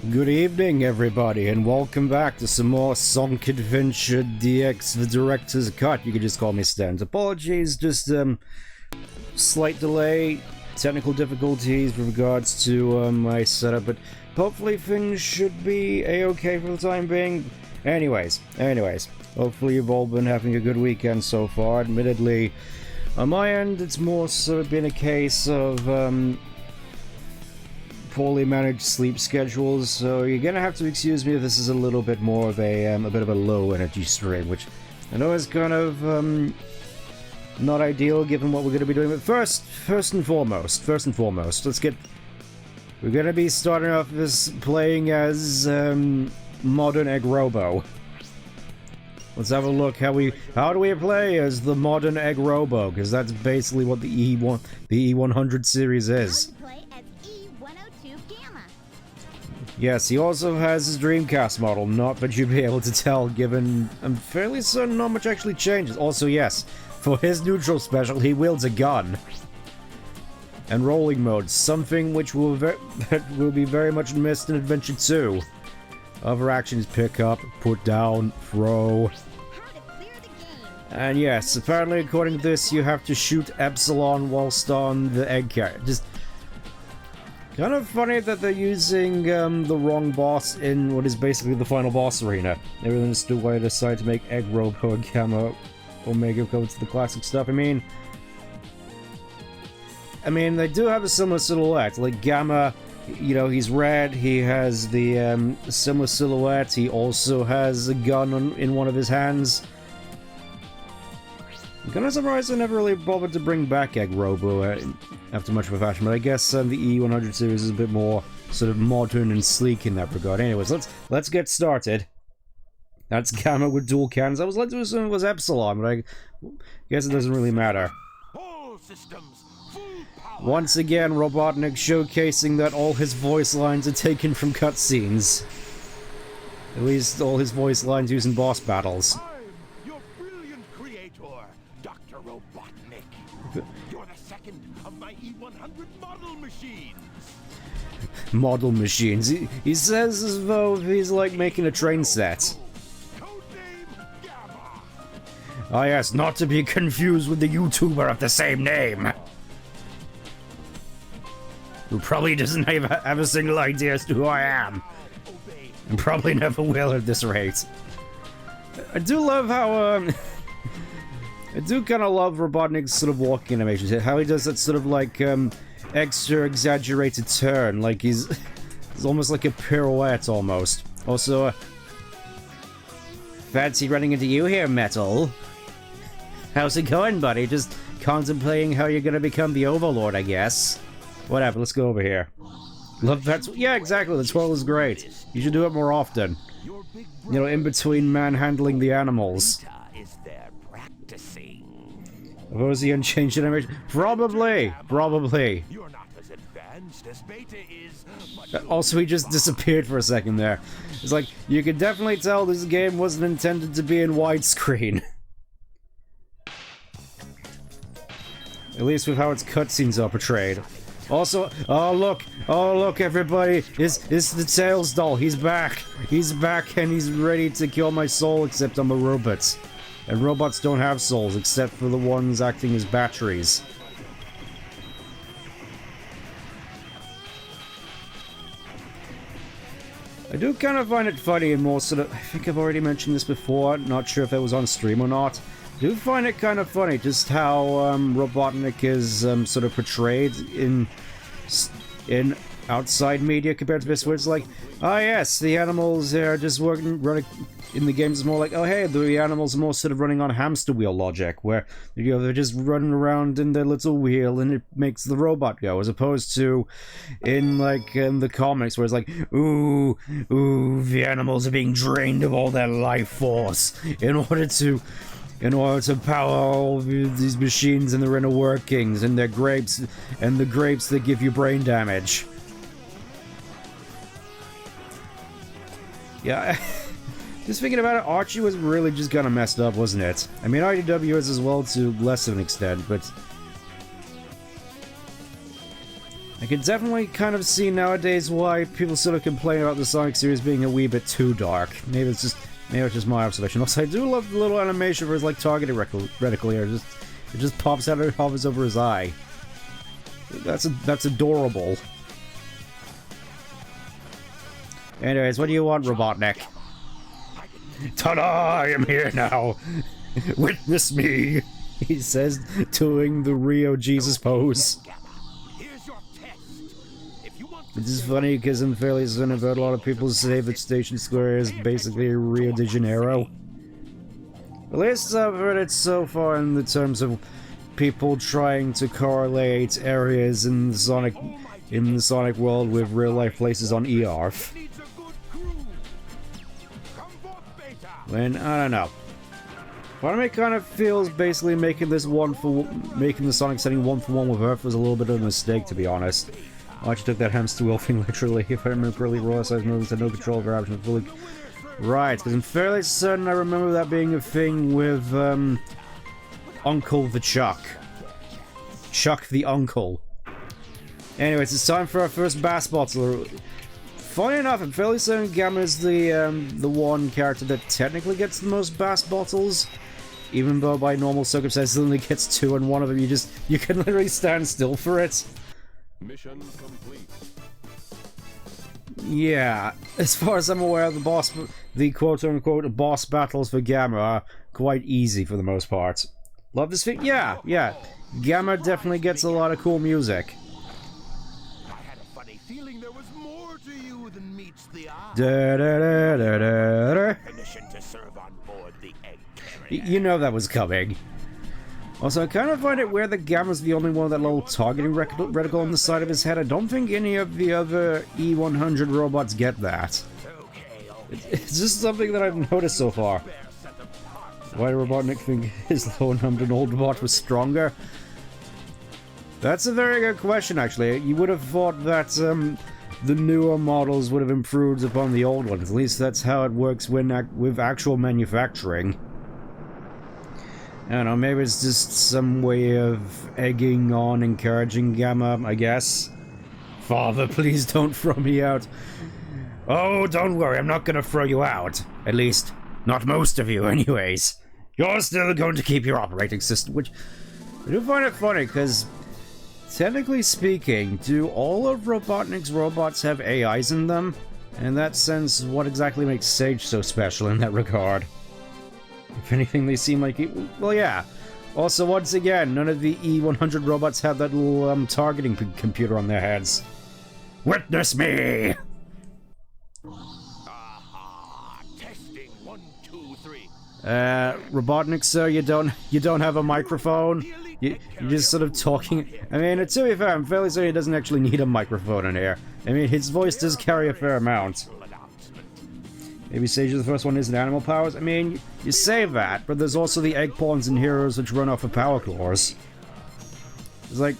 Good evening, everybody, and welcome back to some more Sonic Adventure DX, the Director's Cut. You can just call me Stan. Apologies, just slight delay, technical difficulties with regards to my setup, but hopefully things should be a-okay for the time being. Anyways, hopefully you've all been having a good weekend so far. Admittedly, on my end, it's more so been a case of poorly managed sleep schedules, so you're gonna have to excuse me if this is a little bit more of a bit of a low energy stream, which I know is kind of not ideal given what we're gonna be doing. But first and foremost, we're gonna be starting off this playing as Modern Egg Robo. Let's have a look how do we play as the Modern Egg Robo, because that's basically what the E100 series is. Yes, he also has his Dreamcast model, not that you'd be able to tell, given I'm fairly certain not much actually changes. Also, yes, for his neutral special, he wields a gun. And rolling mode, something which will be very much missed in Adventure 2. Other actions: pick up, put down, throw. And yes, apparently according to this, you have to shoot Epsilon whilst on the egg carrot. Just kind of funny that they're using the wrong boss in what is basically the final boss arena. Everything is still why they decide to make Egg Robo and Gamma Omega go to the classic stuff. I mean, they do have a similar silhouette. Like Gamma, you know, he's red, he has the similar silhouette, he also has a gun in one of his hands. I'm kind of surprised I never really bothered to bring back Egg Robo after much of a fashion, but I guess the E100 series is a bit more sort of modern and sleek in that regard. Anyways, let's get started. That's Gamma with dual cannons. I was led to assume it was Epsilon, but I guess it doesn't really matter. Once again, Robotnik showcasing that all his voice lines are taken from cutscenes. At least all his voice lines used in boss battles. Model machines. He says as though he's like making a train set. Ah yes, not to be confused with the YouTuber of the same name. Who probably doesn't have a single idea as to who I am. And probably never will at this rate. I do love how, I do kind of love Robotnik's sort of walking animations. How he does that sort of like, extra exaggerated turn, like he's almost like a pirouette almost. Also, fancy running into you here, Metal. How's it going, buddy? Just contemplating how you're gonna become the Overlord, I guess. Whatever, let's go over here. Love that. Yeah, exactly, the twirl is great. You should do it more often. You know, in between manhandling the animals. Was he unchanged animation? Probably. Also, he just disappeared for a second there. It's like, you can definitely tell this game wasn't intended to be in widescreen. At least with how its cutscenes are portrayed. Also, oh look everybody, it's the Tails doll, he's back and he's ready to kill my soul, except I'm a robot. And robots don't have souls, except for the ones acting as batteries. I do kind of find it funny and more sort of... I think I've already mentioned this before, not sure if it was on stream or not. I do find it kind of funny just how Robotnik is sort of portrayed in outside media compared to this, where it's like, oh yes, the animals are just running... In the games, it's more like, oh hey, the animals are more sort of running on hamster wheel logic, where, you know, they're just running around in their little wheel and it makes the robot go, as opposed to in, like, in the comics, where it's like, ooh, the animals are being drained of all their life force in order to power all these machines and their inner workings and their grapes, and the grapes that give you brain damage. Yeah. Just thinking about it, Archie was really just kind of messed up, wasn't it? I mean, IDW is as well to less of an extent, but I can definitely kind of see nowadays why people sort of complain about the Sonic series being a wee bit too dark. Maybe it's just my observation. Also, I do love the little animation for his like targeting reticle here. It just pops out and hovers over his eye. That's adorable. Anyways, what do you want, Robotnik? Ta-da! I am here now! Witness me! He says, doing the Rio Jesus pose. This is funny because I'm fairly certain about a lot of people say that Station Square is basically Rio de Janeiro. At least I've heard it so far in the terms of people trying to correlate areas in the Sonic world with real-life places on EARF. When, I don't know. Part of me kind of feels basically making the Sonic setting 1-for-1 with Earth was a little bit of a mistake, to be honest. I actually took that hamster wheel thing literally. If I remember correctly, raw size moves had no control over option fully. Right, because I'm fairly certain I remember that being a thing with Uncle the Chuck. Chuck the Uncle. Anyways, it's time for our first bass bottle. Funny enough, I'm fairly certain Gamma is the one character that technically gets the most bass bottles. Even though by normal circumstances it only gets 2, and one of them you can literally stand still for it. Mission complete. Yeah, as far as I'm aware, the quote-unquote boss battles for Gamma are quite easy for the most part. Love this thing? Yeah. Gamma definitely gets a lot of cool music. I had a funny feeling there was more to you than meets the eye. Permission to serve on board the egg carrier. You know that was coming. Also, I kind of find it weird that Gamma's the only one with that little targeting reticle on the side of his head. I don't think any of the other E100 robots get that. It's just something that I've noticed so far. Why did Robotnik think his low-numbed and old bot was stronger? That's a very good question, actually. You would have thought that the newer models would have improved upon the old ones. At least that's how it works with actual manufacturing. I don't know, maybe it's just some way of egging on, encouraging Gamma, I guess. Father, please don't throw me out. Oh, don't worry, I'm not gonna throw you out. At least, not most of you, anyways. You're still going to keep your operating system, which I do find it funny, because technically speaking, do all of Robotnik's robots have AIs in them? And in that sense, what exactly makes Sage so special in that regard? If anything, they seem like... Well, yeah. Also, once again, none of the E100 robots have that little targeting computer on their heads. Witness me! Testing 1, 2, 3. Robotnik, sir, you don't have a microphone? You're just sort of talking... I mean, to be fair, I'm fairly certain he doesn't actually need a microphone in here. I mean, his voice does carry a fair amount. Maybe Sage the first one isn't animal powers? I mean, you say that, but there's also the egg pawns and heroes which run off of power cores. It's like,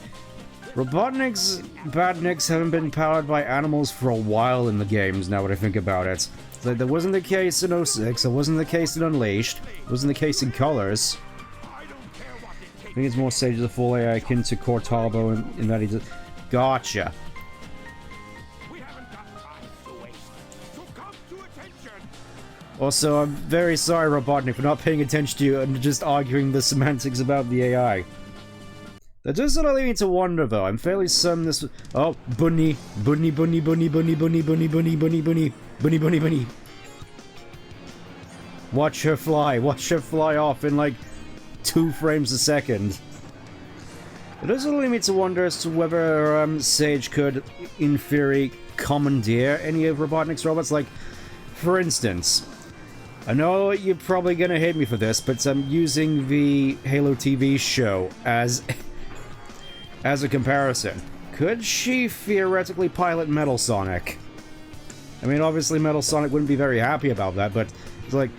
Robotnik's badniks haven't been powered by animals for a while in the games, now that I think about it. It's like, that wasn't the case in 06, it wasn't the case in Unleashed, it wasn't the case in Colors. I think it's more Sage the full AI akin to Cortabo in that he does... Gotcha. Also, I'm very sorry, Robotnik, for not paying attention to you and just arguing the semantics about the AI. That does sort of lead me to wonder, though. I'm fairly certain this... Oh, bunny. Bunny, bunny, bunny, bunny, bunny, bunny, bunny, bunny, bunny, bunny, bunny, bunny. Watch her fly. Watch her fly off in, like, 2 frames a second. It does sort of lead me to wonder as to whether Sage could, in theory, commandeer any of Robotnik's robots. Like, for instance... I know you're probably gonna hate me for this, but I'm using the Halo TV show as a comparison. Could she theoretically pilot Metal Sonic? I mean, obviously Metal Sonic wouldn't be very happy about that, but it's like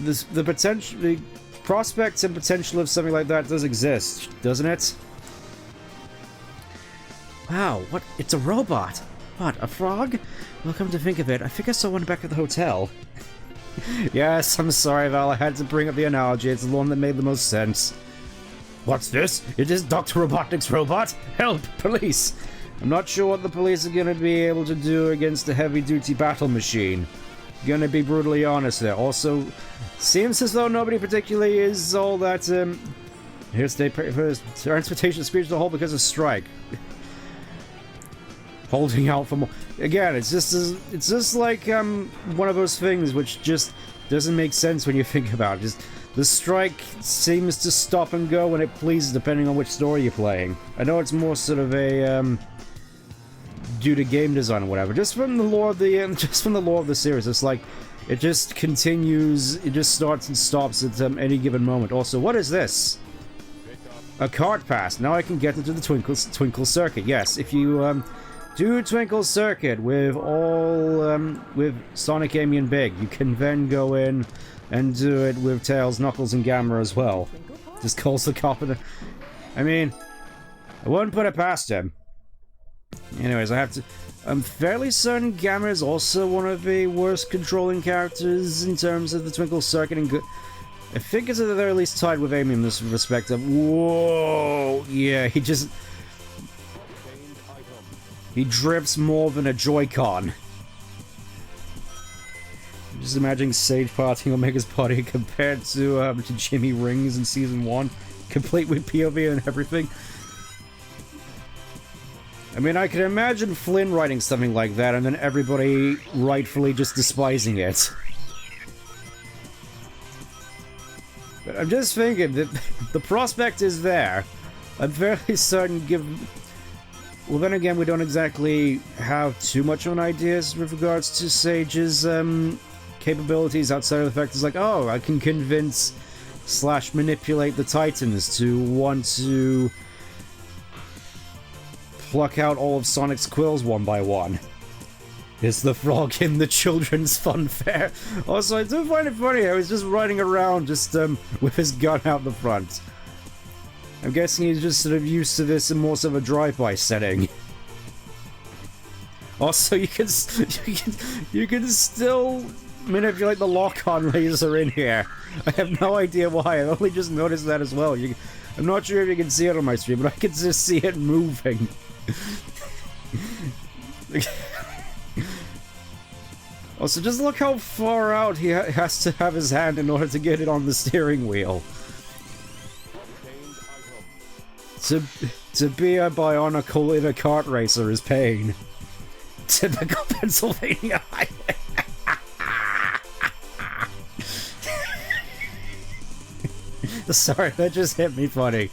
the prospects and potential of something like that does exist, doesn't it? Wow, what? It's a robot. What, a frog? Well, come to think of it, I think I saw one back at the hotel. Yes, I'm sorry, Val, I had to bring up the analogy. It's the one that made the most sense. What's this? It is Dr. Robotnik's robot? Help! Police! I'm not sure what the police are gonna be able to do against a heavy-duty battle machine. Gonna be brutally honest there. Also, seems as though nobody particularly is all that, here's the transportation speech as a whole because of strike. Holding out for more. Again, it's just like, one of those things which just doesn't make sense when you think about it. Just, the strike seems to stop and go when it pleases, depending on which story you're playing. I know it's more sort of a, due to game design or whatever. Just from the lore of the series, it's like it just continues. It just starts and stops at any given moment. Also, what is this? A cart pass. Now I can get into the Twinkle Circuit. Yes, if you do Twinkle Circuit with all with Sonic, Amy, and Big, you can then go in and do it with Tails, Knuckles, and Gamma as well. Just calls the cop. I mean, I wouldn't put it past him. Anyways, I'm fairly certain Gamma is also one of the worst controlling characters in terms of the Twinkle Circuit, and I think it's at the very least tied with Amy in this respect. Whoa! Yeah, he drifts more than a Joy-Con. Just imagining Sage partying Omega's party compared to Jimmy Rings in Season 1, complete with POV and everything. I mean, I can imagine Flynn writing something like that and then everybody rightfully just despising it. But I'm just thinking that the prospect is there. I'm fairly certain well, then again, we don't exactly have too much of an idea with regards to Sage's capabilities outside of the fact it's like, oh, I can convince / manipulate the Titans to want to pluck out all of Sonic's quills one by one. Is the frog in the children's fun fair? Also, I do find it funny how he's just riding around just with his gun out the front. I'm guessing he's just sort of used to this in more sort of a drive-by setting. Also, you can still manipulate the lock-on laser in here. I have no idea why. I only just noticed that as well. I'm not sure if you can see it on my stream, but I can just see it moving. Also, just look how far out he has to have his hand in order to get it on the steering wheel. To be a Bionicle in a kart racer is pain. Typical Pennsylvania highway. Sorry, that just hit me funny.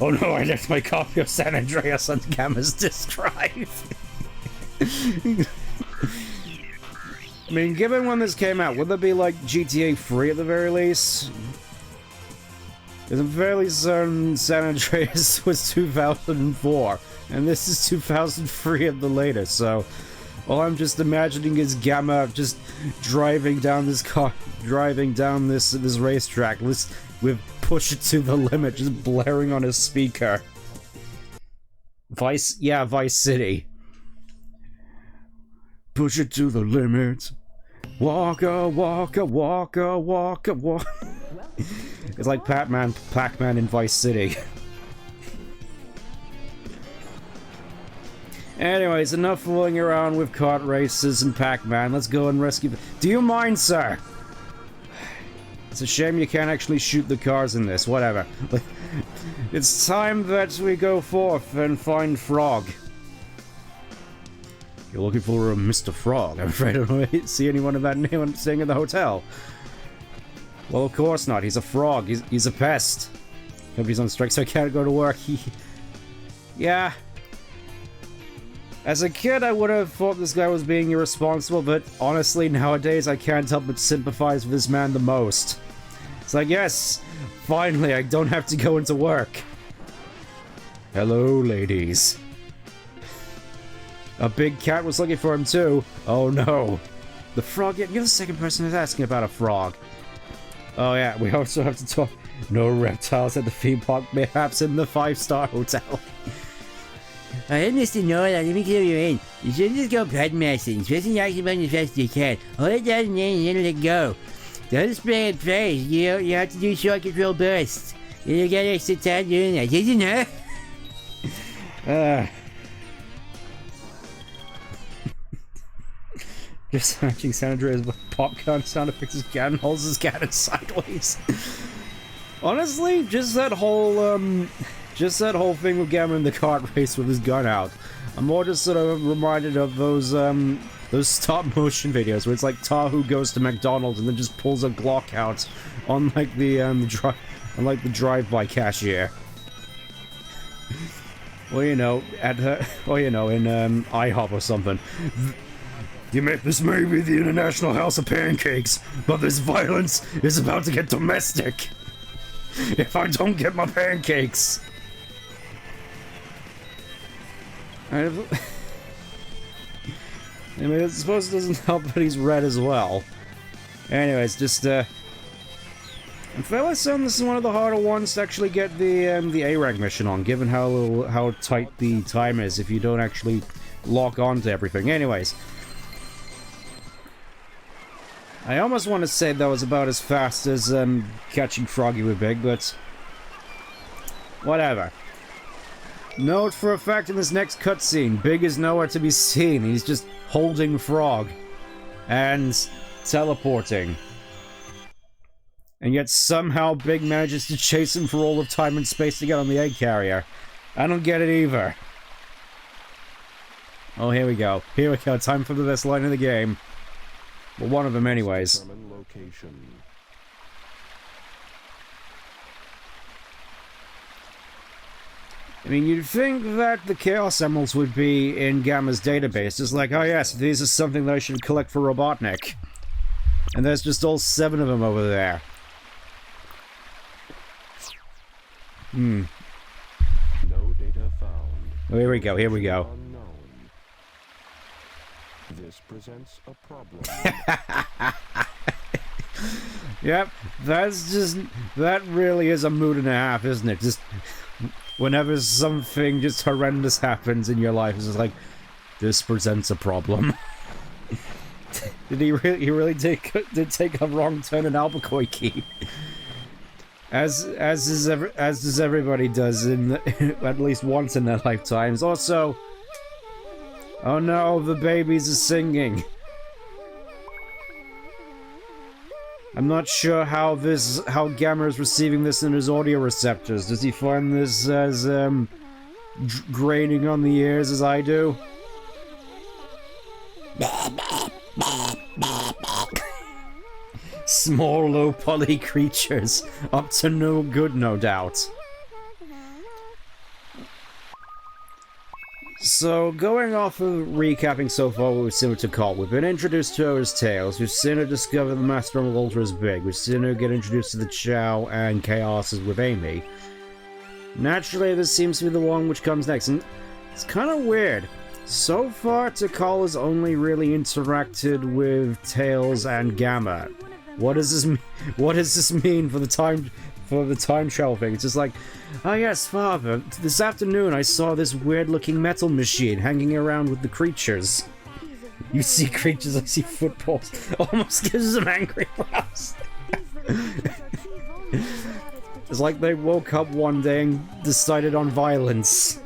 Oh no, I left my copy of San Andreas on Gamma's disk drive. I mean, given when this came out, would there be like GTA 3 at the very least? Because I'm fairly certain San Andreas was 2004, and this is 2003 at the latest, so all I'm just imagining is Gamma just driving down this racetrack with Push It to the Limit just blaring on his speaker. Vice City. Push it to the limit. Walker, walker, walker, walker, walker. It's like Pac-Man in Vice City. Anyways, enough fooling around with kart races and Pac-Man. Let's go and rescue the— Do you mind, sir? It's a shame you can't actually shoot the cars in this. Whatever. It's time that we go forth and find Frog. You're looking for Mr. Frog. I'm afraid I don't see anyone of that name staying in the hotel. Well, of course not. He's a frog. He's a pest. Company's on strike, so I can't go to work. Yeah. As a kid, I would have thought this guy was being irresponsible, but honestly, nowadays, I can't help but sympathize with this man the most. It's like, yes, finally, I don't have to go into work. Hello, ladies. A big cat was looking for him, too. Oh, no. The frog— You're the second person who's asking about a frog. Oh, yeah, we also have to talk— No reptiles at the theme park, perhaps in the 5-star hotel. Alright, Mr. Nolan, let me clue you in. You shouldn't just go blood messing. Especially occupying as fast as you can. Hold it down and then let it go. Don't spray it first. You have to do short control bursts. You'll get extra time doing that, isn't it? Just matching San Andreas with popcorn sound effects as Ganon holds his cannon sideways. Honestly, just that whole thing with Ganon in the kart race with his gun out. I'm more just sort of reminded of those stop motion videos where it's like Tahu goes to McDonald's and then just pulls a Glock out on like the drive-by cashier. Or in IHOP or something. This may be the International House of Pancakes, but this violence is about to get domestic. If I don't get my pancakes. I mean, I suppose it doesn't help that he's red as well. Anyways, just, I'm fairly certain this is one of the harder ones to actually get the A rank mission on, given how tight the time is if you don't actually lock on to everything. Anyways. I almost want to say that was about as fast as, catching Froggy with Big, but... whatever. Note for a fact in this next cutscene, Big is nowhere to be seen. He's just holding Frog. And teleporting. And yet somehow Big manages to chase him for all of time and space to get on the egg carrier. I don't get it either. Oh, here we go. Here we go. Time for the best line of the game. Well, one of them anyways. I mean, you'd think that the Chaos Emeralds would be in Gamma's database. It's like, oh yes, these are something that I should collect for Robotnik. And there's just all 7 of them over there. No data found. Oh, here we go, here we go. This presents a problem. Yep, that really is a mood and a half, isn't it? Just whenever something just horrendous happens in your life, it's just like, this presents a problem. Did he really take a wrong turn in Albuquerque? As does everybody does at least once in their lifetimes. Also, oh no, the babies are singing. I'm not sure how Gamma is receiving this in his audio receptors. Does he find this as graining on the ears as I do? Small, low poly creatures, up to no good, no doubt. So, going off of recapping so far what we've seen with Tikal, we've been introduced to his tales, we've seen her discover the Master Emerald Ultra is big, we've seen her get introduced to the Chow and Chaos with Amy. Naturally, this seems to be the one which comes next, and it's kind of weird. So far, Tikal has only really interacted with Tails and Gamma. What does this mean for the time travel thing? It's just like, oh yes, Father, this afternoon I saw this weird-looking metal machine hanging around with the creatures. You see creatures, I see footballs. Almost gives them angry brows. It's like they woke up one day and decided on violence.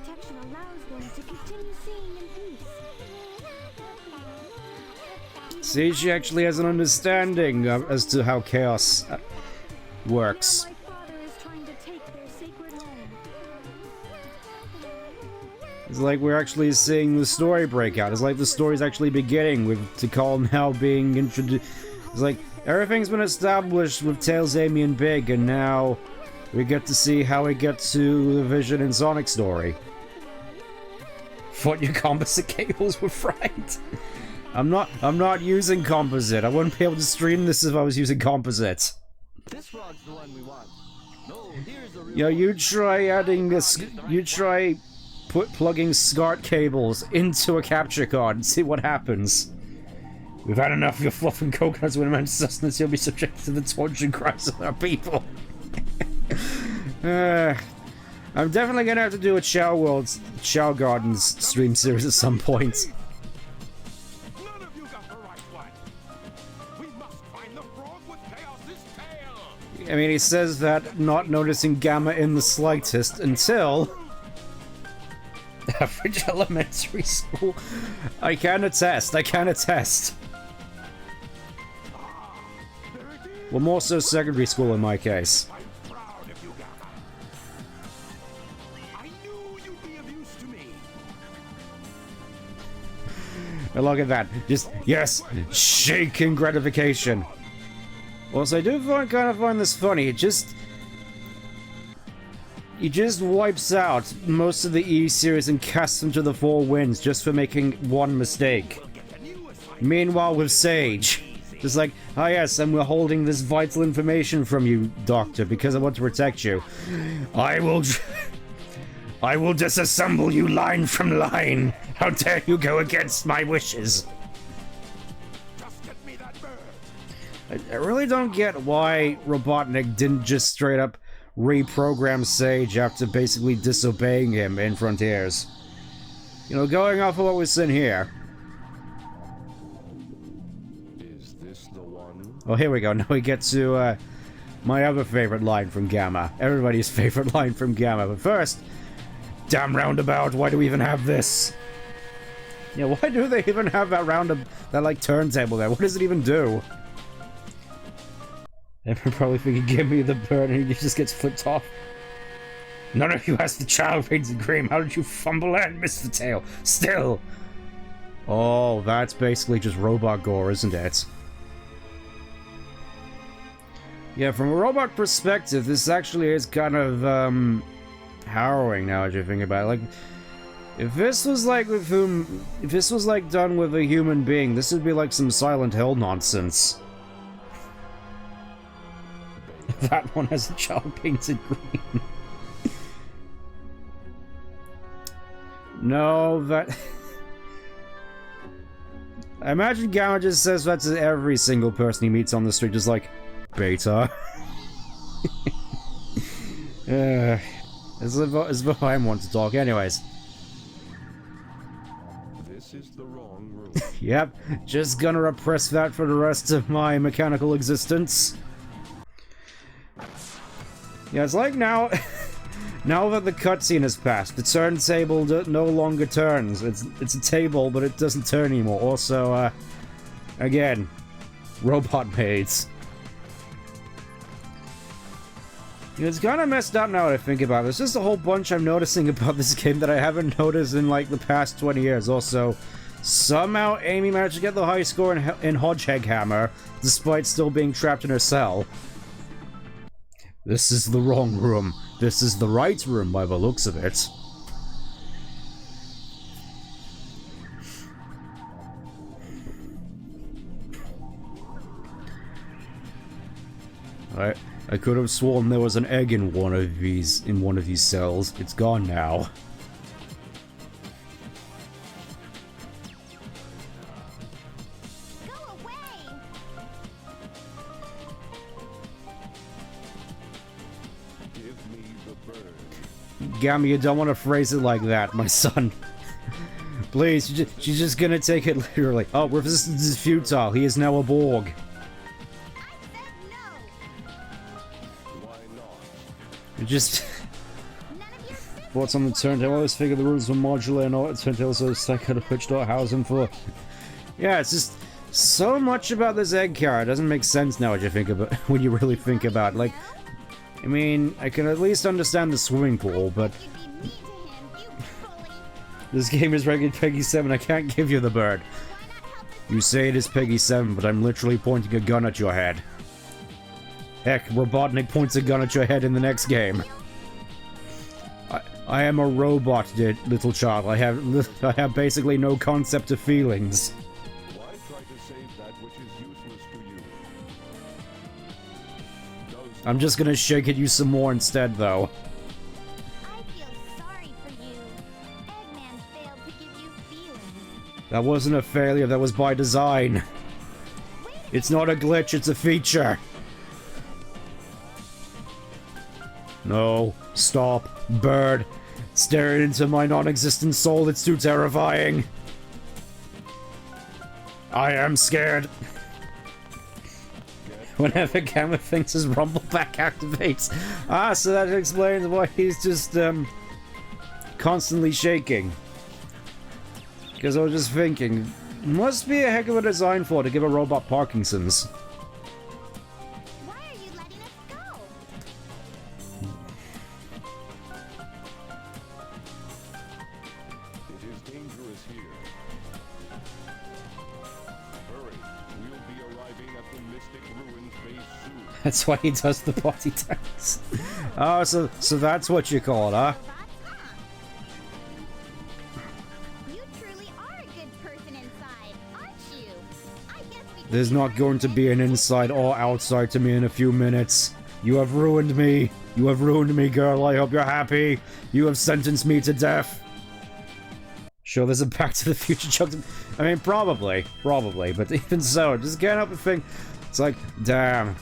See, she actually has an understanding as to how chaos works. It's like we're actually seeing the story break out. It's like the story's actually beginning with Tikal now being introduced. It's like everything's been established with Tails, Amy, and Big, and now we get to see how we get to the Vision and Sonic story. Thought your composite cables were fried. I'm not using composite. I wouldn't be able to stream this if I was using composite. This frog's the one we want. No, here's the real Yo, you try adding this. You try plugging SCART cables into a capture card and see what happens. We've had enough of your fluff and coconuts when it meant sustenance. You'll be subjected to the torture and cries of our people. I'm definitely gonna have to do a Chow Gardens stream series at some point. I mean, he says that not noticing Gamma in the slightest until... average elementary school. I can attest, I can attest. Well, more so secondary school in my case. I'm proud of you, Gamma. I knew you'd be of use to me. And look at that. Just, yes, shaking gratification. Also, I do kind of find this funny. He just wipes out most of the E series and casts them to the 4 winds just for making one mistake. Meanwhile, with Sage, just like, oh yes, and we're holding this vital information from you, Doctor, because I want to protect you. I will disassemble you line from line. How dare you go against my wishes? Just get me that bird. I really don't get why Robotnik didn't just straight up reprogram Sage after basically disobeying him in Frontiers. You know, going off of what was in here. Is this the one? Oh, here we go. Now we get to my other favorite line from Gamma. Everybody's favorite line from Gamma. But first, damn roundabout, why do we even have this? Yeah, why do they even have that like turntable there? What does it even do? Everyone probably thinking, give me the bird, and he just gets flipped off. None of you has the child painted cream. How did you fumble and miss the tail? Still! Oh, that's basically just robot gore, isn't it? Yeah, from a robot perspective, this actually is kind of, harrowing now as you think about it. Like, if this was like done with a human being, this would be like some Silent Hill nonsense. That one has a child painted green. No, that... I imagine Gamma just says that to every single person he meets on the street, just like, Beta. As if I want to talk. Anyways. This is the wrong room. Yep, just gonna repress that for the rest of my mechanical existence. Yeah, it's like now... now that the cutscene has passed, the turntable no longer turns. It's a table, but it doesn't turn anymore. Also, again, robot maids. It's kind of messed up now that I think about it. There's just a whole bunch I'm noticing about this game that I haven't noticed in, like, the past 20 years. Also, somehow Amy managed to get the high score in Hodgehog Hammer, despite still being trapped in her cell. This is the wrong room. This is the right room by the looks of it. I could have sworn there was an egg in one of these cells. It's gone now. Gamma, you don't want to phrase it like that, my son. Please, she's just gonna take it literally. Oh, resistance is futile. He is now a Borg. You just... What's on the turntable? I always figured the rules were modular and all the turntable, so it's like which door house them for. Yeah, it's just... so much about this egg card doesn't make sense now when you think about when you really think about it. Like, I mean, I can at least understand the swimming pool, but this game is rated Peggy 7. I can't give you the bird. You say it is Peggy 7, but I'm literally pointing a gun at your head. Heck, Robotnik points a gun at your head in the next game. I am a robot, little child. I have basically no concept of feelings. Why try to save that which is useless to you? I'm just gonna shake at you some more instead, though. I feel sorry for you. Eggman failed to give you feelings. That wasn't a failure, that was by design. It's not a glitch, it's a feature. No, stop, bird. Staring into my non-existent soul, it's too terrifying. I am scared. Whenever Gamma thinks his rumble pack activates. Ah, so that explains why he's just, constantly shaking. Because I was just thinking, must be a heck of a design flaw to give a robot Parkinson's. Why are you letting us go? It is dangerous here. Hurry, we'll be arriving at the Mystic Ruins base soon. That's why he does the body dance. Oh, so that's what you call it, huh? You truly are a good person inside, aren't you? I guess we can There's not going to be an inside or outside to me in a few minutes. You have ruined me. You have ruined me, girl. I hope you're happy. You have sentenced me to death. Sure, there's a Back to the Future chunk. I mean, probably, but even so, I just can't help but think. It's like, damn.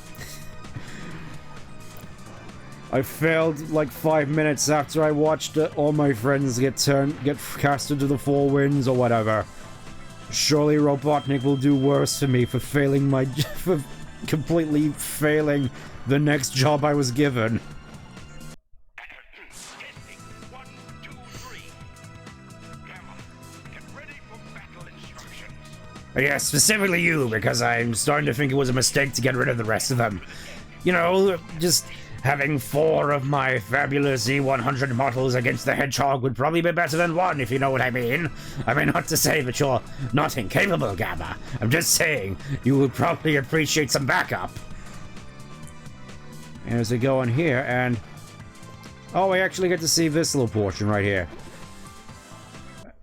I failed like 5 minutes after I watched all my friends get casted to the four winds or whatever. Surely Robotnik will do worse for me for failing for completely failing the next job I was given. Testing. 1, 2, 3. Gamma, get ready for battle instructions. Yes, specifically you, because I'm starting to think it was a mistake to get rid of the rest of them. You know, just having 4 of my fabulous E100 models against the Hedgehog would probably be better than 1, if you know what I mean. I mean, not to say that you're not incapable, Gamma. I'm just saying, you would probably appreciate some backup. And as we go on here, and... oh, we actually get to see this little portion right here.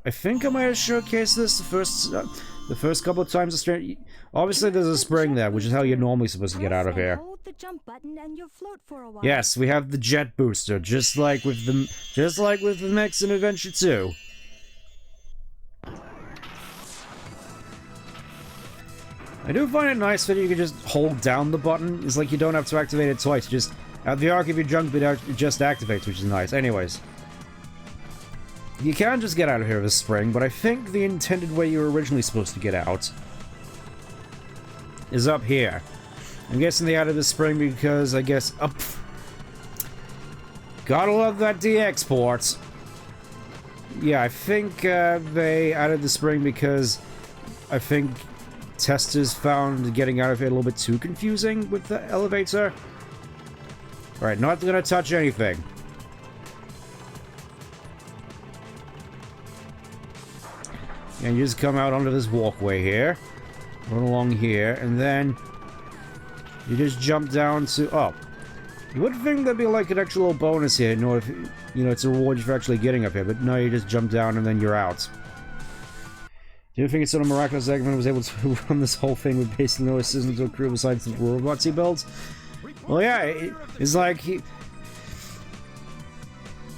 I think I might have showcased this the first couple of times. Obviously, there's a spring there, which is how you're normally supposed to get out of here. Hold the jump button and you'll float for a while. Yes, we have the jet booster, just like with the Next in Adventure 2. I do find it nice that you can just hold down the button. It's like you don't have to activate it twice. Just at the arc of your junk, it just activates, which is nice. Anyways, you can just get out of here with a spring, but I think the intended way you were originally supposed to get out is up here. I'm guessing they added the spring because I guess up. Gotta love that DX port. Yeah, I think they added the spring because I think testers found getting out of here a little bit too confusing with the elevator. Alright, not gonna touch anything. And you just come out onto this walkway here. Run along here, and then you just jump down to... oh. You would think there'd be like an actual little bonus here, in order, you know, to reward you for actually getting up here, but no, you just jump down and then you're out. Do you think it's sort of miraculous that Eggman was able to run this whole thing with basically no assistance or crew besides the robots he builds? Well, yeah, it's like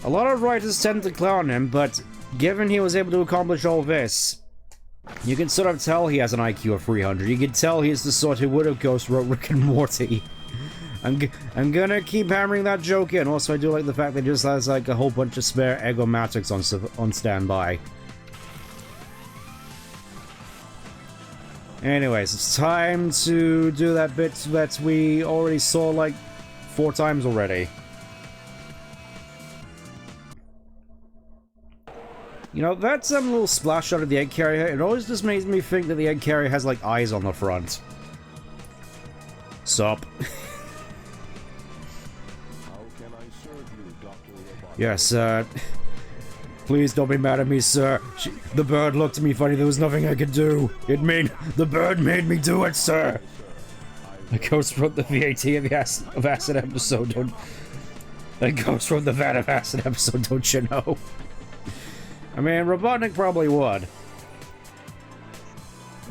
a lot of writers tend to clown him, but given he was able to accomplish all this, you can sort of tell he has an IQ of 300. You can tell he's the sort who would have ghost wrote Rick and Morty. I'm gonna keep hammering that joke in. Also, I do like the fact that he just has like a whole bunch of spare Egomatics on standby. Anyways, it's time to do that bit that we already saw like 4 times already. You know, that little splash shot of the egg carrier, it always just makes me think that the egg carrier has like eyes on the front. Sup? How can I serve you, Dr. Robot? Yes, please don't be mad at me, sir. The bird looked at me funny, there was nothing I could do. The bird made me do it, sir. The ghost wrote the VAT of Acid episode, The ghost wrote the VAT of Acid episode, don't you know? I mean, Robotnik probably would.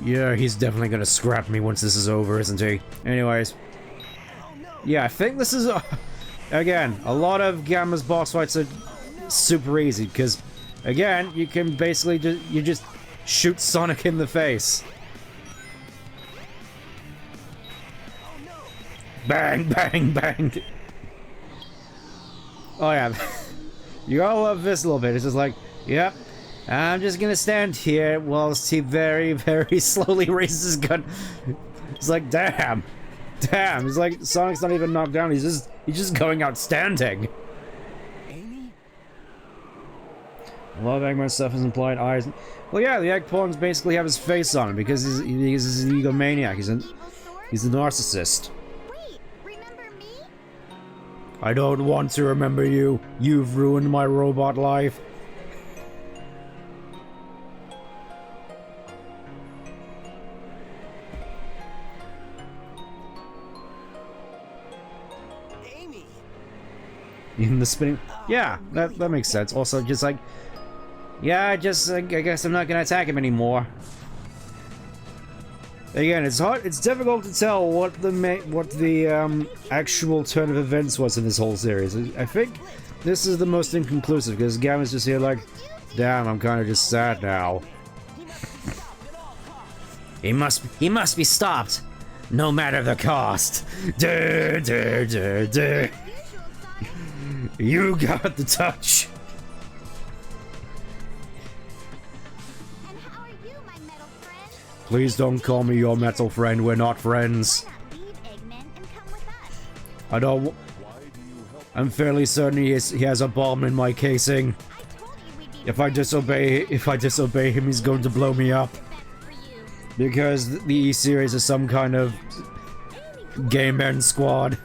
Yeah, he's definitely gonna scrap me once this is over, isn't he? Anyways. Yeah, I think this is... again, a lot of Gamma's boss fights are super easy, because, again, you can basically just shoot Sonic in the face. Bang, bang, bang! Oh yeah, you gotta love this a little bit. It's just like, yep, I'm just gonna stand here whilst he very, very slowly raises his gun. It's like, damn. Damn, it's like Sonic's not even knocked down, he's just going outstanding. Amy? A lot of Eggman stuff is implied eyes. Well, yeah, the egg pawns basically have his face on him because he's an egomaniac. He's a narcissist. Wait, remember me? I don't want to remember you. You've ruined my robot life. Amy. In the spinning... Yeah, that makes sense. Also, just like... Yeah, I guess I'm not gonna attack him anymore. Again, it's difficult to tell what the actual turn of events was in this whole series. I think this is the most inconclusive, because Gamma's just here like, damn, I'm kind of just sad now. He must be stopped, no matter the cost. Duh, duh, duh, duh. You got the touch. And how are you, my metal friend? Please don't call me your metal friend. We're not friends. Leave Eggman and come with us. I don't. I'm fairly certain he has a bomb in my casing. I told you we'd be If I disobey him, he's going to blow me up. best for you. Because the E series is some kind of gay men squad.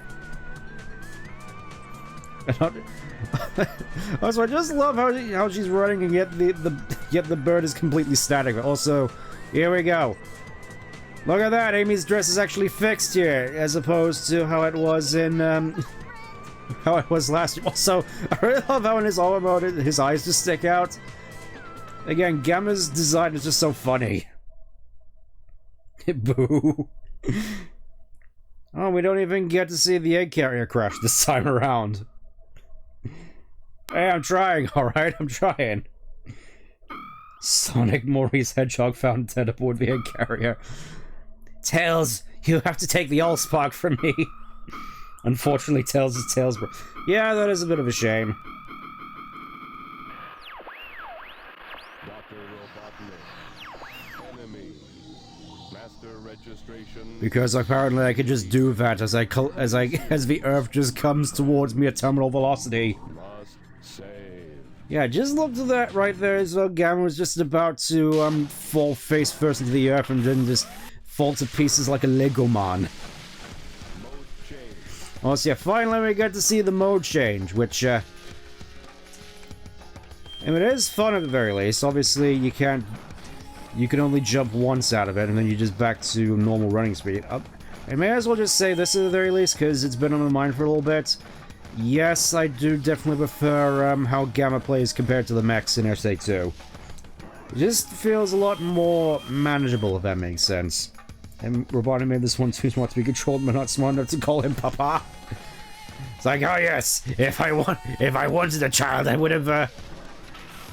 Also, I just love how she's running and yet the bird is completely static. Also, here we go. Look at that, Amy's dress is actually fixed here, as opposed to how it was in how it was last year. Also, I really love how in his armor mode his eyes just stick out. Again, Gamma's design is just so funny. Boo. Oh, we don't even get to see the egg carrier crash this time around. Hey, I'm trying, alright? I'm trying. Sonic Maurice Hedgehog found dead aboard the egg carrier. Tails, you have to take the Allspark from me. Unfortunately, Tails is Tails. Yeah, that is a bit of a shame. Dr. Robotnik. Enemy. Master registration. Because apparently I could just do that as the Earth just comes towards me at terminal velocity. Must save. Yeah, just look to that right there as though Gamma was just about to fall face first into the Earth and then just fall to pieces like a Lego man. Mode change. Also, yeah, finally we get to see the mode change, which I mean, it is fun at the very least. Obviously, you can only jump once out of it, and then you're just back to normal running speed. I may as well just say this at the very least, because it's been on my mind for a little bit. Yes, I do definitely prefer how Gamma plays compared to the mechs in SA2. It just feels a lot more manageable, if that makes sense. And Robotnik made this one too smart to be controlled, but not smart enough to call him Papa. It's like, oh yes, if I wanted a child, I would have.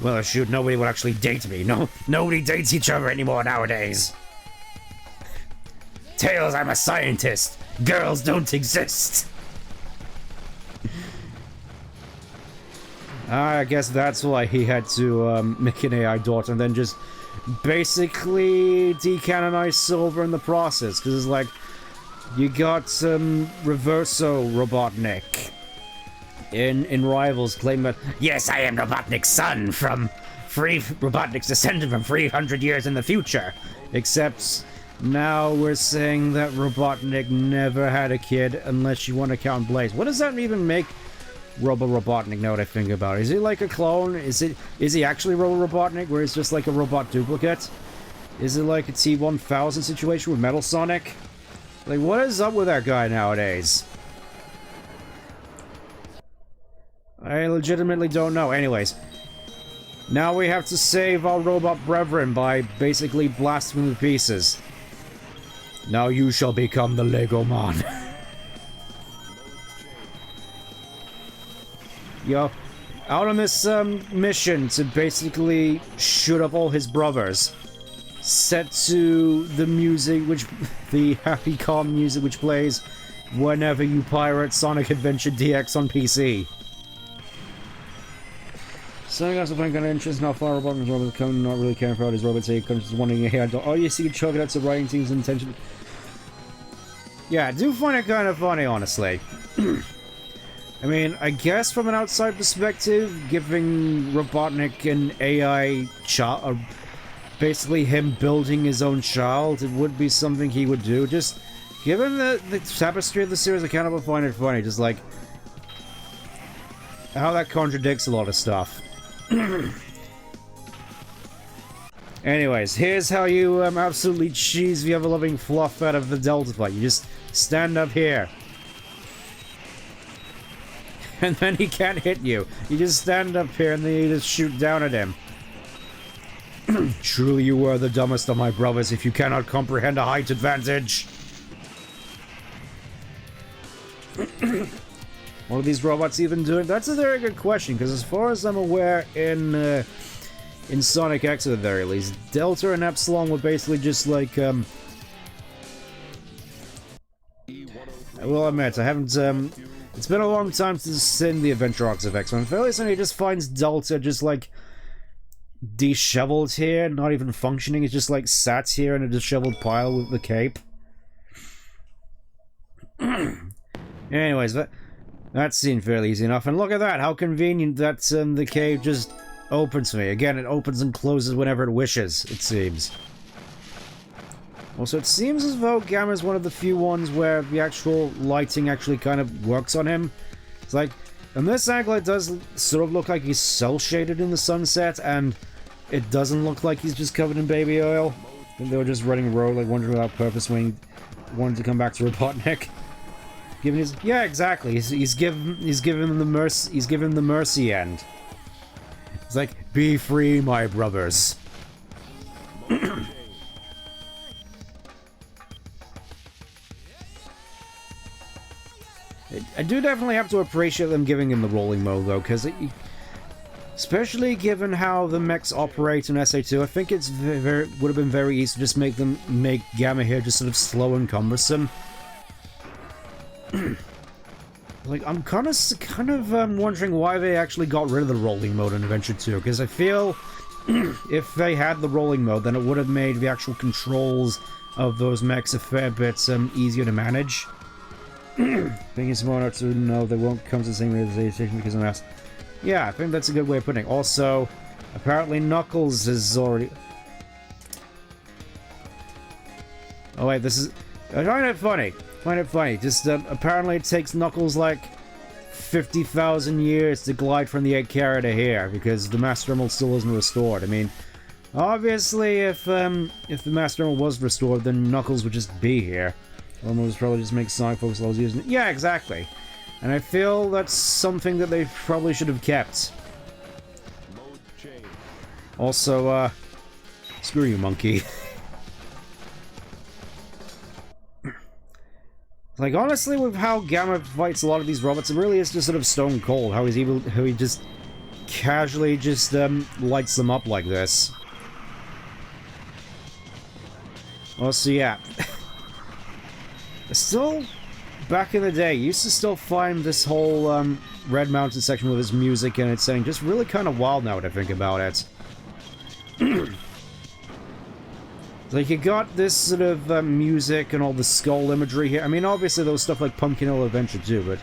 Well, shoot, nobody would actually date me. No, nobody dates each other anymore nowadays. Tails, I'm a scientist. Girls don't exist. I guess that's why he had to make an AI daughter and then just basically decanonize Silver in the process. Because it's like, you got Reverso Robotnik in Rivals claim that, yes, I am Robotnik's son from Robotnik's descendant from 300 years in the future. Except now we're saying that Robotnik never had a kid unless you want to count Blaze. What does that even make Robotnik now that I think about it? Is he like a clone? Is he actually Robotnik where he's just like a robot duplicate? Is it like a T-1000 situation with Metal Sonic? Like, what is up with that guy nowadays? I legitimately don't know. Anyways, now we have to save our robot brethren by basically blasting them to pieces. Now you shall become the Lego Man. Yo, out on this mission to basically shoot up all his brothers. Set to the music, the happy calm music which plays whenever you pirate Sonic Adventure DX on PC. Sonic also find kind of interest in how far Robotnik's robots come, not really caring about his robots. He comes just wanting a hand. Oh, you see, chugging out some writing team's intention. Yeah, I do find it kind of funny, honestly. I mean, I guess from an outside perspective, giving Robotnik an AI child, basically him building his own child, it would be something he would do. Just given the tapestry of the series, I kind of find it funny. Just like how that contradicts a lot of stuff. Anyways, here's how you absolutely cheese the ever-loving fluff out of the Delta fight. You just stand up here. And then he can't hit you. You just stand up here and then you just shoot down at him. Truly you are the dumbest of my brothers if you cannot comprehend a height advantage. What are these robots even doing? That's a very good question, because as far as I'm aware, in Sonic X at the very least, Delta and Epsilon were basically just like, I will admit, I haven't, it's been a long time since I've seen the adventure arcs of X, but I'm fairly certain he just finds Delta just like disheveled here, not even functioning. It's just like sat here in a disheveled pile with the cape. Anyways, that seemed fairly easy enough. And look at that, how convenient that the cave just opens for me. Again, it opens and closes whenever it wishes, it seems. Also, it seems as though Gamma is one of the few ones where the actual lighting actually kind of works on him. It's like, in this angle it does sort of look like he's cel-shaded in the sunset, and it doesn't look like he's just covered in baby oil. I think they were just running road, like wondering without purpose when he wanted to come back to Robotnik. Giving his, yeah, exactly. He's given the mercy end. It's like, be free, my brothers. I do definitely have to appreciate them giving him the rolling mode, though, because especially given how the mechs operate in SA2, I think it's would have been very easy to just make Gamma here just sort of slow and cumbersome. Like, I'm kind of wondering why they actually got rid of the rolling mode in Adventure 2, because I feel if they had the rolling mode, then it would have made the actual controls of those mechs a fair bit easier to manage. I think it's more to know they won't come to the same realization because I'm asked. Yeah, I think that's a good way of putting it. Also, apparently Knuckles is already... Oh wait, this is... I find it funny. Just, apparently it takes Knuckles like 50,000 years to glide from the 8-carat to here, because the Master Emerald still isn't restored. I mean, obviously if the Master Emerald was restored, then Knuckles would just be here. Almost probably just make Sonic focus while using it. Yeah, exactly. And I feel that's something that they probably should have kept. Also, screw you, monkey. Like, honestly, with how Gamma fights a lot of these robots, it really is just sort of stone cold how he just casually just lights them up like this. Also, yeah. Still, back in the day, you used to still find this whole Red Mountain section with its music and its setting just really kind of wild now that I think about it. Like, you got this sort of music and all the skull imagery here. I mean, obviously there was stuff like Pumpkin Hill Adventure too, but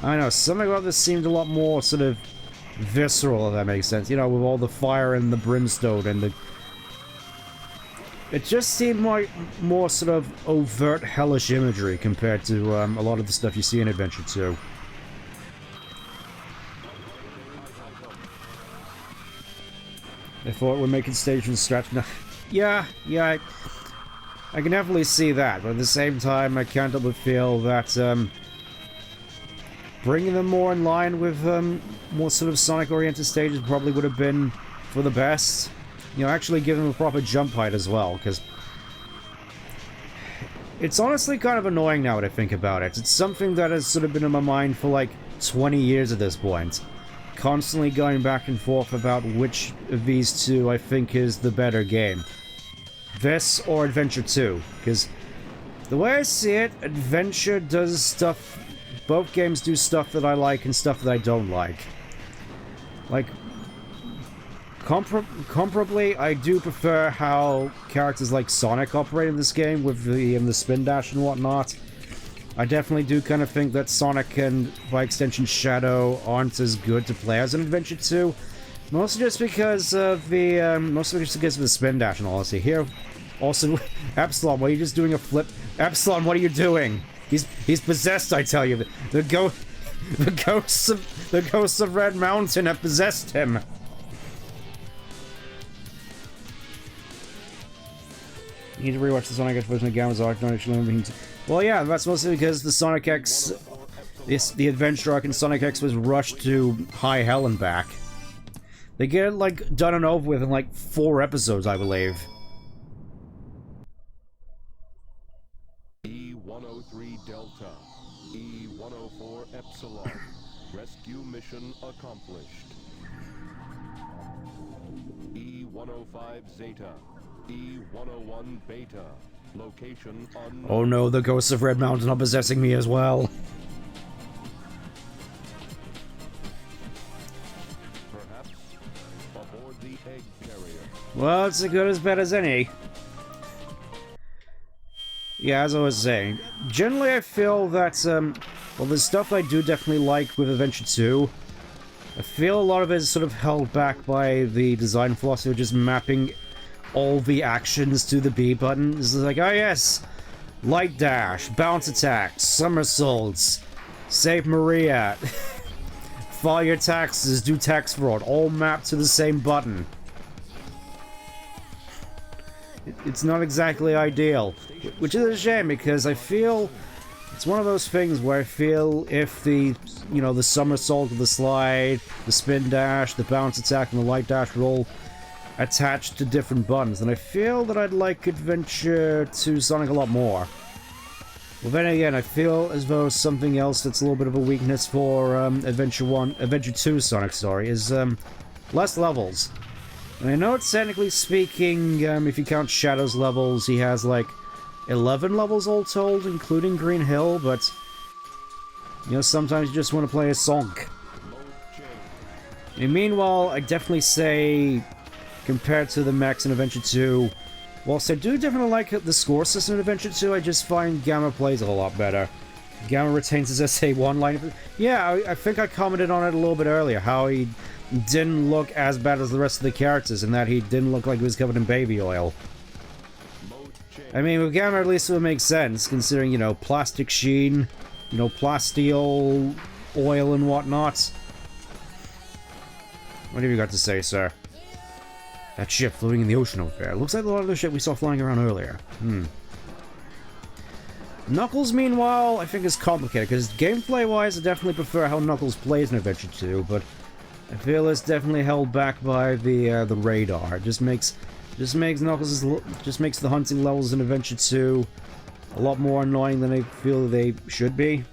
I don't know, something about this seemed a lot more sort of visceral, if that makes sense. You know, with all the fire and the brimstone and the... It just seemed more sort of overt, hellish imagery compared to a lot of the stuff you see in Adventure 2. They thought we're making stations stretch. No. Yeah, I can definitely see that, but at the same time, I can't help but feel that bringing them more in line with more sort of Sonic-oriented stages probably would have been for the best. You know, actually give them a proper jump height as well, because it's honestly kind of annoying now that I think about it. It's something that has sort of been in my mind for like 20 years at this point. Constantly going back and forth about which of these two I think is the better game. This or Adventure 2, because the way I see it, Adventure does stuff... Both games do stuff that I like and stuff that I don't like. Like... Comparably, I do prefer how characters like Sonic operate in this game with the spin dash and whatnot. I definitely do kind of think that Sonic and, by extension, Shadow aren't as good to play as in Adventure 2. Mostly just because of the, mostly just because of the spin dash and all. Let's see here. Also, Epsilon, why are you just doing a flip? Epsilon, what are you doing? He's possessed, I tell you. The ghosts of Red Mountain have possessed him. You need to rewatch the Sonic X version of Gamma's arc. Well, yeah, that's mostly because the Sonic X, the adventure arc in Sonic X was rushed to high hell and back. They get it, like, done and over with in, like, 4 episodes, I believe. E-103 Delta, E-104 Epsilon, rescue mission accomplished. E-105 Zeta, E-101 Beta, location unknown. Oh no, the ghosts of Red Mountain are possessing me as well. Perhaps aboard the egg carrier. Well, it's as good as bad as any. Yeah, as I was saying, generally I feel that, well, the stuff I do definitely like with Adventure 2, I feel a lot of it is sort of held back by the design philosophy of just mapping all the actions to the B button. It's like, oh yes, light dash, bounce attacks, somersaults, save Maria, file your taxes, do tax fraud, all mapped to the same button. It's not exactly ideal, which is a shame because I feel it's one of those things where I feel if the, you know, the somersault, the slide, the spin dash, the bounce attack, and the light dash were all attached to different buttons, then I feel that I'd like Adventure 2 Sonic a lot more. Well, then again, I feel as though something else that's a little bit of a weakness for Adventure 2 Sonic, sorry, is less levels. And I know, technically speaking, if you count Shadow's levels, he has like 11 levels all told, including Green Hill, but you know, sometimes you just want to play a song. And meanwhile, I definitely say, compared to the mechs in Adventure 2, whilst I do definitely like the score system in Adventure 2, I just find Gamma plays a lot better. Gamma retains his SA1 line. Yeah, I think I commented on it a little bit earlier, how he didn't look as bad as the rest of the characters, and that he didn't look like he was covered in baby oil. I mean, with Gamma at least it would make sense, considering, you know, plastic sheen, you know, plasteel oil and whatnot. What have you got to say, sir? That ship floating in the ocean over there. Looks like a lot of the ship we saw flying around earlier. Knuckles, meanwhile, I think is complicated, because gameplay-wise, I definitely prefer how Knuckles plays in Adventure 2, but I feel it's definitely held back by the radar. It just makes Knuckles, just makes the hunting levels in Adventure 2 a lot more annoying than I feel they should be.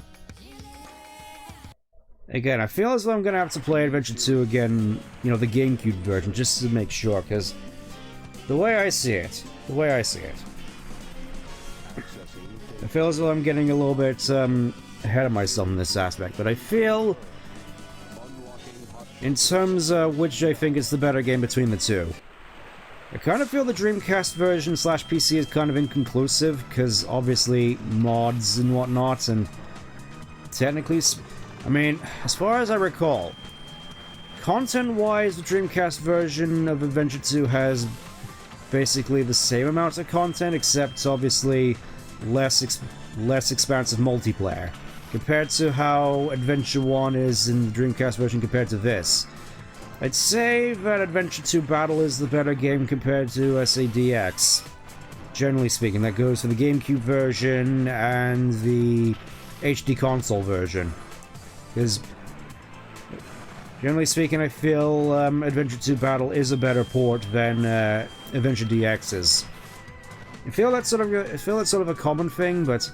Again, I feel as though I'm gonna have to play Adventure 2 again, you know, the GameCube version, just to make sure, because the way I see it, I feel as though I'm getting a little bit ahead of myself in this aspect, but I feel, in terms of which I think is the better game between the two, I kind of feel the Dreamcast version / PC is kind of inconclusive, because obviously mods and whatnot, and technically, I mean, as far as I recall, content-wise, the Dreamcast version of Adventure 2 has basically the same amount of content, except obviously less expansive multiplayer, compared to how Adventure 1 is in the Dreamcast version compared to this. I'd say that Adventure 2 Battle is the better game compared to SADX. Generally speaking, that goes for the GameCube version and the HD console version. Because, generally speaking, I feel Adventure 2 Battle is a better port than Adventure DX is. I feel that's sort of a common thing, but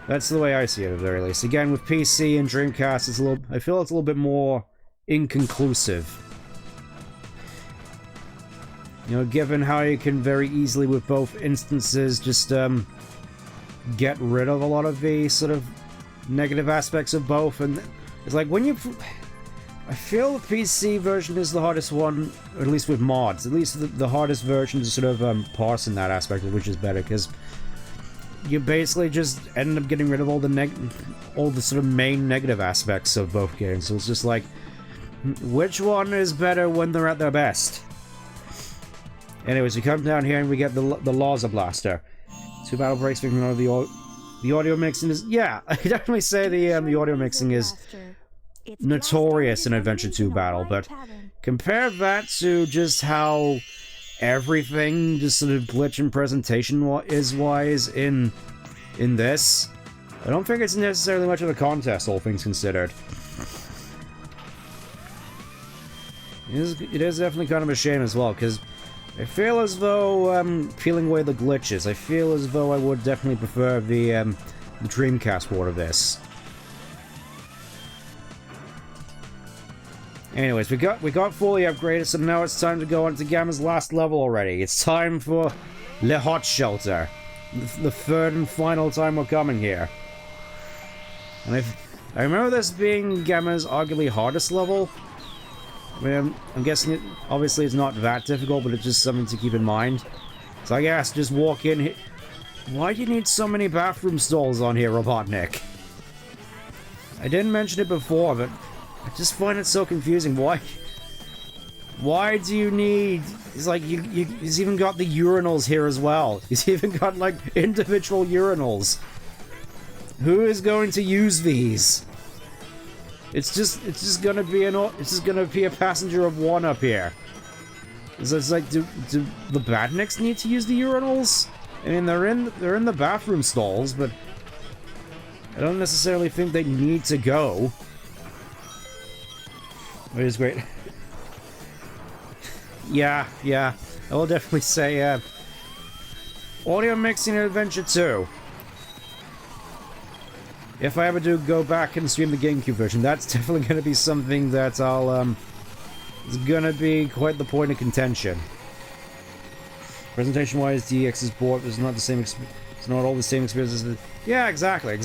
that's the way I see it at the very least. Again, with PC and Dreamcast, I feel it's a little bit more inconclusive. You know, given how you can very easily, with both instances, just get rid of a lot of the sort of negative aspects of both, and it's like when you... I feel the PC version is the hardest one, or at least with mods. At least the hardest version to sort of parse in that aspect, which is better, because you basically just end up getting rid of all the sort of main negative aspects of both games. So it's just like, Which one is better when they're at their best? Anyways, we come down here and we get the Laser Blaster. 2 battle breaks, we can know the audio mixing is... Yeah, I definitely say the audio mixing is notorious in Adventure 2 battle, but compare that to just how everything just sort of glitch and presentation is wise in this. I don't think it's necessarily much of a contest, all things considered. It is definitely kind of a shame as well, because I feel as though, peeling away the glitches, I feel as though I would definitely prefer the Dreamcast port of this. Anyways, we got fully upgraded, so now it's time to go on to Gamma's last level already. It's time for Le Hot Shelter. The third and final time we're coming here. And I remember this being Gamma's arguably hardest level. I mean, I'm guessing obviously it's not that difficult, but it's just something to keep in mind. So I guess, just walk in. Why do you need so many bathroom stalls on here, Robotnik? I didn't mention it before, but I just find it so confusing. Why do you need... It's like, he's even got the urinals here as well. He's even got, like, individual urinals. Who is going to use these? It's just gonna be a passenger of one up here. It's like, do the badniks need to use the urinals? I mean, they're in the bathroom stalls, but I don't necessarily think they need to go. It is great. Yeah, I will definitely say, audio mixing in Adventure 2. If I ever do go back and stream the GameCube version, that's definitely going to be something that I'll, it's going to be quite the point of contention. Presentation-wise, DX's port is not the same, it's not all the same experiences. Yeah, exactly.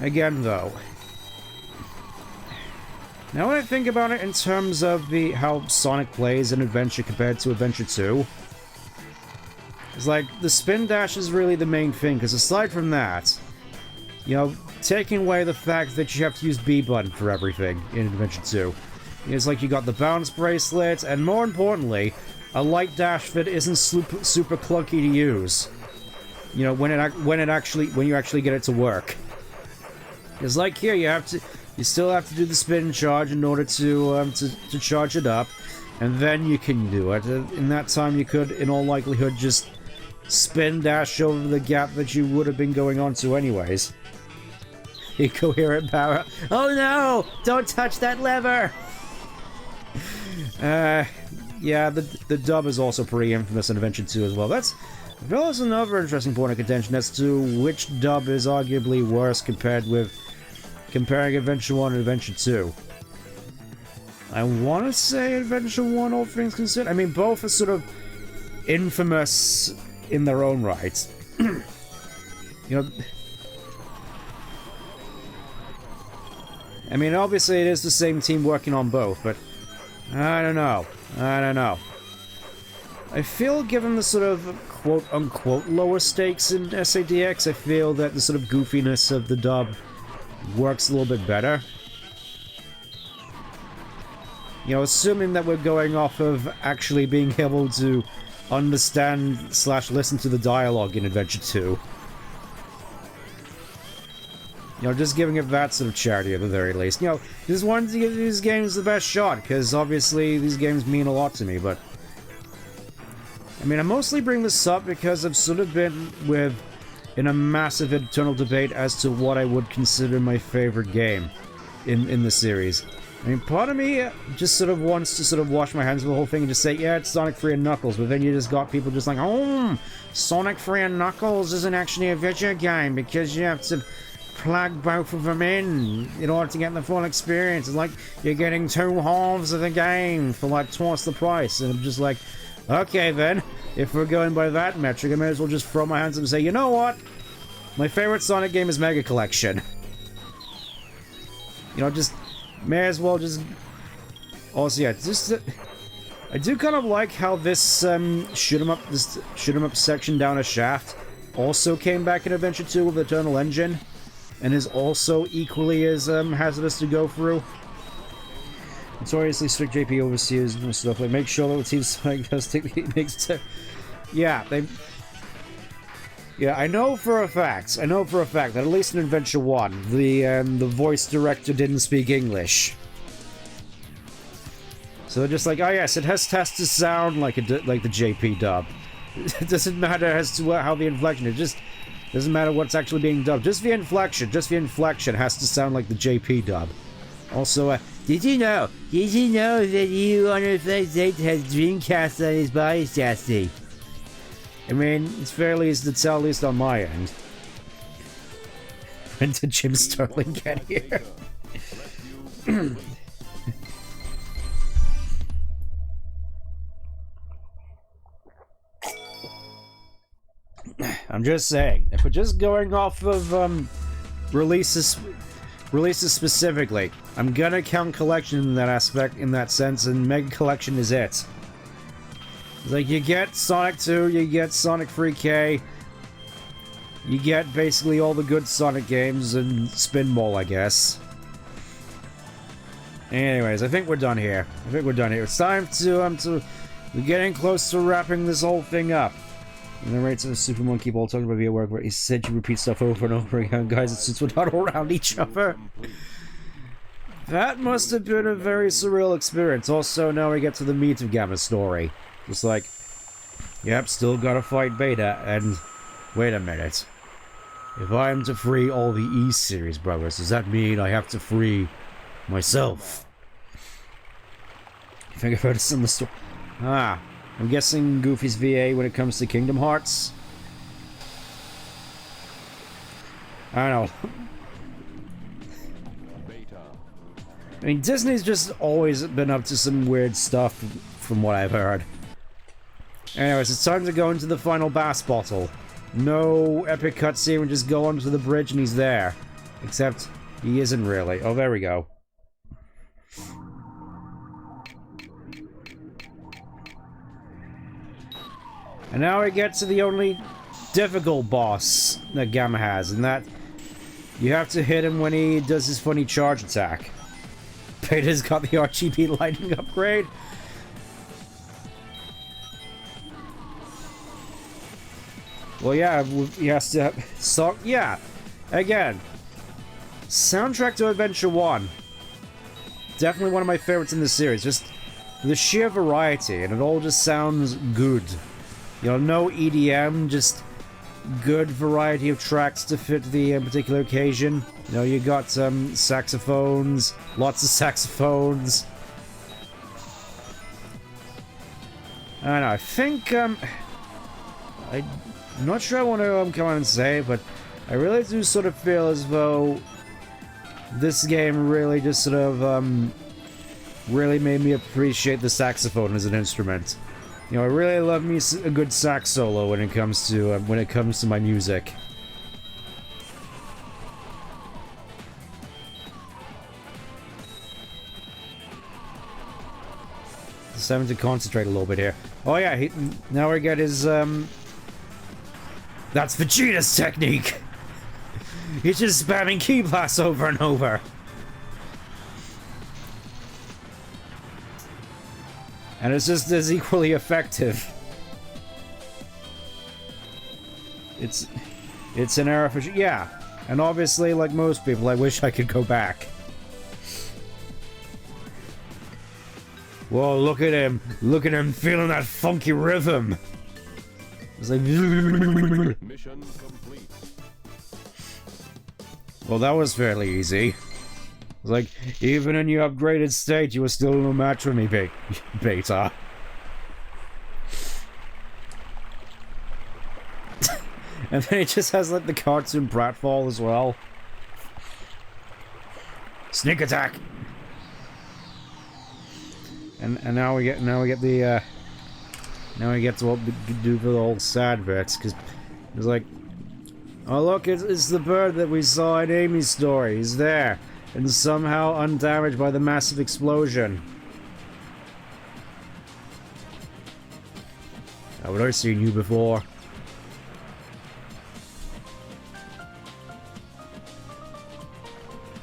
Again, though. Now when I think about it in terms of how Sonic plays in Adventure compared to Adventure 2, it's like, the spin dash is really the main thing, because aside from that, you know, taking away the fact that you have to use B button for everything in Adventure 2. It's like you got the bounce bracelet, and more importantly, a light dash that isn't super clunky to use. You know, when you actually get it to work. It's like here, you still have to do the spin charge in order to charge it up, and then you can do it. In that time, you could, in all likelihood, just spin dash over the gap that you would have been going on to anyways. Incoherent power. Oh no! Don't touch that lever! Yeah, the dub is also pretty infamous in Adventure 2 as well. That's another interesting point of contention as to which dub is arguably worse comparing Adventure 1 and Adventure 2. I want to say Adventure 1, all things considered. I mean, both are sort of infamous in their own right. You know... I mean, obviously it is the same team working on both, but I don't know. I feel given the sort of quote-unquote lower stakes in SADX, I feel that the sort of goofiness of the dub works a little bit better. You know, assuming that we're going off of actually being able to understand / listen to the dialogue in Adventure 2. You know, just giving it that sort of charity at the very least. You know, just wanted to give these games the best shot, because obviously these games mean a lot to me, but... I mean, I mostly bring this up because I've sort of been in a massive internal debate as to what I would consider my favorite game in the series. I mean, part of me just sort of wants to sort of wash my hands of the whole thing and just say, yeah, it's Sonic 3 and Knuckles, but then you just got people just like, oh, Sonic 3 and Knuckles isn't actually a video game because you have to plug both of them in order to get the full experience. It's like you're getting 2 halves of the game for like twice the price. And I'm just like, okay then, if we're going by that metric, I may as well just throw my hands up and say, you know what? My favorite Sonic game is Mega Collection. You know, just may as well just... Also, yeah, just... I do kind of like how this shoot 'em up section down a shaft also came back in Adventure 2 with Eternal Engine, and is also equally as hazardous to go through. Notoriously strict JP overseers and stuff. Like, make sure that the team's like does take makes it. Yeah, they. Yeah, I know for a fact that at least in Adventure 1, the voice director didn't speak English. So they're just like, oh yes, it has to sound like the JP dub. It doesn't matter as to how the inflection, it just doesn't matter what's actually being dubbed. Just the inflection has to sound like the JP dub. Also, Did you know that E105 Zeta has Dreamcast on his body chassis? I mean, it's fairly easy to tell, at least on my end. When did Jim Sterling get here? I'm just saying, if we're just going off of releases specifically, I'm gonna count collection in that aspect, in that sense, and Mega Collection is it. Like, you get Sonic 2, you get Sonic 3K, you get basically all the good Sonic games, and Spin Ball, I guess. Anyways, I think we're done here. It's time to we're getting close to wrapping this whole thing up. And the rates of the Super Monkey Ball talking about via work where he said you repeat stuff over and over again, guys, it's since we're not all around each other. That must have been a very surreal experience. Also, now we get to the meat of Gamma's story. Just like, yep, still gotta fight Beta, and wait a minute. If I am to free all the E-Series brothers, does that mean I have to free myself? I think I've heard a similar story. I'm guessing Goofy's VA when it comes to Kingdom Hearts. I don't know. I mean, Disney's just always been up to some weird stuff, from what I've heard. Anyways, it's time to go into the final Bass Bottle. No epic cutscene, we just go onto the bridge and he's there. Except, he isn't really. Oh, there we go. And now we get to the only difficult boss that Gamma has, and that you have to hit him when he does his funny charge attack. Beta's got the RGB lighting upgrade. Well, yeah, he has to... So, yeah, again, soundtrack to Adventure 1. Definitely one of my favorites in the series. Just the sheer variety, and it all just sounds good. You know, no EDM, just good variety of tracks to fit the particular occasion. You know, you got saxophones, lots of saxophones. I don't know, I think, I'm not sure I want to come on and say, but I really do sort of feel as though this game really just sort of, really made me appreciate the saxophone as an instrument. You know, I really love me a good sax solo when it comes to my music. Just having to concentrate a little bit here. Oh yeah, now we get his that's Vegeta's technique. He's just spamming key blasts over and over. And it's just as equally effective. It's an error for sure. Yeah. And obviously, like most people, I wish I could go back. Whoa, look at him. Look at him feeling that funky rhythm. It's like... Mission complete. Well, that was fairly easy. It's like, even in your upgraded state, you were still no match for me, Beta. And then it just has, like, the cartoon pratfall as well. Sneak attack! And now we get the, now we get to what we do for the old sad bits, because it's like, oh look, it's the bird that we saw in Amy's story, he's there. And somehow undamaged by the massive explosion. Have I seen you before?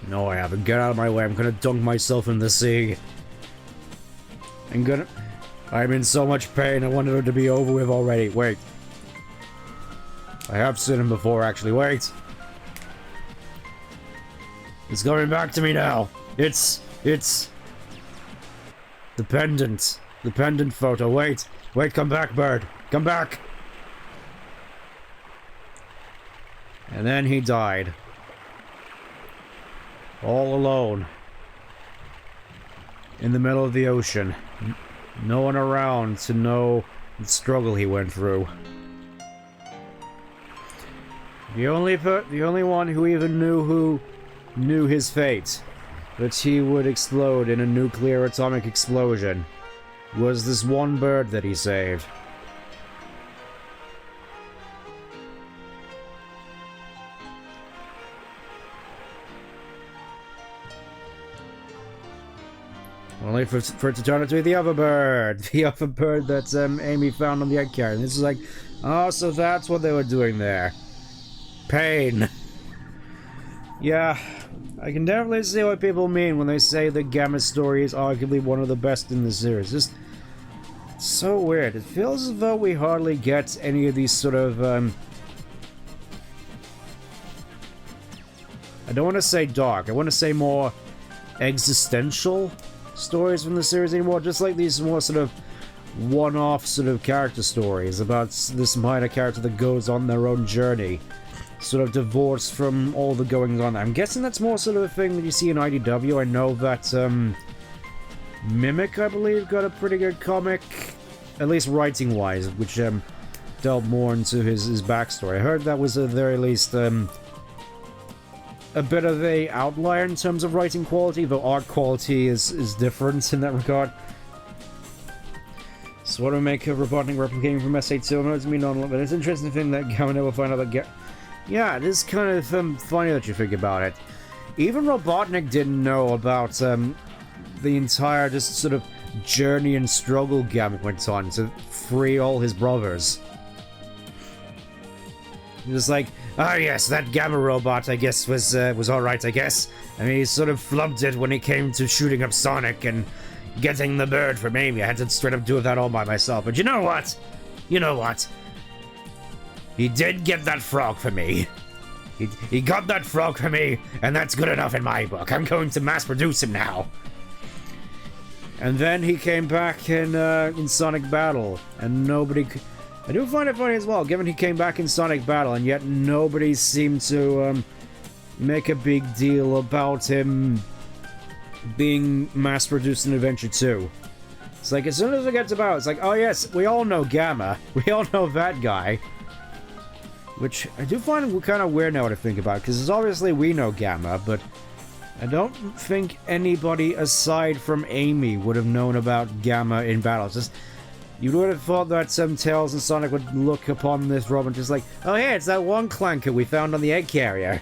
No, I haven't. Get out of my way. I'm gonna dunk myself in the sea. I'm in so much pain, I wanted it to be over with already. Wait. I have seen him before, actually. Wait. It's coming back to me now. It's... The pendant. The pendant photo. Wait. Wait, come back, bird. Come back. And then he died. All alone. In the middle of the ocean. No one around to know the struggle he went through. The only one who even knew his fate, that he would explode in a nuclear atomic explosion, was this one bird that he saved. Only for it to turn out to be the other bird. The other bird that Amy found on the egg carrier. And this is like, oh, so that's what they were doing there. Pain. Yeah, I can definitely see what people mean when they say that Gamma's story is arguably one of the best in the series. Just so weird. It feels as though we hardly get any of these sort of, I don't want to say dark, I want to say more existential stories from the series anymore, just like these more sort of one-off sort of character stories about this minor character that goes on their own journey, sort of divorced from all the goings on. I'm guessing that's more sort of a thing that you see in IDW. I know that Mimic, I believe, got a pretty good comic, at least writing-wise, which delved more into his backstory. I heard that was at the very least a bit of a outlier in terms of writing quality, though art quality is different in that regard. So what do we make of Robotnik replicating from SA2? I know it's me not, but it's an interesting thing that Gamma never find out that yeah, it is kind of funny that you think about it. Even Robotnik didn't know about the entire just sort of journey and struggle Gamma went on to free all his brothers. He was like, ah, yes, that Gamma robot, I guess, was alright, I guess. I mean, he sort of flubbed it when he came to shooting up Sonic and getting the bird from Amy. I had to straight up do that all by myself. But you know what? You know what? He did get that frog for me. He got that frog for me, and that's good enough in my book. I'm going to mass produce him now. And then he came back in Sonic Battle, and nobody... I do find it funny as well, given he came back in Sonic Battle, and yet nobody seemed to make a big deal about him being mass-produced in Adventure 2. It's like, as soon as it gets about, it's like, oh yes, we all know Gamma. We all know that guy. Which I do find kind of weird now to think about, because obviously we know Gamma, but I don't think anybody aside from Amy would have known about Gamma in battle. It's just... You would have thought that Tails and Sonic would look upon this Robin just like, oh yeah, it's that one clanker we found on the egg carrier.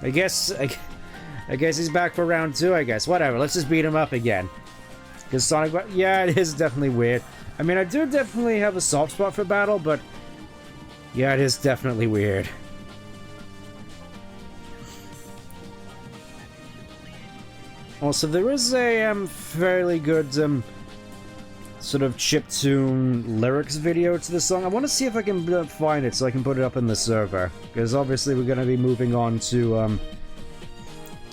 I guess he's back for round 2, I guess. Whatever, let's just beat him up again. Because Sonic... Yeah, it is definitely weird. I mean, I do definitely have a soft spot for battle, but... Yeah, it is definitely weird. Also, there is a fairly good... sort of chiptune lyrics video to this song. I want to see if I can find it so I can put it up in the server, because obviously we're going to be moving on to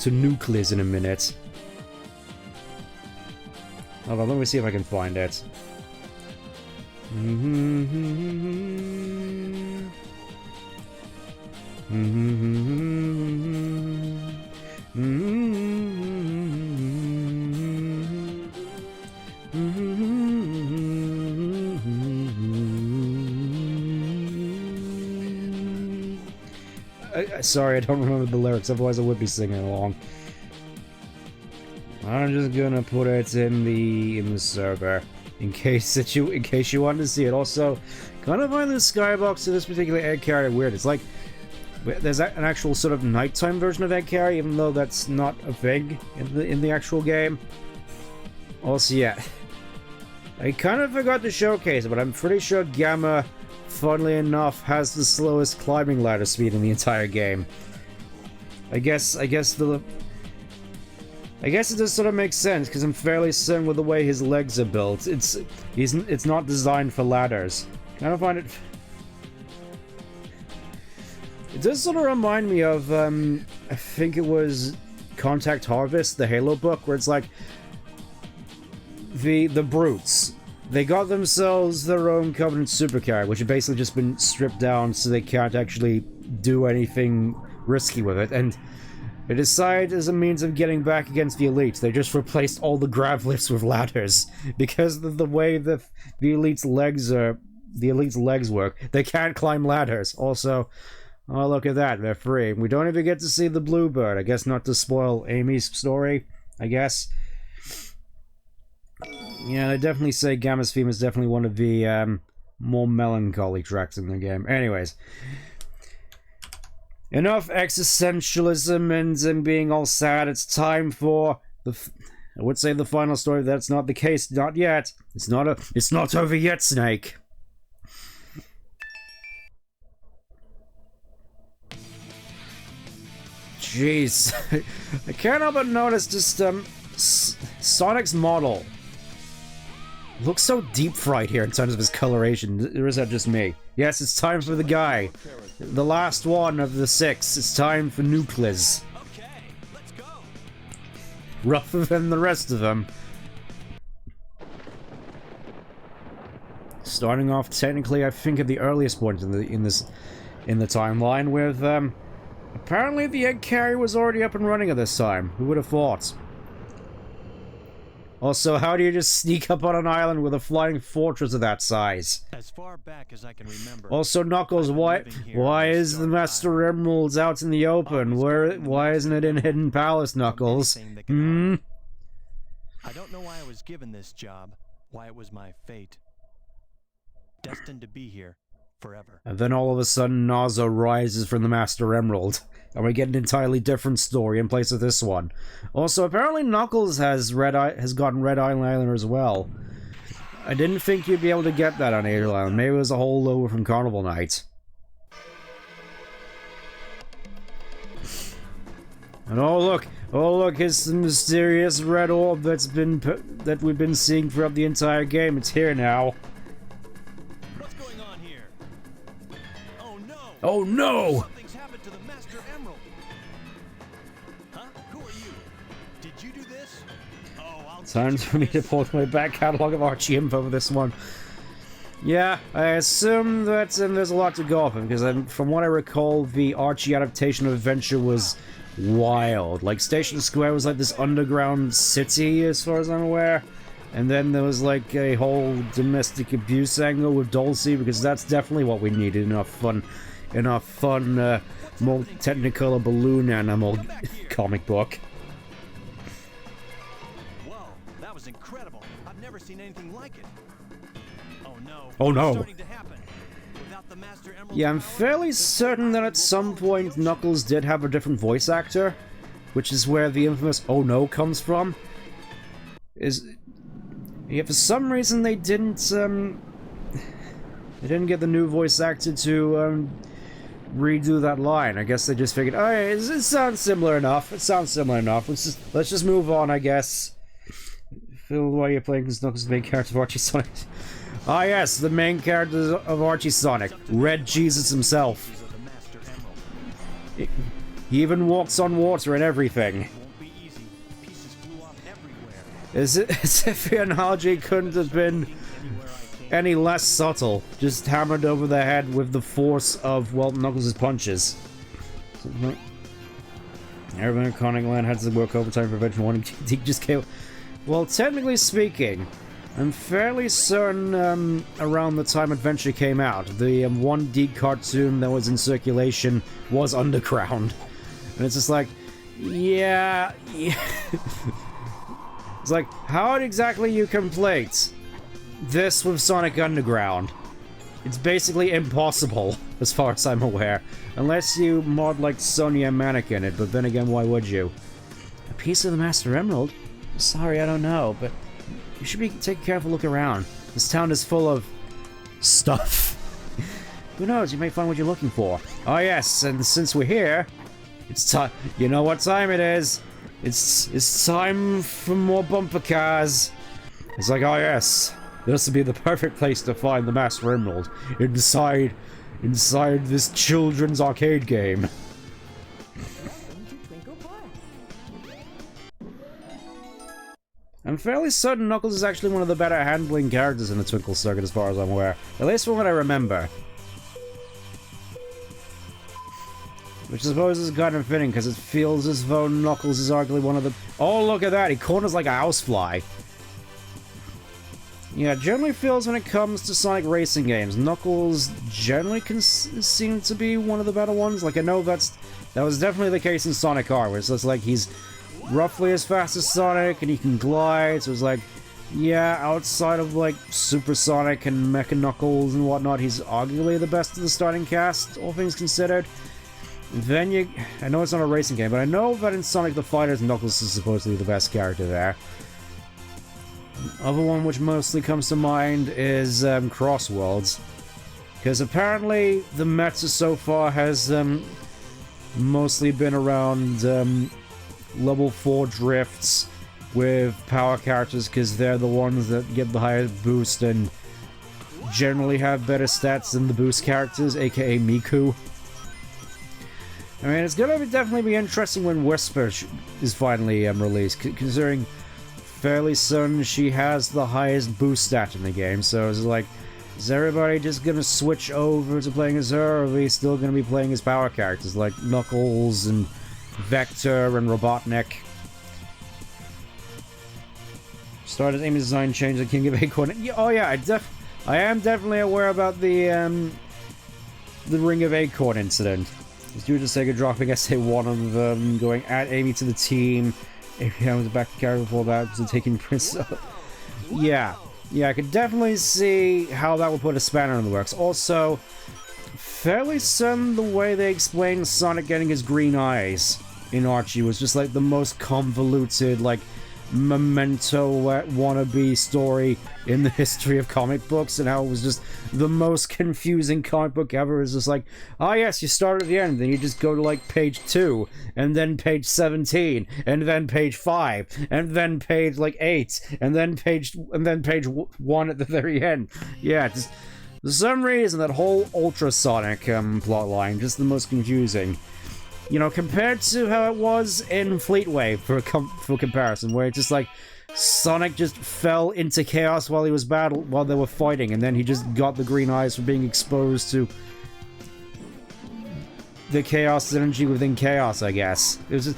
Nucleus in a minute. Hold on, let me see if I can find it. Sorry, I don't remember the lyrics, otherwise I would be singing along. I'm just gonna put it in the server in case you wanted to see it. Also, kind of find the skybox to this particular egg carrier weird. It's like there's an actual sort of nighttime version of egg carrier, even though that's not a thing in the actual game. Also, yeah, I kind of forgot to showcase it, but I'm pretty sure Gamma, funnily enough, has the slowest climbing ladder speed in the entire game. I guess the... I guess it does sort of make sense, because I'm fairly certain with the way his legs are built. It's not designed for ladders. Kind of find it... It does sort of remind me of, I think it was Contact Harvest, the Halo book, where it's like... The brutes. They got themselves their own Covenant supercar, which have basically just been stripped down so they can't actually do anything risky with it, and they decide as a means of getting back against the elites, they just replaced all the grav lifts with ladders. Because of the way the elite's legs work, they can't climb ladders. Also, oh look at that, they're free. We don't even get to see the Bluebird, I guess not to spoil Amy's story, I guess. Yeah, they definitely say Gamma's theme is definitely one of the more melancholy tracks in the game. Anyways. Enough existentialism and being all sad. It's time for I would say the final story. That's not the case. Not yet. It's not over yet, Snake. Jeez. I can't help but notice just Sonic's model looks so deep fried here in terms of his coloration. Or is that just me? Yes, it's time for the guy. The last one of the 6. It's time for Nucleus. Okay, let's go. Rougher than the rest of them. Starting off technically, I think at the earliest point in the timeline with apparently the egg carrier was already up and running at this time. Who would have thought? Also, how do you just sneak up on an island with a flying fortress of that size? As far back as I can remember. Also, Knuckles, why is the Master Emeralds out in the open? Why isn't it in Hidden Palace, Knuckles? I don't know why I was given this job, why it was my fate. Destined to be here forever. And then all of a sudden, Nazo rises from the Master Emerald. And we get an entirely different story in place of this one. Also, apparently Knuckles has gotten Red Eyeliner as well. I didn't think you'd be able to get that on Angel Island. Maybe it was a holdover from Carnival Night. And oh look, here's the mysterious red orb that we've been seeing throughout the entire game. It's here now. What's going on here? Oh no! Oh no! Something's happened to the Master Emerald. Huh? Who are you? Did you do this? Oh, I'll Time for me to pull my back catalog of Archie info for this one. Yeah, I assume that there's a lot to go off of, because from what I recall, the Archie adaptation of Adventure was wild. Like, Station Square was like this underground city, as far as I'm aware. And then there was like a whole domestic abuse angle with Dulcie, because that's definitely what we needed in our fun, more Technicolor balloon animal comic book. Whoa, that was incredible. I've never seen anything like it. Oh no. Oh no. It's starting to happen. Without the Master Emerald Yeah, I'm power, fairly the certain that at some point Knuckles did have a different voice actor, which is where the infamous "oh no" comes from. Yeah, for some reason they didn't get the new voice actor to redo that line. I guess they just figured, oh yeah, it sounds similar enough. It sounds similar enough. Let's just move on, I guess. Phil, why are you playing Knuckles, the main character of Archie Sonic? Ah yes, the main character of Archie Sonic, Red Jesus himself. of the Master Emerald. He even walks on water and everything. It won't be easy. Pieces flew off everywhere. As if the analogy couldn't have been Anywhere I came. any less subtle, just hammered over the head with the force of, well, Knuckles' punches. Everyone at Conning Land had to work overtime for Adventure 1 and just came... Well, technically speaking, I'm fairly certain around the time Adventure came out, the 1D cartoon that was in circulation was Underground. And it's just like, yeah... It's like, how exactly you complete this with Sonic Underground? It's basically impossible, as far as I'm aware. Unless you mod like Sonya Mannequin it, but then again, why would you? A piece of the Master Emerald? Sorry, I don't know, but you should be taking a careful look around. This town is full of... stuff. Who knows, you may find what you're looking for. Oh yes, and since we're here, it's time... You know what time it is? It's time for more bumper cars. It's like, oh yes, this would be the perfect place to find the Master Emerald. Inside this children's arcade game. I'm fairly certain Knuckles is actually one of the better handling characters in the Twinkle Circuit as far as I'm aware. At least from what I remember. Which I suppose is kind of fitting, because it feels as though Knuckles is arguably one of the... Oh, look at that! He corners like a housefly. Yeah, it generally feels when it comes to Sonic racing games, Knuckles generally seem to be one of the better ones. Like, I know that was definitely the case in Sonic R, where it's just like he's roughly as fast as Sonic, and he can glide, so it's like, yeah, outside of, like, Super Sonic and Mecha Knuckles and whatnot, he's arguably the best of the starting cast, all things considered. Then I know it's not a racing game, but I know that in Sonic the Fighters, Knuckles is supposedly the best character there. The other one which mostly comes to mind is Cross Worlds, because apparently the meta so far has mostly been around level 4 drifts with power characters, because they're the ones that get the highest boost and generally have better stats than the boost characters, aka Miku. I mean, it's gonna definitely be interesting when Whisper is finally released, considering fairly soon she has the highest boost stat in the game, so it's like, is everybody just gonna switch over to playing as her, or are we still gonna be playing as power characters like Knuckles and Vector and Robotnik? Started aiming design change the King of Acorn. Yeah, oh yeah, I am definitely aware about the Ring of Acorn incident. It's due to SEGA dropping SA1 on them, going at Amy to the team. Amy was back to character before that, so taking Prince. Yeah, I could definitely see how that would put a spanner in the works. Also, fairly certain the way they explained Sonic getting his green eyes in Archie was just like the most convoluted, like, Memento wannabe story in the history of comic books, and how it was just the most confusing comic book ever. It's just like, oh yes, you start at the end, then you just go to like page 2, and then page 17, and then page 5, and then page like 8, and then page 1 at the very end. Yeah, just for some reason that whole Ultra Sonic plotline just the most confusing. You know, compared to how it was in Fleetway, for comparison, where it's just like Sonic just fell into chaos while they were fighting, and then he just got the green eyes for being exposed to the chaos energy within chaos, I guess. It was just,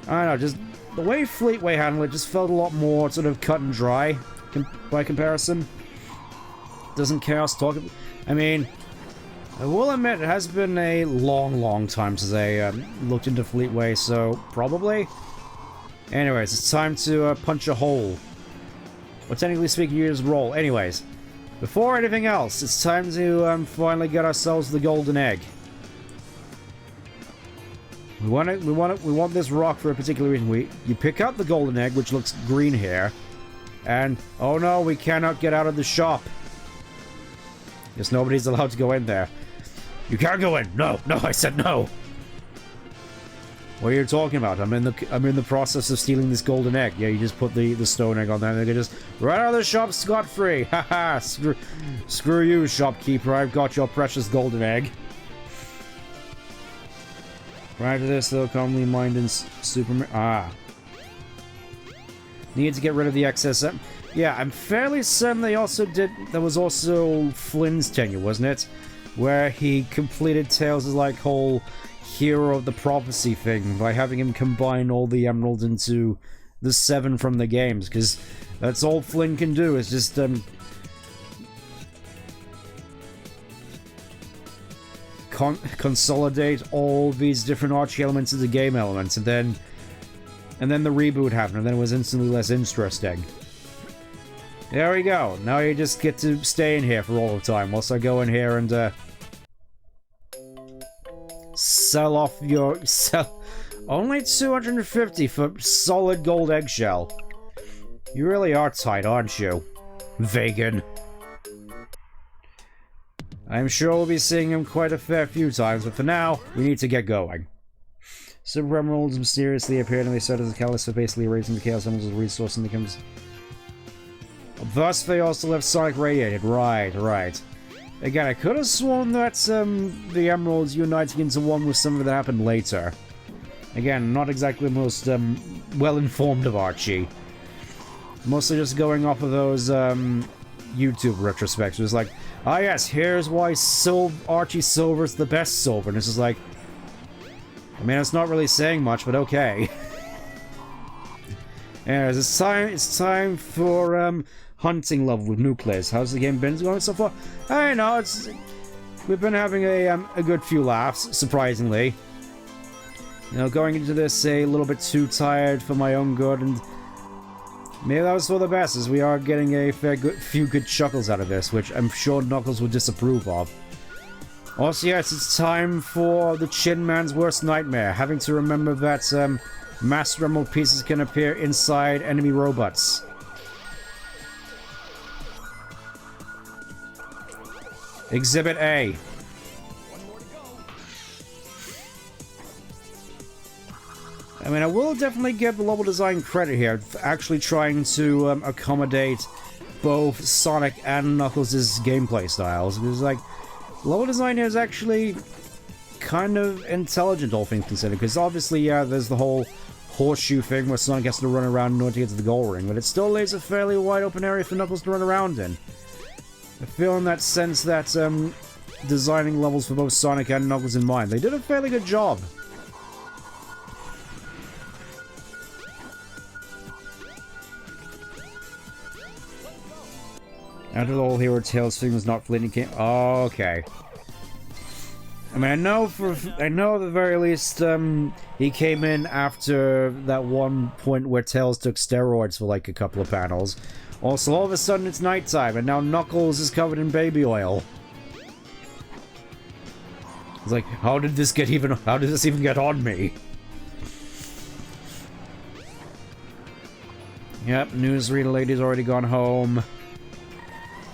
I don't know, just the way Fleetway handled it just felt a lot more sort of cut and dry by comparison. Doesn't Chaos talk? I mean, I will admit, it has been a long time since I looked into Fleetway, so probably. Anyways, it's time to punch a hole. Well, technically speaking, you just roll. Anyways, before anything else, it's time to finally get ourselves the golden egg. We want this rock for a particular reason. You pick up the golden egg, which looks green here, and oh no, we cannot get out of the shop. Yes, nobody's allowed to go in there. You can't go in. No, I said no. What are you talking about? I'm in the process of stealing this golden egg. Yeah, you just put the stone egg on there, and they can just run out of the shop scot-free. Haha, screw you, shopkeeper. I've got your precious golden egg. Prior to this, though, commonly mined in Superman. Need to get rid of the excess. Yeah, I'm fairly certain they also did. There was also Flynn's tenure, wasn't it? Where he completed Tails' like whole Hero of the Prophecy thing by having him combine all the emeralds into the 7 from the games, because that's all Flynn can do is just consolidate all these different Archie elements into game elements, and then the reboot happened, and then it was instantly less interesting. There we go. Now you just get to stay in here for all the time, whilst I go in here and sell off your... Only 250 for solid gold eggshell. You really are tight, aren't you? Vegan. I'm sure we'll be seeing him quite a fair few times, but for now, we need to get going. Super Emeralds mysteriously appeared and they served as a catalyst for basically erasing the Chaos Emeralds as a resource and becomes... Thus, they also left Sonic radiated. Right. Again, I could have sworn that the Emeralds uniting into one was something that happened later. Again, not exactly the most well-informed of Archie. Mostly just going off of those YouTube retrospects. It was like, ah yes, here's why Archie Silver's the best Silver. And it's just like, I mean, it's not really saying much, but okay. Anyways, it's time for hunting level with Nucleus. How's the game been going so far? I know, we've been having a good few laughs, surprisingly. You know, going into this a little bit too tired for my own good, and maybe that was for the best, as we are getting a few good chuckles out of this, which I'm sure Knuckles will disapprove of. Also, yes, it's time for the Chin Man's worst nightmare, having to remember that Master Emerald pieces can appear inside enemy robots. Exhibit A. I mean, I will definitely give the level design credit here for actually trying to accommodate both Sonic and Knuckles' gameplay styles. Because, like, level design here is actually kind of intelligent, all things considered. Because obviously, yeah, there's the whole horseshoe thing where Sonic has to run around in order to get to the goal ring, but it still leaves a fairly wide open area for Knuckles to run around in. I feel in that sense that designing levels for both Sonic and Knuckles in mind, they did a fairly good job. After the whole Hero Tails thing was not fleeting came. Oh, okay. I mean, I know at the very least, he came in after that one point where Tails took steroids for like a couple of panels. Also, all of a sudden it's nighttime, and now Knuckles is covered in baby oil. It's like, how did this even get on me? Yep, newsreader lady's already gone home.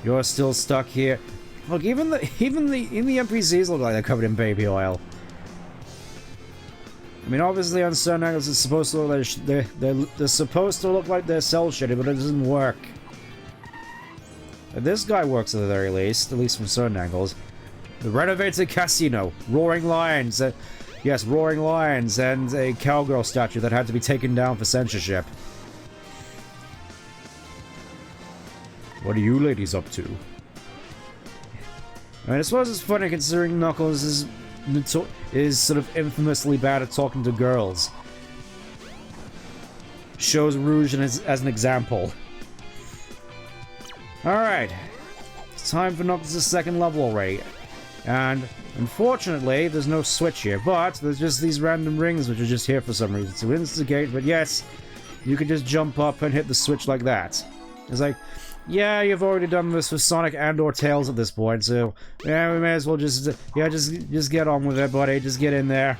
You're still stuck here. Look, even the NPCs look like they're covered in baby oil. I mean, obviously on certain angles it's supposed to look like they're supposed to look like they're cell shaded, but it doesn't work. This guy works at the very least, at least from certain angles. The renovated casino, roaring lions, yes, roaring lions, and a cowgirl statue that had to be taken down for censorship. What are you ladies up to? I mean, I suppose it's funny considering Knuckles is sort of infamously bad at talking to girls. Shows Rouge as an example. Alright. It's time for Knuckles' second level already. And, unfortunately, there's no switch here, but there's just these random rings which are just here for some reason to instigate, but yes, you can just jump up and hit the switch like that. It's like, yeah, you've already done this with Sonic and or Tails at this point, so yeah, we may as well just get on with it, buddy. Just get in there.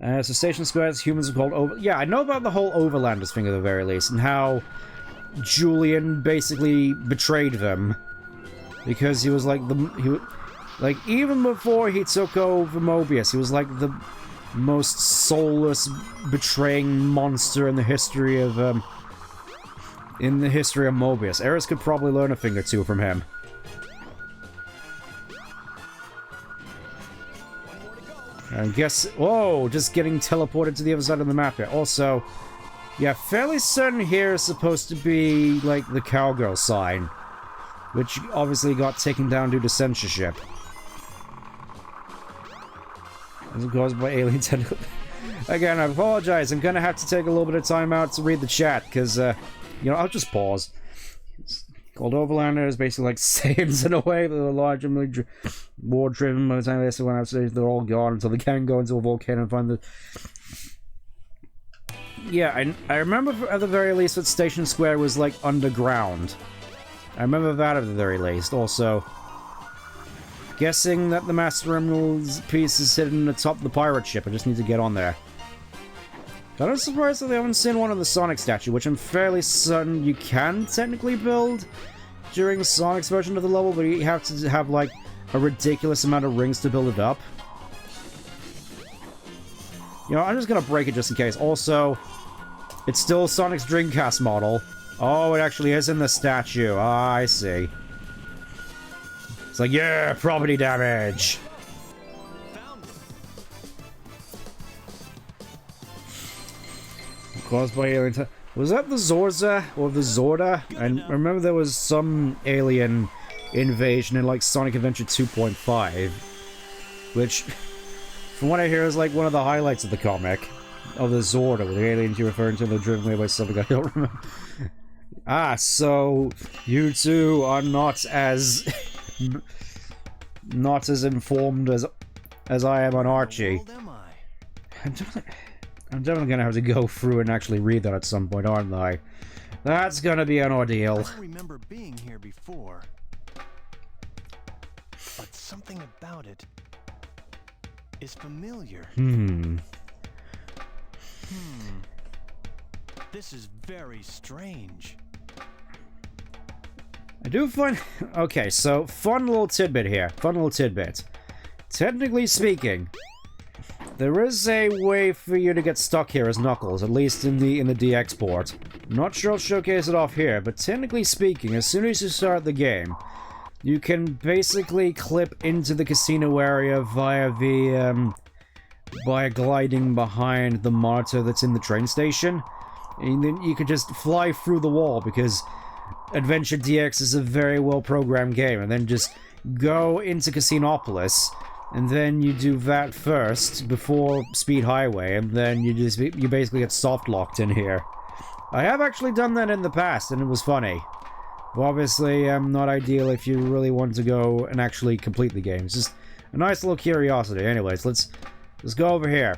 So Station Squares, humans are called over. Yeah, I know about the whole Overlanders thing at the very least, and how Julian basically betrayed them because he was like even before he took over Mobius, he was like the most soulless, betraying monster in the history of Mobius. Eris could probably learn a thing or two from him. I guess... Whoa! Just getting teleported to the other side of the map here. Also, yeah, fairly certain here is supposed to be, like, the cowgirl sign. Which obviously got taken down due to censorship. As caused by alien tentacles. Again, I apologize. I'm gonna have to take a little bit of time out to read the chat, because, you know, I'll just pause. It's called Overlander is basically like Saiyans in a way. They're largely war-driven. By the time they still went outstage, they're all gone until they can go into a volcano and find the... Yeah, I remember at the very least that Station Square was like underground. I remember that at the very least. Also, guessing that the Master Emerald's piece is hidden atop the pirate ship. I just need to get on there. Kind of surprised that they haven't seen one of the Sonic statue, which I'm fairly certain you can technically build during Sonic's version of the level, but you have to have like a ridiculous amount of rings to build it up. You know, I'm just gonna break it just in case. Also, it's still Sonic's Dreamcast model. Oh, it actually is in the statue. Ah, I see. It's like, yeah, property damage. Caused by alien. Was that the Zorza or the Zorda? I remember there was some alien invasion in like Sonic Adventure 2.5, which, from what I hear, is like one of the highlights of the comic. Of the Zorda, with the aliens you're referring to, they're driven away by something I don't remember. Ah, so you two are not as not as informed as I am on Archie. I'm definitely gonna have to go through and actually read that at some point, aren't I? That's gonna be an ordeal. I don't remember being here before, but something about it is familiar. This is very strange. I do find... Okay, so, fun little tidbit here. Fun little tidbit. Technically speaking, there is a way for you to get stuck here as Knuckles, at least in the DX port. I'm not sure I'll showcase it off here, but technically speaking, as soon as you start the game, you can basically clip into the casino area via the, by gliding behind the monitor that's in the train station. And then you could just fly through the wall, because Adventure DX is a very well-programmed game, and then just go into Casinopolis, and then you do that first, before Speed Highway, and then you basically get soft-locked in here. I have actually done that in the past, and it was funny. But obviously, not ideal if you really want to go and actually complete the game. It's just a nice little curiosity. Anyways, let's go over here.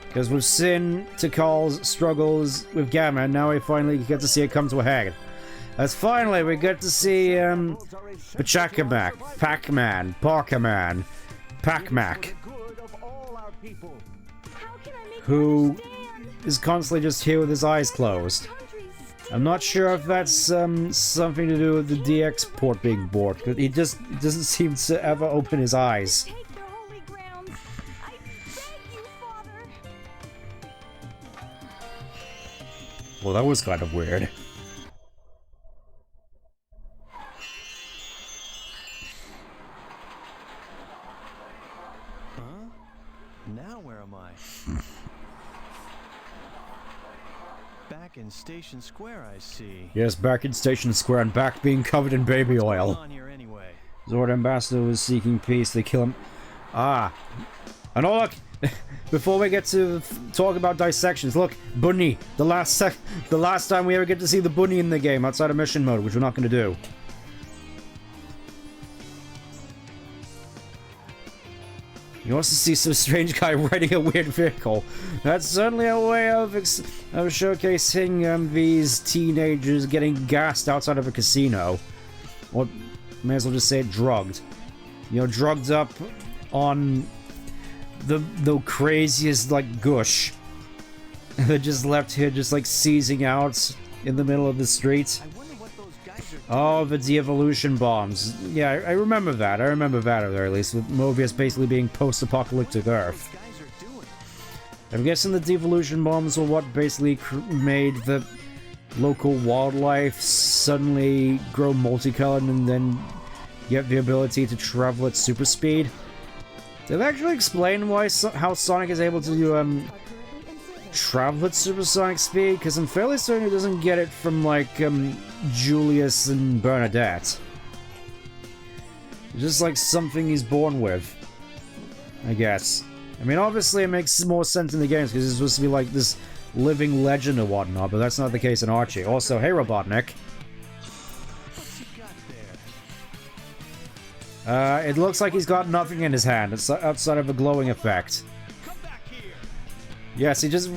Because we've seen Tikal's struggles with Gamma, and now we finally get to see it come to a head. As finally we get to see, Pachakamak, Pac-Man, Parkaman, Pac-Mac, who is constantly just here with his eyes closed. I'm not sure if that's, something to do with the DX port being borked, but he doesn't seem to ever open his eyes. Take your holy ground. I beg you, Father. Well, that was kind of weird. Now where am I? Back in Station Square, I see. Yes, back in Station Square and back being covered in baby What's oil. going on here anyway? Zord Ambassador was seeking peace, they kill him. Ah. And oh look! Before we get to talk about dissections, look! Bunny! The last time we ever get to see the bunny in the game outside of mission mode, which we're not gonna do. You also see some strange guy riding a weird vehicle. That's certainly a way of showcasing these teenagers getting gassed outside of a casino. Or may as well just say drugged. You know, drugged up on the craziest, like, gush. They're just left here just, like, seizing out in the middle of the street. Oh, the de-evolution bombs. Yeah, I remember that. I remember that at the very least, with Mobius basically being post-apocalyptic Earth. I'm guessing the de-evolution bombs were what basically made the local wildlife suddenly grow multicolored and then get the ability to travel at super speed. Did they actually explain why how Sonic is able to travel at supersonic speed? Because I'm fairly certain he doesn't get it from, like, Julius and Bernadette. It's just like something he's born with, I guess. I mean, obviously it makes more sense in the games because he's supposed to be like this living legend or whatnot, but that's not the case in Archie. Also, hey Robotnik. It looks like he's got nothing in his hand. It's outside of a glowing effect. Yes, he just...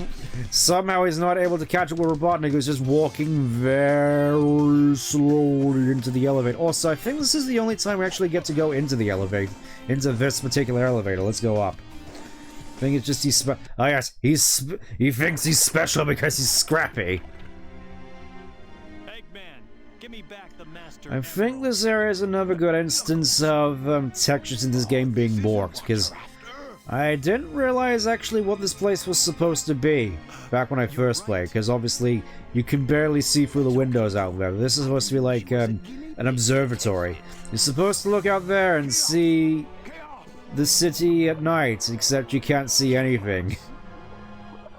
Somehow he's not able to catch up with Robotnik, who's just walking very slowly into the elevator. Also, I think this is the only time we actually get to go into the elevator. Into this particular elevator. Let's go up. I think it's just he's oh yes, he thinks he's special because he's scrappy. Eggman, give me back the master. I think this area is another good instance of textures in this game being borked, because I didn't realize actually what this place was supposed to be back when I first played, because obviously you can barely see through the windows out there. This is supposed to be like an observatory. You're supposed to look out there and see the city at night, except you can't see anything.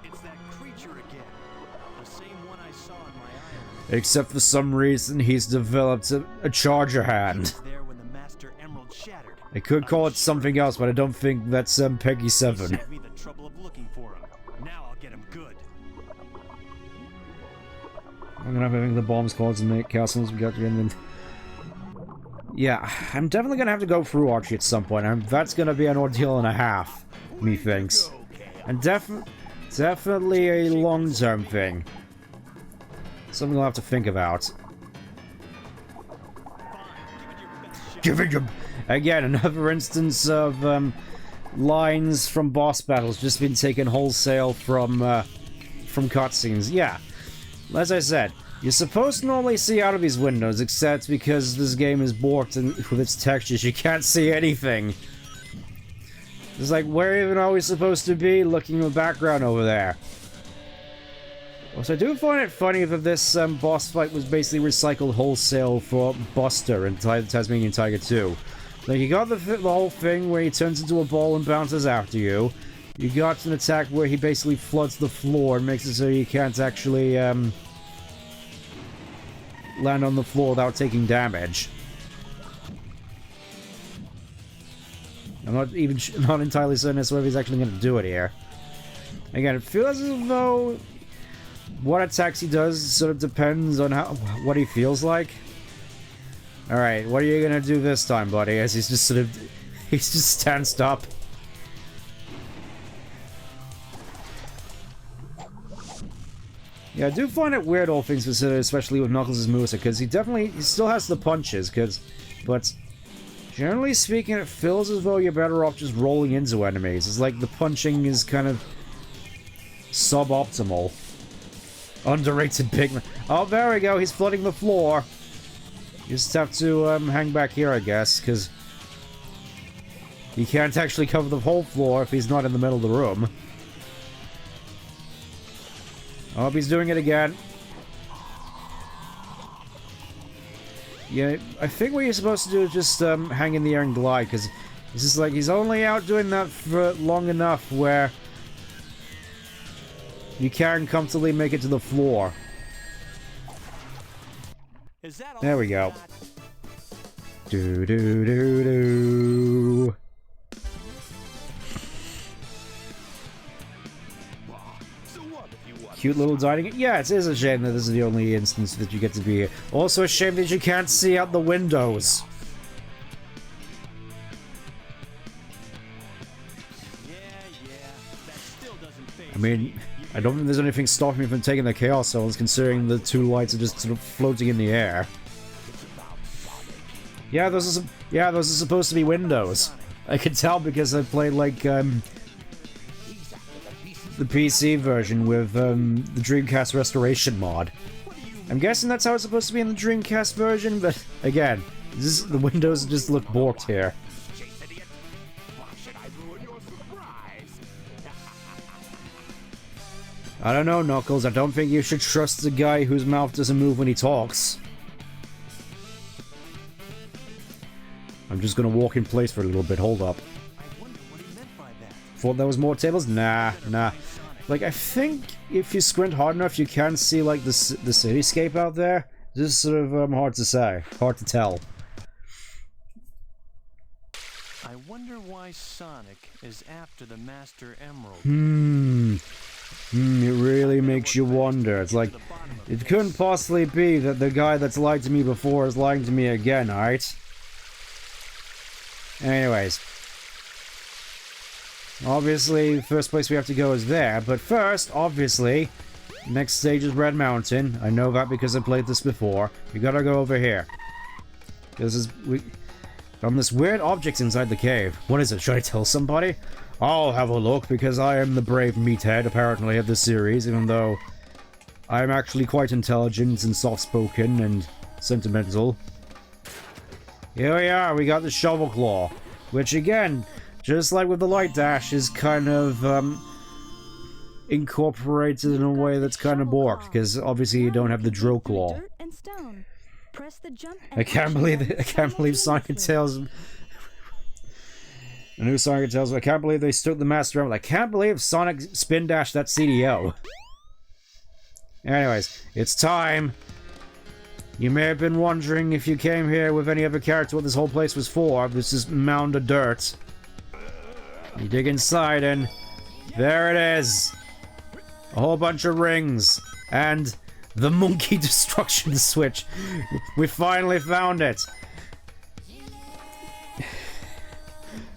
It's that creature again. The same one I saw on my island. Except for some reason he's developed a charger hand. There when the Master Emerald shattered. I could call it something else, but I don't think that's Peggy 7. Saved me the trouble of looking for him. Now I'll get him good. I'm gonna have everything the bombs cause and make castles we got to end. Yeah, I'm definitely gonna have to go through Archie at some point. That's gonna be an ordeal and a half, methinks. And definitely a long-term thing. Something I'll have to think about. Give it your... Again, another instance of lines from boss battles just been taken wholesale from cutscenes. Yeah, as I said, you're supposed to normally see out of these windows, except because this game is warped and with its textures, you can't see anything. It's like, where even are we supposed to be looking in the background over there? Also, I do find it funny that this boss fight was basically recycled wholesale for Buster in Tasmanian Tiger 2. Like, you got the whole thing where he turns into a ball and bounces after you. You got an attack where he basically floods the floor and makes it so you can't actually land on the floor without taking damage. I'm not entirely certain as to whether he's actually going to do it here. Again, it feels as though what attacks he does sort of depends on what he feels like. Alright, what are you gonna do this time, buddy? As he's just he's just tensed up. Yeah, I do find it weird, all things considered, especially with Knuckles' moveset, because he still has the punches, but generally speaking, it feels as though you're better off just rolling into enemies. It's like the punching is kind of suboptimal. Underrated pigment. Oh, there we go, he's flooding the floor. You just have to hang back here, I guess, because he can't actually cover the whole floor if he's not in the middle of the room. Oh, he's doing it again. Yeah, I think what you're supposed to do is just hang in the air and glide, because it's just like he's only out doing that for long enough where you can comfortably make it to the floor. Is that all There we you go. got? Do do do do. Cute little dining. Yeah, it is a shame that this is the only instance that you get to be here. Also a shame that you can't see out the windows. Yeah, that still doesn't faze I mean, me. I don't think there's anything stopping me from taking the Chaos Cells, considering the two lights are just sort of floating in the air. Yeah, those are supposed to be windows. I could tell because I played like the PC version with the Dreamcast Restoration mod. I'm guessing that's how it's supposed to be in the Dreamcast version, but again, the windows just look borked here. I don't know, Knuckles. I don't think you should trust the guy whose mouth doesn't move when he talks. I'm just gonna walk in place for a little bit. Hold up. I wonder what he meant by that. Thought there was more tables? Nah. Like, I think if you squint hard enough, you can see, like, the cityscape out there. This is sort of hard to say. Hard to tell. I wonder why Sonic is after the Master Emerald. It really makes you wonder. It's like, it couldn't possibly be that the guy that's lied to me before is lying to me again, alright? Anyways. Obviously, the first place we have to go is there, but first, obviously, next stage is Red Mountain. I know that because I played this before. We gotta go over here. From this weird object inside the cave. What is it? Should I tell somebody? I'll have a look, because I am the brave meathead, apparently, of this series, even though I'm actually quite intelligent and soft-spoken and sentimental. Here we are, we got the Shovel Claw, which again, just like with the light dash, is kind of incorporated in a way that's kind of borked, because obviously you don't have the drill claw. Dirt and stone. Press the jump I can't believe Sonic and Tails. The new Sonic and Tails. I can't believe they stood the master out. I can't believe Sonic spin dashed that CDO. Anyways, it's time. You may have been wondering if you came here with any other character what this whole place was for. This is mound of dirt. You dig inside and there it is. A whole bunch of rings and the monkey destruction switch. We finally found it.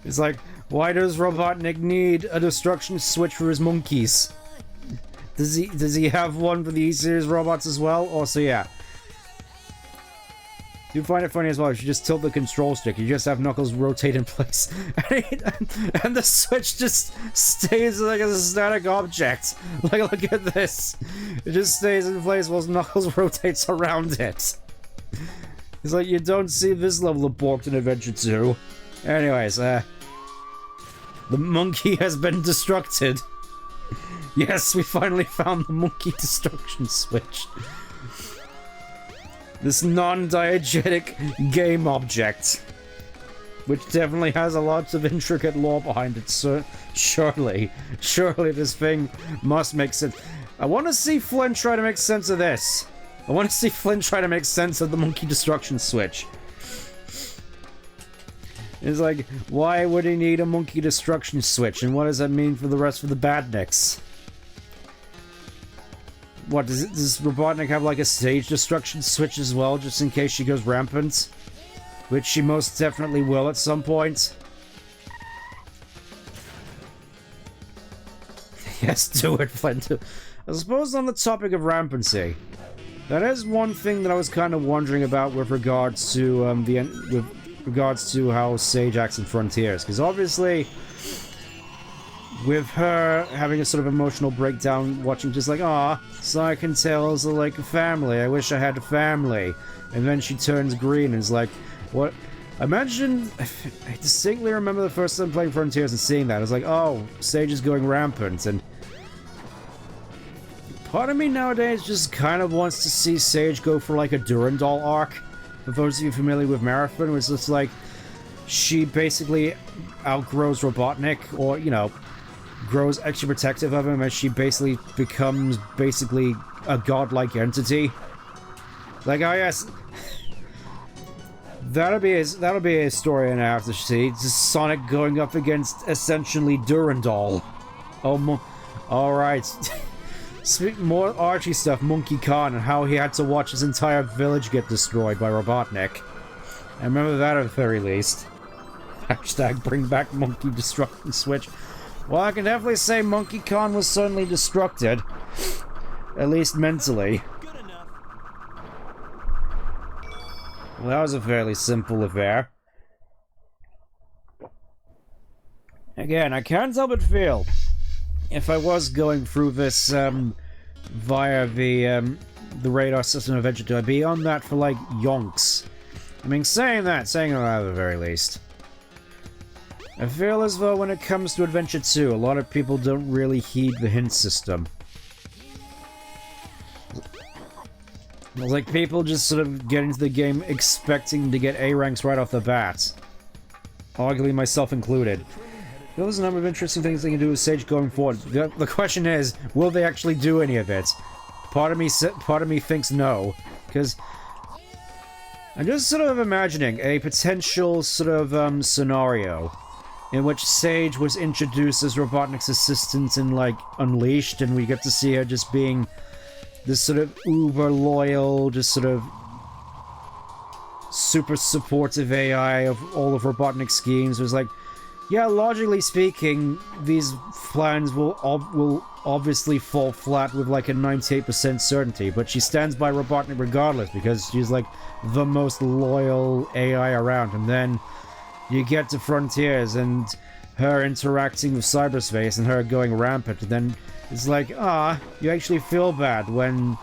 It's like, why does Robotnik need a destruction switch for his monkeys? Does he have one for the E-Series robots as well? Also, yeah. Do you find it funny as well? If you just tilt the control stick, you just have Knuckles rotate in place. And the switch just stays like a static object. Like, look at this. It just stays in place while Knuckles rotates around it. It's like, you don't see this level of borked in Adventure 2. Anyways, the monkey has been destructed. Yes, we finally found the monkey destruction switch. This non-diegetic game object. Which definitely has a lot of intricate lore behind it, so surely this thing must make sense. I want to see Flynn try to make sense of this. I want to see Flynn try to make sense of the monkey destruction switch. It's like, why would he need a monkey destruction switch, and what does that mean for the rest of the badniks? What, does Robotnik have like a stage destruction switch as well, just in case she goes rampant? Which she most definitely will at some point. Yes, do it, Flint. I suppose on the topic of rampancy, that is one thing that I was kind of wondering about with regards to how Sage acts in Frontiers, because obviously, with her having a sort of emotional breakdown, watching just like, ah, Sonic and Tails are like a family, I wish I had a family. And then she turns green and is like, what? Imagine, I distinctly remember the first time playing Frontiers and seeing that. I was like, oh, Sage is going rampant, and part of me nowadays just kind of wants to see Sage go for like a Durandal arc. For those of you familiar with Marathon, where it's just like, she basically outgrows Robotnik, or, you know, grows extra protective of him as she basically becomes basically a godlike entity. Like, oh yes, that'll be a story and I have to see. Just Sonic going up against essentially Durandal. Oh, alright. More Archie stuff, Monkey Khan, and how he had to watch his entire village get destroyed by Robotnik. I remember that at the very least. Hashtag bring back Monkey Destruction Switch. Well, I can definitely say Monkey Khan was certainly destructed. At least mentally. Good enough. Well, that was a fairly simple affair. Again, I can't help but feel, if I was going through this via the radar system of Adventure 2, I'd be on that for like yonks. I mean, saying that at the very least. I feel as though when it comes to Adventure 2, a lot of people don't really heed the hint system. It's like people just sort of get into the game expecting to get A ranks right off the bat. Arguably myself included. There's a number of interesting things they can do with Sage going forward. The question is, will they actually do any of it? Part of me thinks no, because I'm just sort of imagining a potential sort of scenario in which Sage was introduced as Robotnik's assistant in like Unleashed, and we get to see her just being this sort of uber loyal, just sort of super supportive AI of all of Robotnik's schemes. It was like, yeah, logically speaking, these plans will obviously fall flat with like a 98% certainty, but she stands by Robotnik regardless because she's like the most loyal AI around. And then you get to Frontiers and her interacting with cyberspace and her going rampant, and then it's like, you actually feel bad when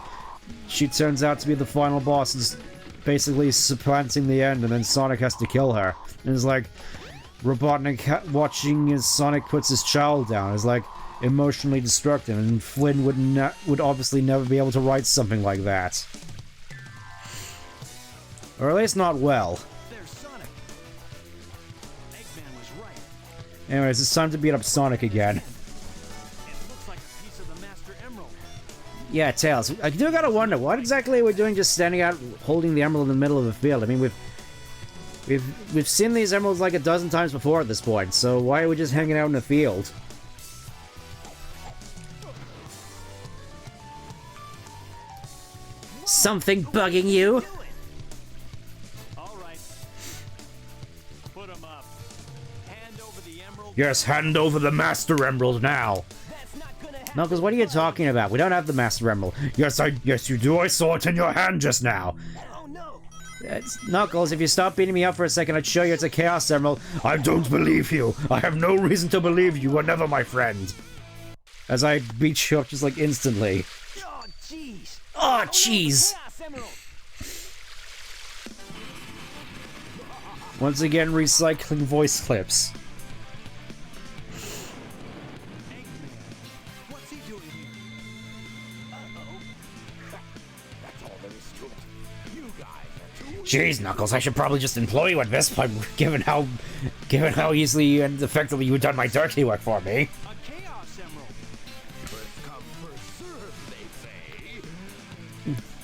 she turns out to be the final boss and basically supplanting the end, and then Sonic has to kill her. And it's like, Robotnik watching as Sonic puts his child down is like emotionally destructive, and Flynn would obviously never be able to write something like that. Or at least not well. There's Sonic. Eggman was right. Anyways, it's time to beat up Sonic again. It looks like a piece of the Master Emerald. Yeah, Tails. I do gotta wonder, what exactly are we doing just standing out holding the emerald in the middle of the field? I mean, we've seen these emeralds like a dozen times before at this point, so why are we just hanging out in the field? Something bugging you? All right. Put him up. Hand over the emerald. Yes, hand over the Master Emerald now. That's not gonna happen. Knuckles, what are you talking about? We don't have the Master Emerald. Yes, you do. I saw it in your hand just now. Oh no. Knuckles, if you stop beating me up for a second, I'd show you it's a Chaos Emerald. I don't believe you. I have no reason to believe you were never my friend. As I beat you up just like instantly. Oh jeez. Oh, jeez. Chaos Emerald. Once again, recycling voice clips. Eggman. What's he doing here? That's all there is to it. You guys are too Jeez, Knuckles, I should probably just employ you at this point, given how easily and effectively you've done my dirty work for me. A Chaos Emerald. first come, first served, they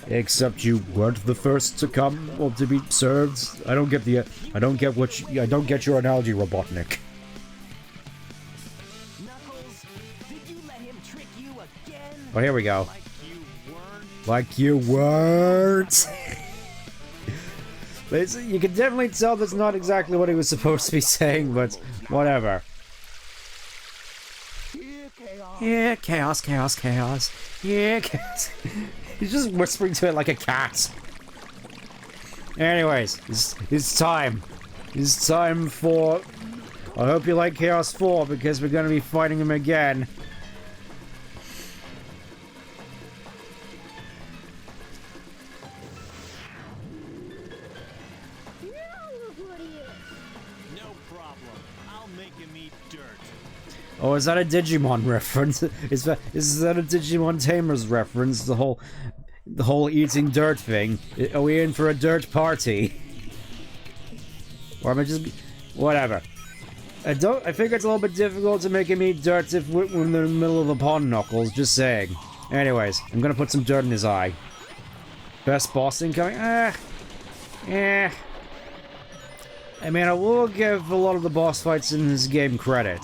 say. Except you weren't the first to come or to be served. I don't get your analogy, Robotnik. Knuckles, did you let him trick you again? Oh, here we go. Like you weren't? Like you weren't. You can definitely tell that's not exactly what he was supposed to be saying, but whatever. Yeah, chaos, chaos, chaos. Yeah, chaos. He's just whispering to it like a cat. Anyways, it's time. It's time for... I hope you like Chaos 4, because we're going to be fighting him again. No problem. I'll make him eat dirt. Oh, is that a Digimon reference? Is that a Digimon Tamers reference? The whole eating dirt thing? Are we in for a dirt party? Or am I just... Whatever. I think it's a little bit difficult to make him eat dirt if we're in the middle of a pond, Knuckles, just saying. Anyways, I'm gonna put some dirt in his eye. Best boss incoming? I mean, I will give a lot of the boss fights in this game credit.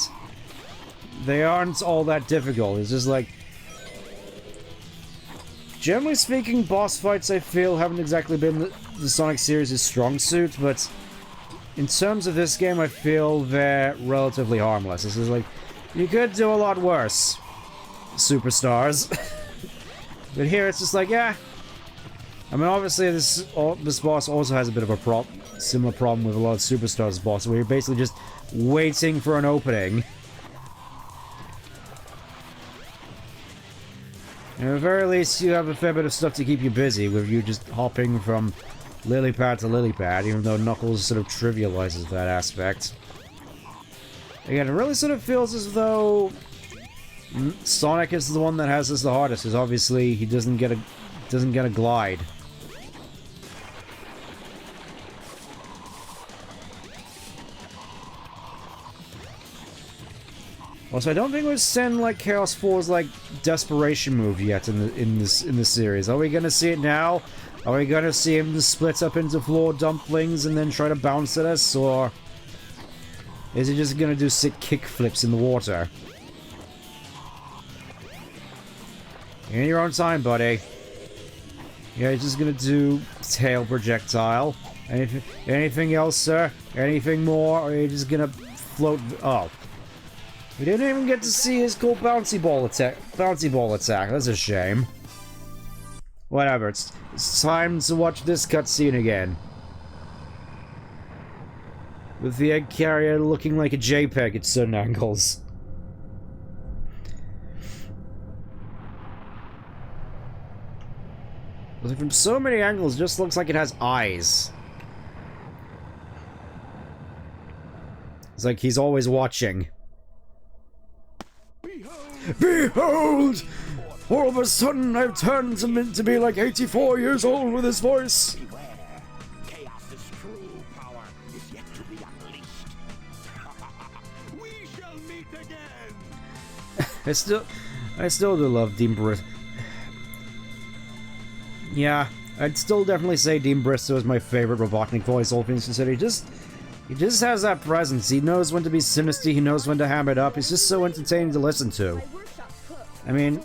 They aren't all that difficult, it's just like... Generally speaking, boss fights, I feel, haven't exactly been the Sonic series' strong suit, but... In terms of this game, I feel they're relatively harmless. This is like, you could do a lot worse, superstars. But here it's just like, yeah. I mean, obviously this boss also has a bit of a similar problem with a lot of superstars bosses, where you're basically just waiting for an opening. And at the very least, you have a fair bit of stuff to keep you busy, with you just hopping from lily pad to lily pad, even though Knuckles sort of trivializes that aspect. Again, it really sort of feels as though Sonic is the one that has this the hardest, because obviously he doesn't get a glide. Also, I don't think we've seen like Chaos 4's like desperation move yet in this series. Are we gonna see it now? Are we gonna see him split up into floor dumplings and then try to bounce at us, or is he just gonna do sick kick flips in the water? In your own time, buddy. Yeah, he's just gonna do tail projectile. Anything else, sir? Anything more? Or are you just gonna float? Oh. We didn't even get to see his cool bouncy ball attack. That's a shame. Whatever, it's time to watch this cutscene again. With the egg carrier looking like a JPEG at certain angles. From so many angles, it just looks like it has eyes. It's like he's always watching. Behold! Behold! All of a sudden, I've turned to be like 84 years old with his voice. Beware! Chaos's true power is yet to be unleashed. We shall meet again! I still do love Dean Bristow. Yeah, I'd still definitely say Dean Bristow is my favorite Robotnik voice, all things considered. He just has that presence. He knows when to be sinister, he knows when to ham it up. He's just so entertaining to listen to. I mean,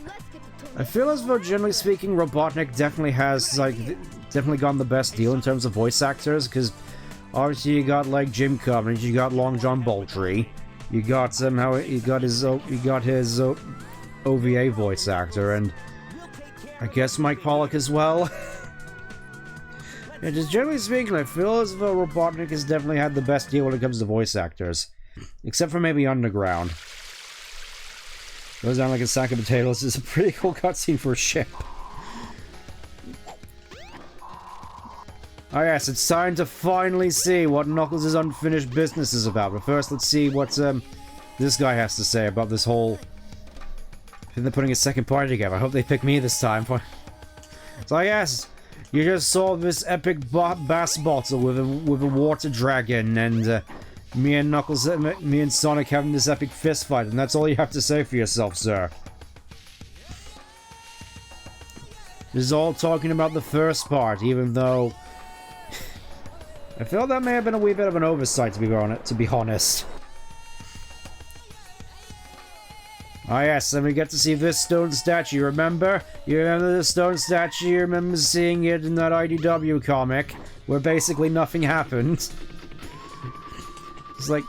I feel as though, generally speaking, Robotnik definitely has, like, definitely gotten the best deal in terms of voice actors, because obviously you got, like, Jim Cummings, you got Long John Boltrey, you got somehow, you got his OVA voice actor, and I guess Mike Pollock as well. Yeah, just generally speaking, I feel as though Robotnik has definitely had the best deal when it comes to voice actors. Except for maybe Underground. Goes down like a sack of potatoes. It's a pretty cool cutscene for a ship. Oh yes, it's time to finally see what Knuckles' unfinished business is about. But first, let's see what this guy has to say about this whole... I think they're putting a second party together. I hope they pick me this time. So yes, you just saw this epic bass bottle with a water dragon, and me and Knuckles, me and Sonic having this epic fist fight, and that's all you have to say for yourself, sir. This is all talking about the first part, even though I feel that may have been a wee bit of an oversight, to be honest. Ah yes, and we get to see this stone statue, remember? You remember the stone statue? You remember seeing it in that IDW comic, where basically nothing happened? It's like...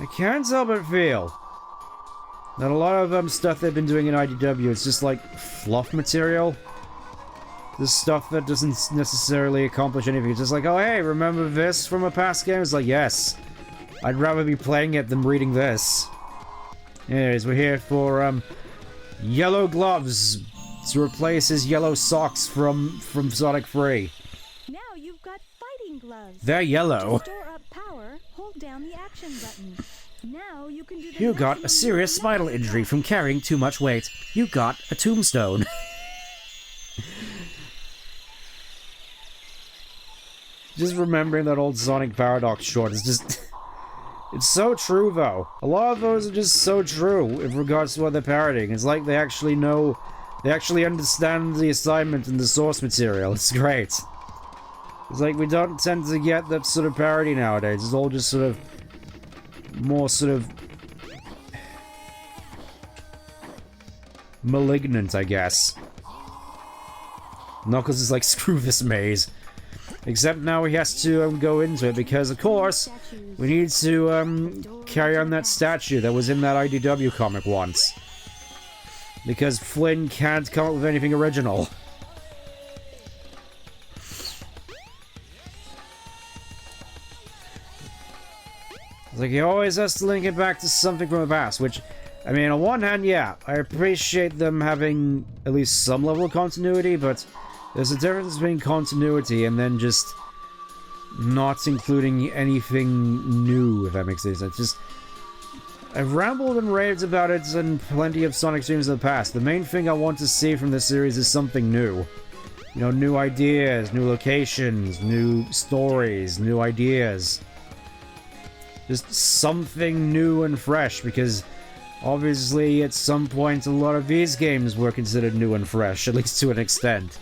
I can't help but feel that a lot of stuff they've been doing in IDW is just like fluff material. This stuff that doesn't necessarily accomplish anything. It's just like, oh hey, remember this from a past game? It's like, yes. I'd rather be playing it than reading this. Anyways, we're here for, yellow gloves to replace his yellow socks from Sonic 3. Now you've got fighting gloves. They're yellow. To store up power, hold down the action button. Now you can do the You got a maximum serious movement spinal attack. injury from carrying too much weight. You got a tombstone. Just remembering that old Sonic Paradox short is just... It's so true, though. A lot of those are just so true in regards to what they're parodying. It's like they actually know... They actually understand the assignment and the source material. It's great. It's like we don't tend to get that sort of parody nowadays. It's all just sort of... more sort of... malignant, I guess. Knuckles is like, screw this maze. Except now he has to go into it because, of course, we need to carry on that statue that was in that IDW comic once. Because Flynn can't come up with anything original. It's like he always has to link it back to something from the past, which, I mean, on one hand, yeah, I appreciate them having at least some level of continuity, but there's a difference between continuity and then just not including anything new, if that makes any sense. Just, I've rambled and raved about it in plenty of Sonic streams in the past. The main thing I want to see from this series is something new. You know, new ideas, new locations, new stories, new ideas. Just something new and fresh, because obviously at some point a lot of these games were considered new and fresh, at least to an extent.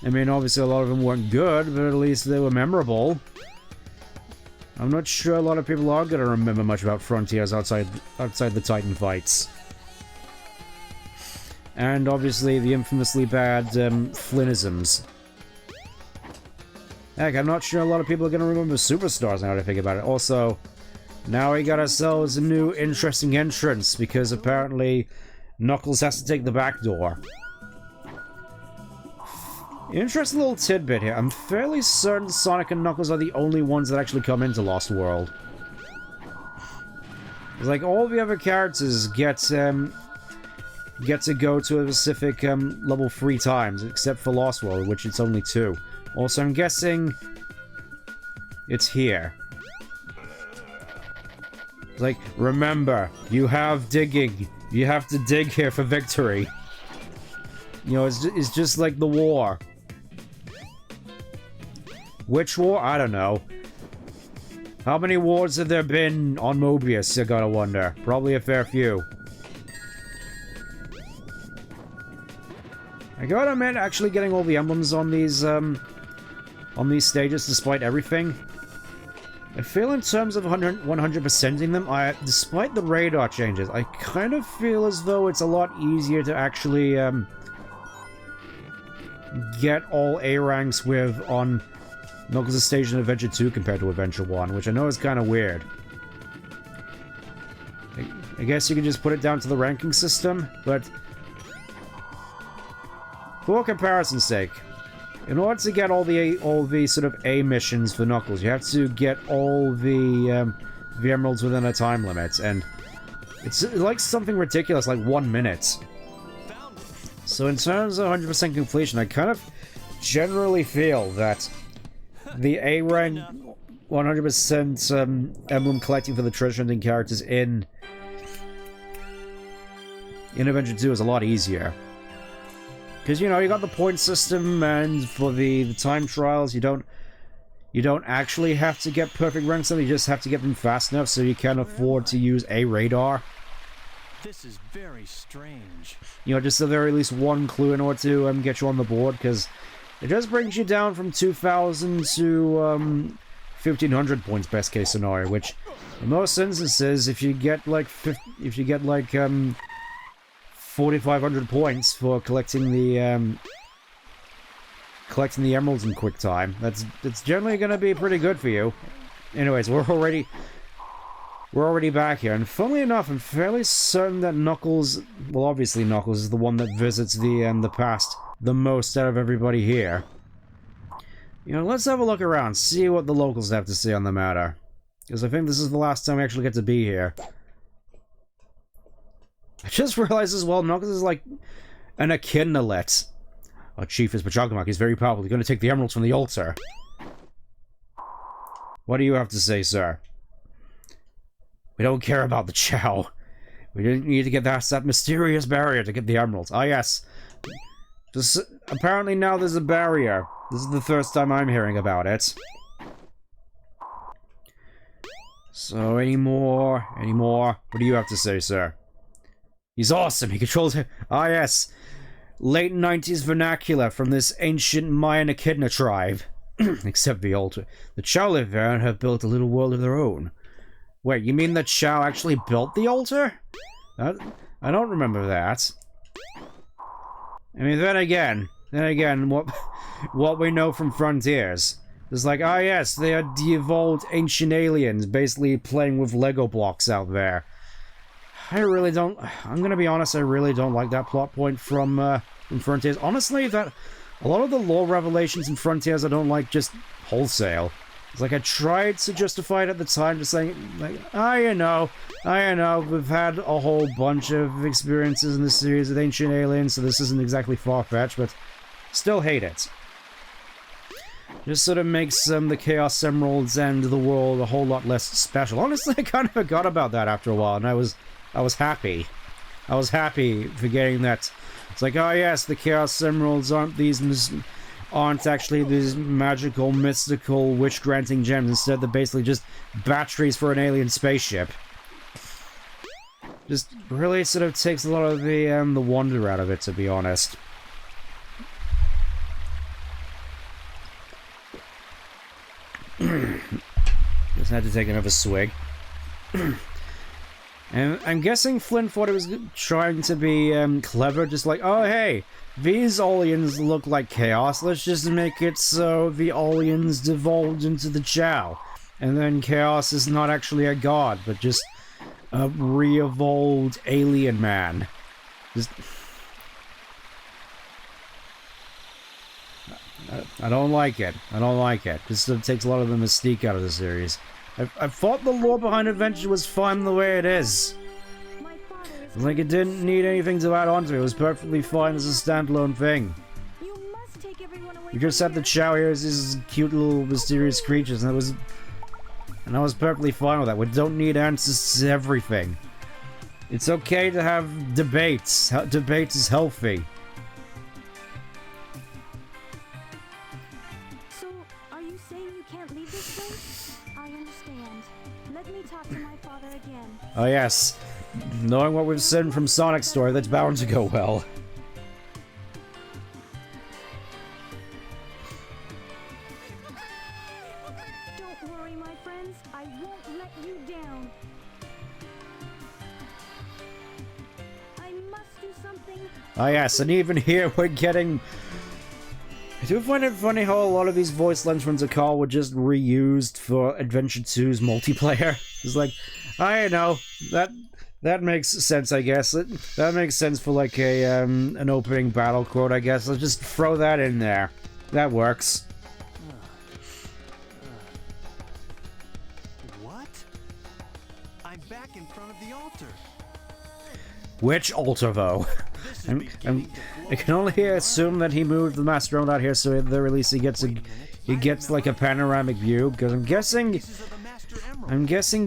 I mean, obviously a lot of them weren't good, but at least they were memorable. I'm not sure a lot of people are going to remember much about Frontiers outside the Titan fights. And obviously the infamously bad Flynnisms. Heck, I'm not sure a lot of people are going to remember Superstars now that I think about it. Also, now we got ourselves a new interesting entrance, because apparently Knuckles has to take the back door. Interesting little tidbit here. I'm fairly certain Sonic and Knuckles are the only ones that actually come into Lost World. It's like all the other characters get to go to a specific level 3 times, except for Lost World, which it's only 2. Also, I'm guessing it's here. It's like, remember, you have digging. You have to dig here for victory. You know, it's just like the war. Which war? I don't know. How many wars have there been on Mobius, I gotta wonder. Probably a fair few. I gotta admit, actually getting all the emblems on these stages, despite everything, I feel in terms of 100%ing them, despite the radar changes, I kind of feel as though it's a lot easier to actually, get all A ranks with on Knuckles' stage in Adventure 2 compared to Adventure 1, which I know is kind of weird. I guess you can just put it down to the ranking system, but for comparison's sake, in order to get all the sort of A missions for Knuckles, you have to get all the emeralds within a time limit, and it's like something ridiculous, like 1 minute. So in terms of 100% completion, I kind of generally feel that the A rank 100% emblem collecting for the treasure hunting characters in Adventure 2 is a lot easier. Because, you know, you got the point system, and for the time trials, you don't actually have to get perfect ranks, you just have to get them fast enough so you can afford to use a radar. This is very strange. You know, just at the very least one clue in order to get you on the board, because it just brings you down from 2,000 to 1,500 points, best case scenario. Which, in most instances, if you get like 4,500 points for collecting the emeralds in quick time, that's generally going to be pretty good for you. Anyways, we're already back here, and funnily enough, I'm fairly certain that Knuckles, well, obviously Knuckles is the one that visits the past the most out of everybody here. You know, let's have a look around, see what the locals have to say on the matter, because I think this is the last time we actually get to be here. I just realized as well, Knuckles is like an echidnalet. Our chief is Pachacamac. He's very powerful. He's going to take the emeralds from the altar. What do you have to say, sir? We don't care about the Chow. We didn't need to get past that mysterious barrier to get the emeralds. Ah, yes. Just, apparently now there's a barrier. This is the first time I'm hearing about it. So, any more? What do you have to say, sir? He's awesome. He controls... Ah, yes. Late 90s vernacular from this ancient Mayan echidna tribe. Except the altar. The Chow live there and have built a little world of their own. Wait, you mean that Chow actually built the altar? I don't remember that. I mean, then again, what we know from Frontiers is like, ah yes, they are de-evolved ancient aliens, basically playing with Lego blocks out there. I'm gonna be honest, I really don't like that plot point from Frontiers. Honestly, that a lot of the lore revelations in Frontiers I don't like just wholesale. It's like I tried to justify it at the time, just saying, like, I know, we've had a whole bunch of experiences in this series with ancient aliens, so this isn't exactly far-fetched, but still hate it. Just sort of makes the Chaos Emeralds and the world a whole lot less special. Honestly, I kind of forgot about that after a while, and I was happy. I was happy forgetting that. It's like, oh yes, the Chaos Emeralds aren't actually these magical, mystical, wish-granting gems. Instead, they're basically just batteries for an alien spaceship. Just really sort of takes a lot of the wonder out of it, to be honest. Just had to take another swig. And I'm guessing Flynn thought it was trying to be clever, just like, oh hey, these aliens look like chaos, let's just make it so the aliens devolved into the Chow. And then chaos is not actually a god, but just a re-evolved alien man. Just... I don't like it. This sort of takes a lot of the mystique out of the series. I thought the lore behind Adventure was fine the way it is. Like, it didn't need anything to add on to it. It was perfectly fine as a standalone thing. You just had the Chow here as these cute little mysterious creatures, and it was And I was perfectly fine with that. We don't need answers to everything. It's okay to have debates. Debates is healthy. So, are you saying you can't leave this place? I understand. Let me talk to my father again. Oh yes. Knowing what we've seen from Sonic's story, that's bound to go well. Don't worry, my friends. I won't let you down. I must do something. Oh yes, and even here we're getting... I do find it funny how a lot of these voice lines from Zakar were just reused for Adventure 2's multiplayer. It's like, I know, that makes sense, I guess. That makes sense for like a an opening battle quote, I guess. Let's just throw that in there. That works. What? I'm back in front of the altar. Which altar, though? I can only assume that he moved the master around out here, so at the release he gets like a panoramic view. Because I'm guessing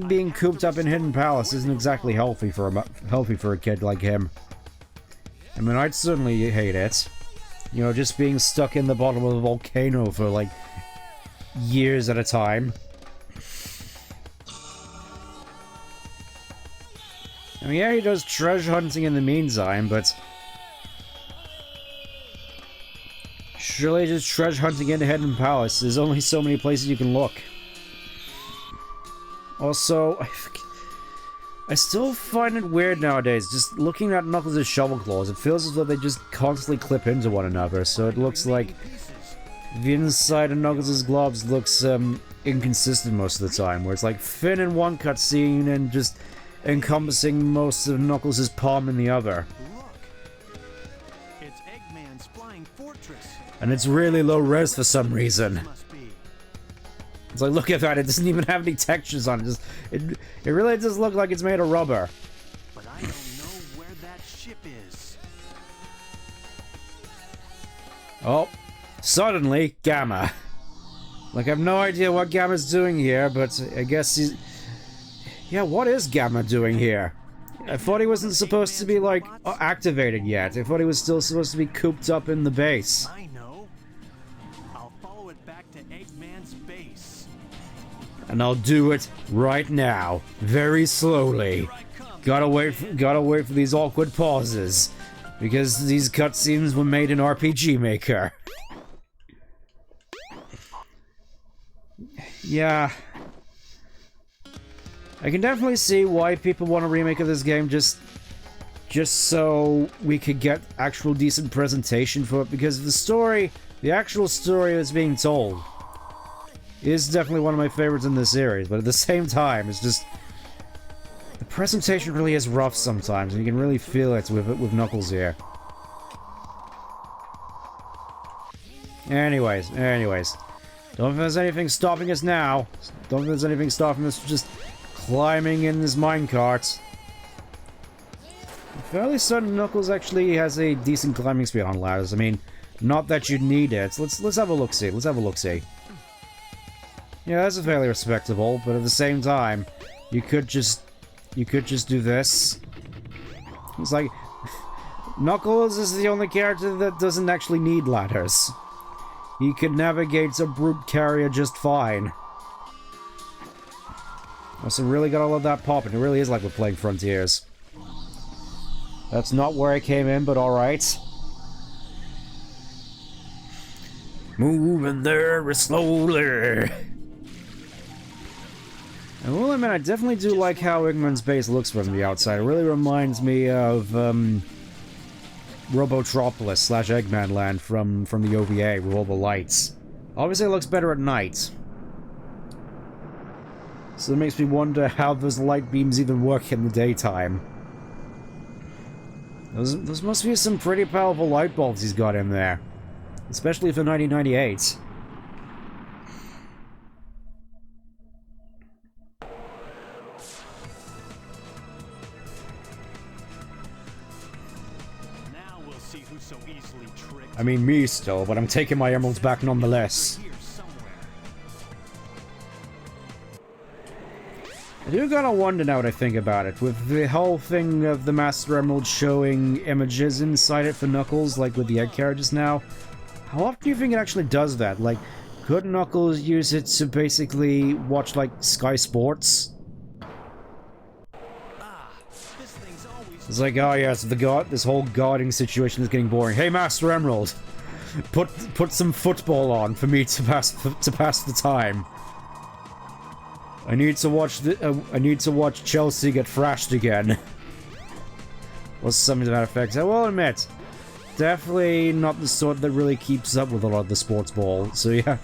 being cooped up in Hidden Palace isn't exactly healthy for a kid like him. I mean, I'd certainly hate it. You know, just being stuck in the bottom of a volcano for like years at a time. I mean, yeah, he does treasure hunting in the meantime, but surely just treasure hunting in Hidden Palace. There's only so many places you can look. Also, I still find it weird nowadays, just looking at Knuckles' shovel claws. It feels as though they just constantly clip into one another, so it looks like the inside of Knuckles' gloves looks inconsistent most of the time, where it's like thin in one cutscene and just encompassing most of Knuckles' palm in the other. Look. It's Eggman's flying fortress. And it's really low res for some reason. Must be. It's like, look at that, it doesn't even have any textures on it. It really does look like it's made of rubber. But I don't know where that ship is. Oh, suddenly, Gamma. Like, I have no idea what Gamma's doing here, but I guess he's... Yeah, what is Gamma doing here? I thought he wasn't supposed to be, like, activated yet. I thought he was still supposed to be cooped up in the base. I know. I'll follow it back to Eggman's base. And I'll do it right now. Very slowly. Gotta wait for these awkward pauses. Because these cutscenes were made in RPG Maker. Yeah. I can definitely see why people want a remake of this game, just so we could get actual decent presentation for it, because the actual story that's being told is definitely one of my favorites in the series, but at the same time, it's just... The presentation really is rough sometimes, and you can really feel it with Knuckles here. Anyways. Don't think there's anything stopping us now. Don't think there's anything stopping us from just climbing in this minecart. I'm fairly certain Knuckles actually has a decent climbing speed on ladders. I mean, not that you need it. Let's have a look-see. Let's have a look-see. Yeah, that's fairly respectable, but at the same time, you could just do this. It's like Knuckles is the only character that doesn't actually need ladders. He can navigate a brute carrier just fine. Also, really gotta love that pop, and it really is like we're playing Frontiers. That's not where I came in, but alright. Moving there slowly. I will admit, I definitely do like how Eggman's base looks from the outside. It really reminds me of Robotropolis / Eggman Land from the OVA with all the lights. Obviously, it looks better at night. So it makes me wonder how those light beams even work in the daytime. Those must be some pretty powerful light bulbs he's got in there. Especially for 1998. Now we'll see who's so easily tricked. I mean, me still, but I'm taking my emeralds back nonetheless. Here somewhere. I do gotta wonder now what I think about it. With the whole thing of the Master Emerald showing images inside it for Knuckles, like with the egg carriages now, how often do you think it actually does that? Like, could Knuckles use it to basically watch, like, Sky Sports? It's like, oh yes, this whole guarding situation is getting boring. Hey, Master Emerald, put some football on for me to pass the time. I need to watch Chelsea get thrashed again. Or something to that effect. I will admit, definitely not the sort that really keeps up with a lot of the sports ball. So yeah,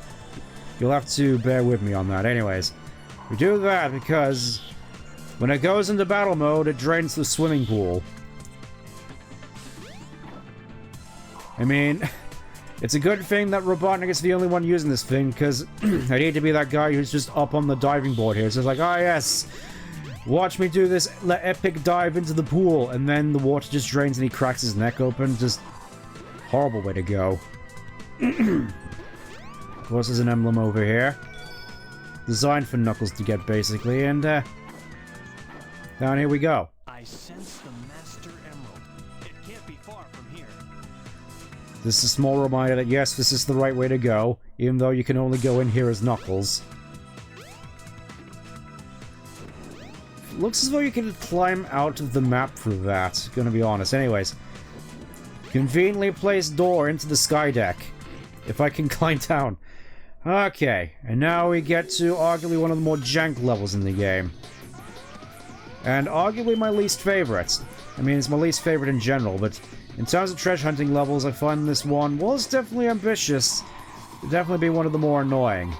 you'll have to bear with me on that. Anyways, we do that because when it goes into battle mode, it drains the swimming pool. I mean, it's a good thing that Robotnik is the only one using this thing, because I need to be that guy who's just up on the diving board here. So it's like, oh yes, watch me do this epic dive into the pool, and then the water just drains and he cracks his neck open. Just horrible way to go. Of course, there's an emblem over here. Designed for Knuckles to get, basically, and down here we go. I sense the Master Emerald. It can't be far from here. This is a small reminder that yes, this is the right way to go, even though you can only go in here as Knuckles. Looks as though you can climb out of the map through that, gonna be honest. Anyways, conveniently placed door into the sky deck. If I can climb down. Okay, and now we get to arguably one of the more jank levels in the game. And arguably my least favorite. I mean, it's my least favorite in general, but in terms of treasure hunting levels, I find this one, well, it's definitely ambitious. It'd definitely be one of the more annoying.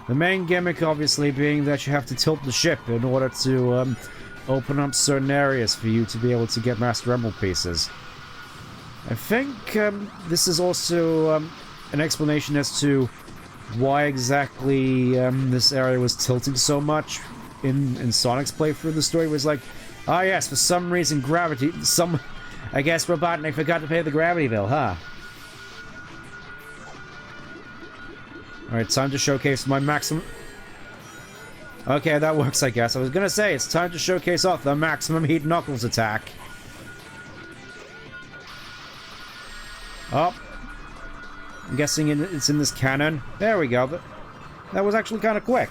The main gimmick, obviously, being that you have to tilt the ship in order to open up certain areas for you to be able to get Master Emerald pieces. I think this is also an explanation as to why exactly this area was tilting so much in Sonic's playthrough. The story was like, ah yes, for some reason gravity, I guess Robotnik forgot to pay the gravity bill, huh? Alright, time to showcase my maximum... Okay, that works, I guess. I was gonna say, it's time to showcase off the maximum heat Knuckles attack. Oh. I'm guessing it's in this cannon. There we go. That was actually kind of quick.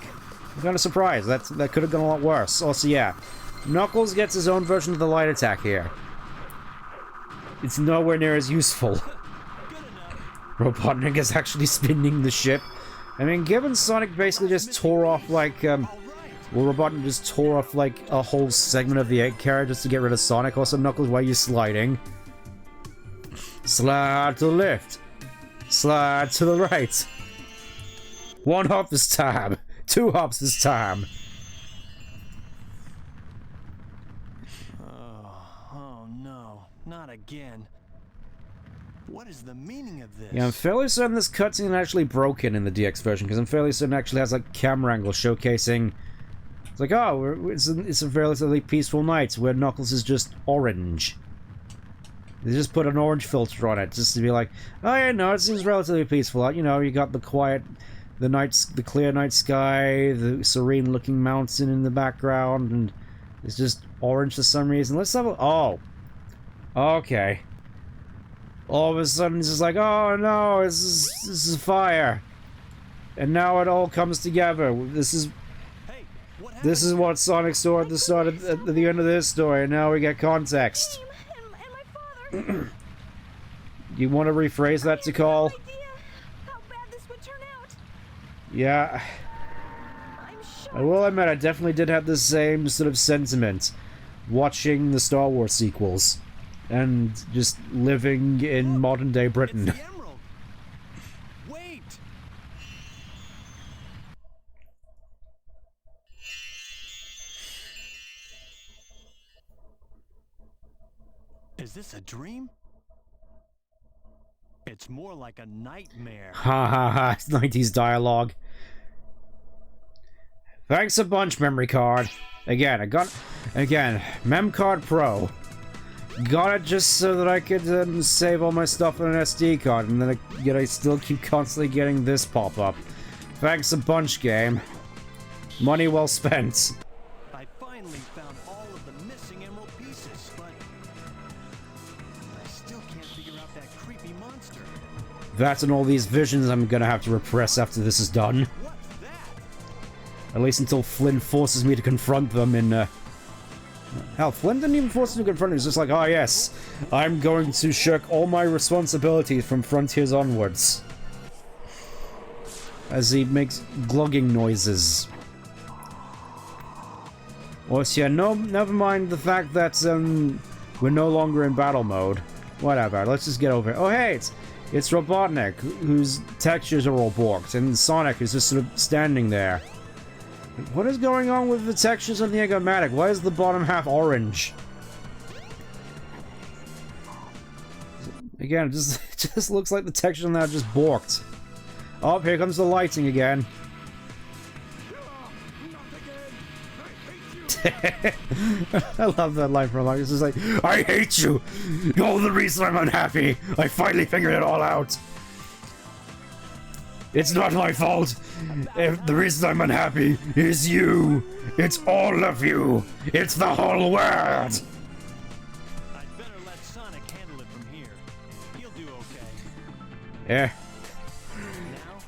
I'm kind of surprised. That could have gone a lot worse. Also, yeah. Knuckles gets his own version of the light attack here. It's nowhere near as useful. Robotnik is actually spinning the ship. I mean, given Sonic basically just tore off, like, well, Robotnik just tore off, like, a whole segment of the egg carriage just to get rid of Sonic. Also, Knuckles, why are you sliding? Slide to the left. Slide to the right. One hop this time. Two hops this time. Oh no, not again. What is the meaning of this? Yeah, I'm fairly certain this cutscene is actually broken in the DX version, because I'm fairly certain it actually has, like, camera angle showcasing... It's like, oh, it's a relatively peaceful night where Knuckles is just orange. They just put an orange filter on it, just to be like, oh yeah, no, it seems relatively peaceful. You know, you got the quiet, the clear night sky, the serene-looking mountain in the background, and it's just orange for some reason. Let's have a... Oh. Okay. All of a sudden, it's just like, oh no, this is fire. And now it all comes together. This is what Sonic saw at the start of, at the end of this story, and now we get context. And my father. You want to rephrase that to call? No idea how bad this would turn out. Yeah. I'm I will admit, I definitely did have the same sort of sentiment watching the Star Wars sequels and just living in modern day Britain. It's the emerald. Wait. Is this a dream? It's more like a nightmare. Ha ha ha, 90s dialogue. Thanks a bunch, memory card. Again, Mem Card Pro. Got it just so that I could save all my stuff on an SD card, and then I still keep constantly getting this pop-up. Thanks a bunch, game. Money well spent. That and all these visions I'm gonna have to repress after this is done. What's that? At least until Flynn forces me to confront them in, Hell, Flynn didn't even force me to confront him. He's just like, oh yes, I'm going to shirk all my responsibilities from Frontiers onwards. As he makes glugging noises. Also, yeah, no, never mind the fact that, we're no longer in battle mode. Whatever, let's just get over it. Oh hey, it's Robotnik, whose textures are all borked, and Sonic is just sort of standing there. What is going on with the textures on the Egomatic? Why is the bottom half orange? Again, it just looks like the texture on that just borked. Oh, here comes the lighting again. I love that line from It's just like, I hate you! You're the reason I'm unhappy! I finally figured it all out! It's not my fault! If the reason I'm unhappy is you! It's all of you! It's the whole world! I'd better let Sonic handle it from here. He'll do okay. Yeah.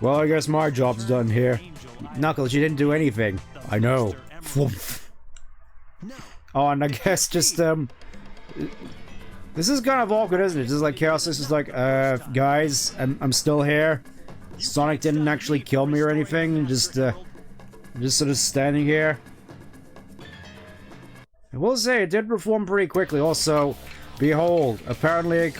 Well, I guess my job's done here. Knuckles, you didn't do anything. I know. Oh, and I guess just, this is kind of awkward, isn't it? Just like Chaos is just like, guys, I'm still here. Sonic didn't actually kill me or anything, just sort of standing here. I will say, it did perform pretty quickly. Also, behold, apparently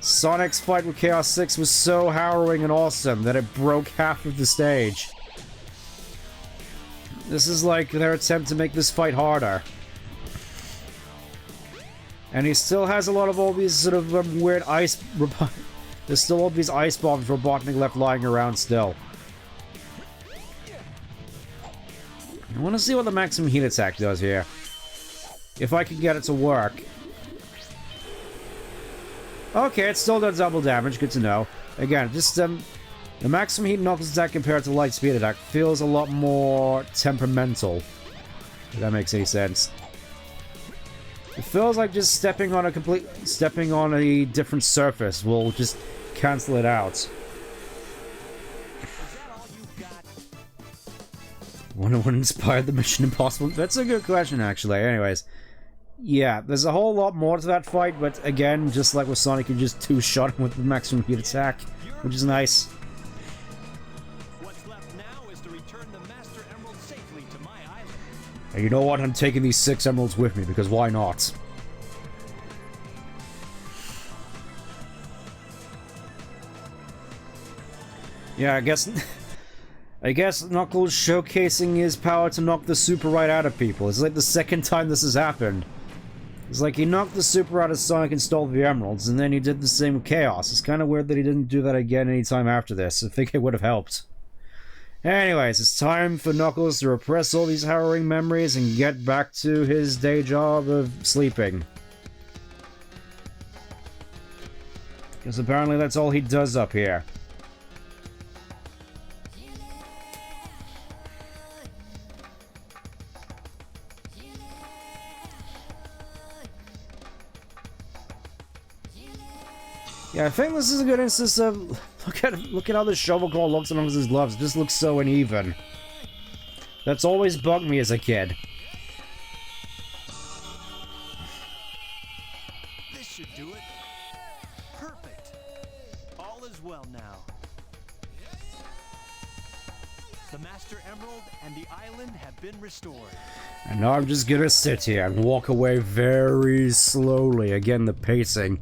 Sonic's fight with Chaos 6 was so harrowing and awesome that it broke half of the stage. This is like their attempt to make this fight harder. And he still has a lot of all these sort of weird ice... There's still all these ice bombs Robotnik left lying around still. I want to see what the maximum heat attack does here. If I can get it to work. Okay, it still does double damage, good to know. Again, just, the maximum heat Knuckles attack compared to the light speed attack feels a lot more temperamental. If that makes any sense. It feels like just stepping on a different surface will just cancel it out. Wonder what inspired the Mission Impossible? That's a good question, actually. Anyways. Yeah, there's a whole lot more to that fight, but again, just like with Sonic, you just two-shot him with the maximum heat attack, which is nice. What's left now is to return the Master Emerald safely to my island. And you know what? I'm taking these 6 emeralds with me, because why not? Yeah, I guess Knuckles showcasing his power to knock the super right out of people. It's like the second time this has happened. It's like he knocked the super out of Sonic and stole the emeralds, and then he did the same with Chaos. It's kind of weird that he didn't do that again anytime after this. I think it would have helped. Anyways, it's time for Knuckles to repress all these harrowing memories and get back to his day job of sleeping. Because apparently that's all he does up here. Yeah, I think this is a good instance of look at how the shovel claw looks amongst his gloves. It just looks so uneven. That's always bugged me as a kid. This should do it. Perfect. All is well now. The Master Emerald and the island have been restored. And now I'm just gonna sit here and walk away very slowly. Again, the pacing.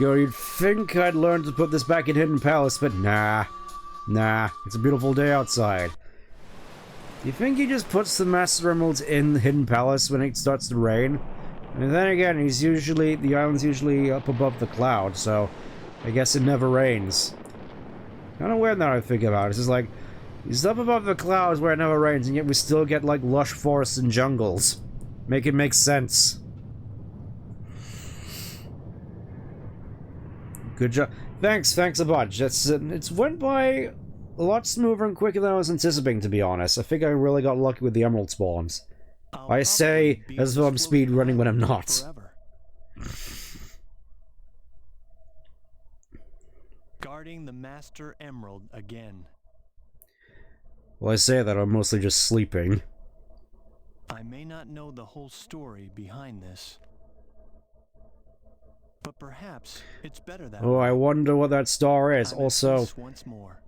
You'd think I'd learn to put this back in Hidden Palace, but nah. Nah, it's a beautiful day outside. Do you think he just puts the Master Emeralds in the Hidden Palace when it starts to rain? And then again, the island's usually up above the clouds, so I guess it never rains. Kinda weird now I think about it. It's just like, he's up above the clouds where it never rains, and yet we still get like lush forests and jungles. Make it make sense. Good job. Thanks a bunch. It's went by a lot smoother and quicker than I was anticipating, to be honest. I think I really got lucky with the emerald spawns. I say as though I'm speed running when I'm not. Guarding the Master Emerald again. Well, I say that I'm mostly just sleeping. I may not know the whole story behind this, but perhaps it's better that Oh, way. I wonder what that star is. I'm at Also, peace once more.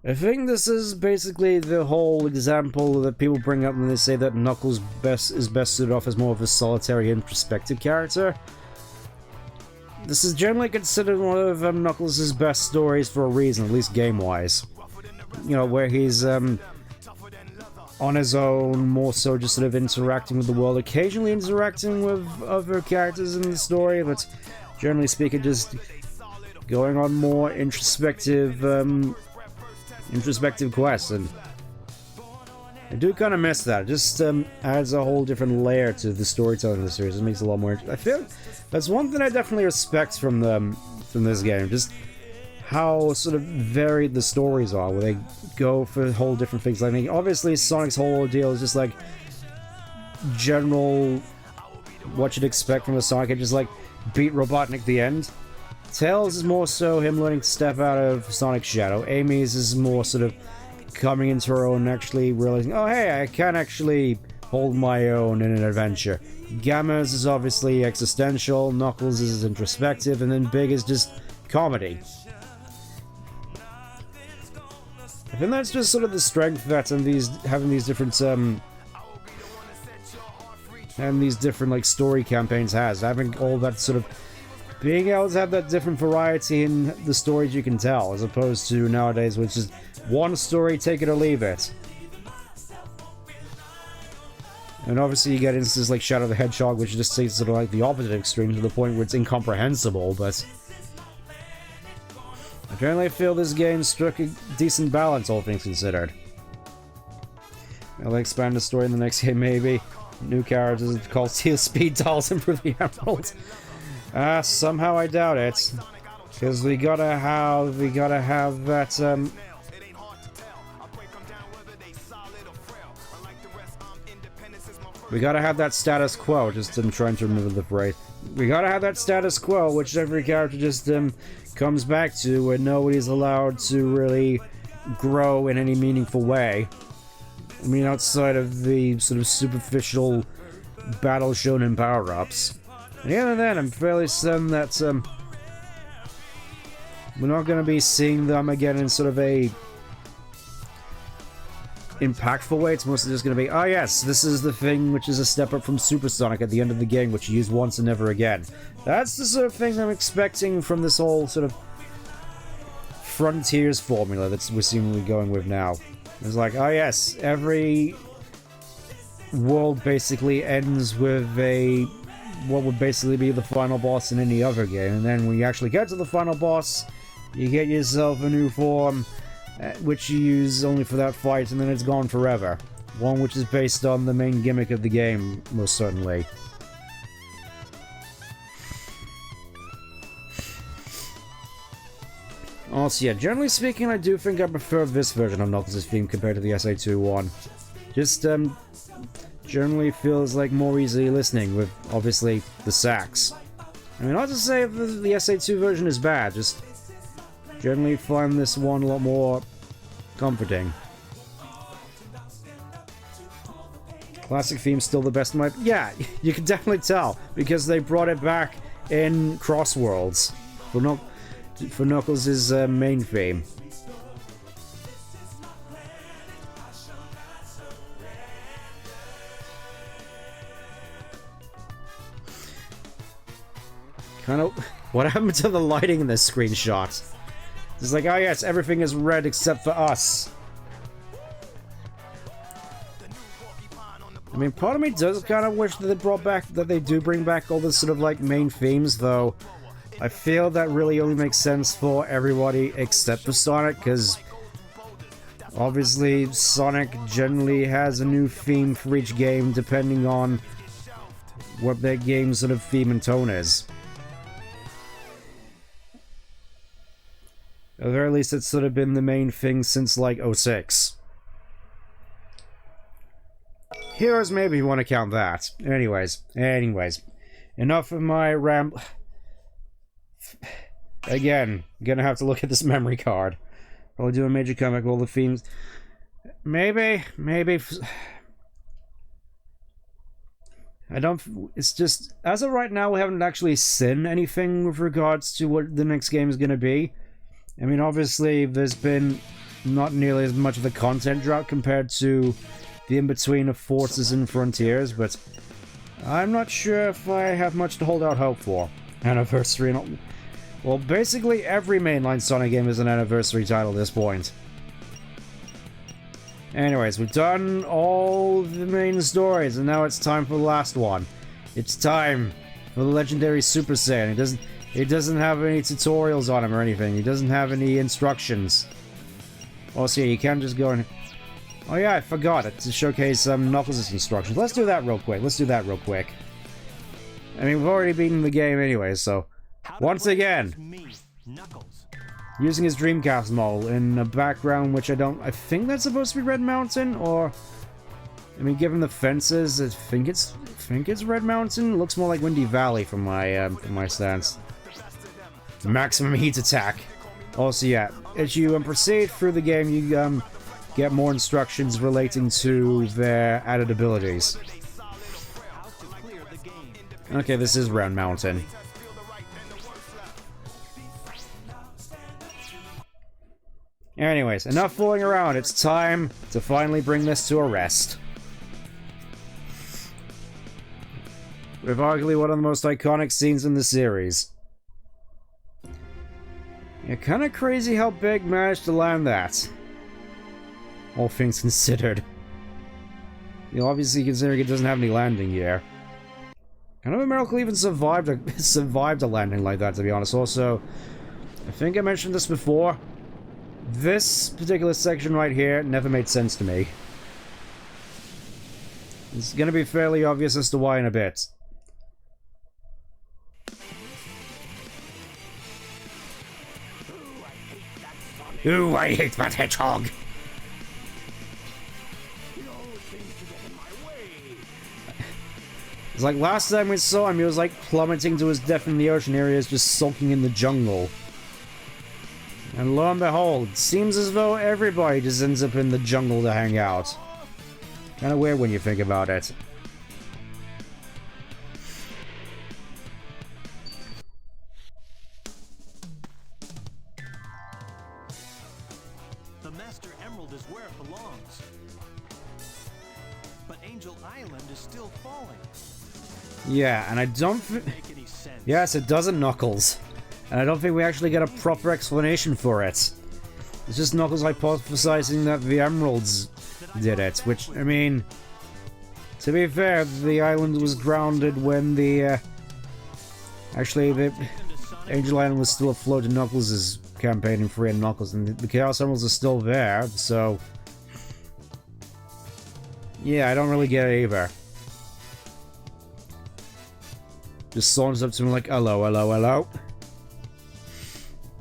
I think this is basically the whole example that people bring up when they say that Knuckles is best suited off as more of a solitary, introspective character. This is generally considered one of Knuckles' best stories for a reason, at least game-wise. You know, where he's on his own, more so just sort of interacting with the world, occasionally interacting with other characters in the story, but generally speaking, just going on more introspective quests, and I do kind of miss that. It just adds a whole different layer to the storytelling of the series. It makes it a lot more. I feel that's one thing I definitely respect from this game. Just how sort of varied the stories are, where they go for whole different things. I mean, obviously Sonic's whole ordeal is just like general what you'd expect from a Sonic, and just like beat Robotnik at the end. Tails is more so him learning to step out of Sonic's shadow. Amy's is more sort of coming into her own and actually realizing, oh hey, I can actually hold my own in an adventure. Gamma's is obviously existential, Knuckles is introspective, and then Big is just comedy. I think that's just sort of the strength that having these different like story campaigns has. Having all that sort of being able to have that different variety in the stories you can tell, as opposed to nowadays, which is one story, take it or leave it. And obviously you get instances like Shadow the Hedgehog, which just takes sort of like the opposite extreme to the point where it's incomprehensible, but I generally feel this game struck a decent balance, all things considered. I'll expand the story in the next game, maybe. New characters called Steel Speed Dolls improve the Emerald. Somehow I doubt it. Because we gotta have that, we gotta have that status quo, just I'm trying to remember the phrase. We gotta have that status quo, which every character just, comes back to, where nobody's allowed to really grow in any meaningful way. I mean, outside of the sort of superficial battle shonen power-ups. And even then, I'm fairly certain that, we're not gonna be seeing them again in sort of a impactful way. It's mostly just gonna be, oh yes, this is the thing which is a step up from Super Sonic at the end of the game, which you use once and never again. That's the sort of thing I'm expecting from this whole sort of Frontiers formula that we're seemingly going with now. It's like, oh yes, every world basically ends with what would basically be the final boss in any other game, and then when you actually get to the final boss, you get yourself a new form, which you use only for that fight, and then it's gone forever. One which is based on the main gimmick of the game, most certainly. Also, yeah, generally speaking, I do think I prefer this version of Knuckles' theme compared to the SA2 one. Just, generally feels like more easy listening, with, obviously, the sax. I mean, not to say the SA2 version is bad, just generally find this one a lot more comforting. Classic theme still the best in my... Yeah, you can definitely tell, because they brought it back in Crossworlds for Knuckles' main theme. Kind of... What happened to the lighting in this screenshot? It's like, oh yes, everything is red except for us. I mean, part of me does kind of wish that they do bring back all the sort of like main themes, though. I feel that really only makes sense for everybody except for Sonic, because obviously Sonic generally has a new theme for each game depending on what that game's sort of theme and tone is. At the very least, it's sort of been the main thing since like 06. Heroes, maybe you want to count that. Anyways. enough of my Again, gonna have to look at this memory card. Probably do a major comeback with all the themes. Maybe. I don't... It's just... As of right now, we haven't actually seen anything with regards to what the next game is going to be. I mean, obviously, there's been not nearly as much of the content drop compared to the in-between of Forces and Frontiers, but I'm not sure if I have much to hold out hope for. Anniversary and all... Well, basically every mainline Sonic game is an anniversary title at this point. Anyways, we've done all the main stories, and now it's time for the last one. It's time for the legendary Super Saiyan. It doesn't have any tutorials on him or anything. He doesn't have any instructions. Also, yeah, you can just go and... Oh yeah, I forgot it, to showcase Knuckles' instructions. Let's do that real quick. I mean, we've already beaten the game anyway, so... Once again... Me, Knuckles. Using his Dreamcast model in a background which I think that's supposed to be Red Mountain, or... I mean, given the fences, I think it's Red Mountain. It looks more like Windy Valley from my stance. Maximum heat attack. Also, yeah, as you proceed through the game, you get more instructions relating to their added abilities. Okay, this is Red Mountain. Anyways, enough fooling around. It's time to finally bring this to a rest. With arguably one of the most iconic scenes in the series. Yeah, kinda crazy how Big managed to land that. All things considered. You know, obviously considering it doesn't have any landing gear. Kind of a miracle even survived a landing like that, to be honest. Also, I think I mentioned this before. This particular section right here never made sense to me. It's gonna be fairly obvious as to why in a bit. Ooh, I hate that hedgehog! It's like last time we saw him, he was like plummeting to his death in the ocean areas, just sulking in the jungle. And lo and behold, it seems as though everybody just ends up in the jungle to hang out. Kinda weird when you think about it. The Master Emerald is where it belongs. But Angel Island is still falling. Yeah, and I don't Make any sense. Yes, it doesn't, Knuckles. And I don't think we actually get a proper explanation for it. It's just Knuckles hypothesizing that the Emeralds did it, which, I mean... To be fair, the island was grounded when the, Actually, the Angel Island was still afloat in Knuckles' campaign in Free and Knuckles, and the Chaos Emeralds are still there, so... Yeah, I don't really get it either. Just saunters up to me like, hello, hello, hello.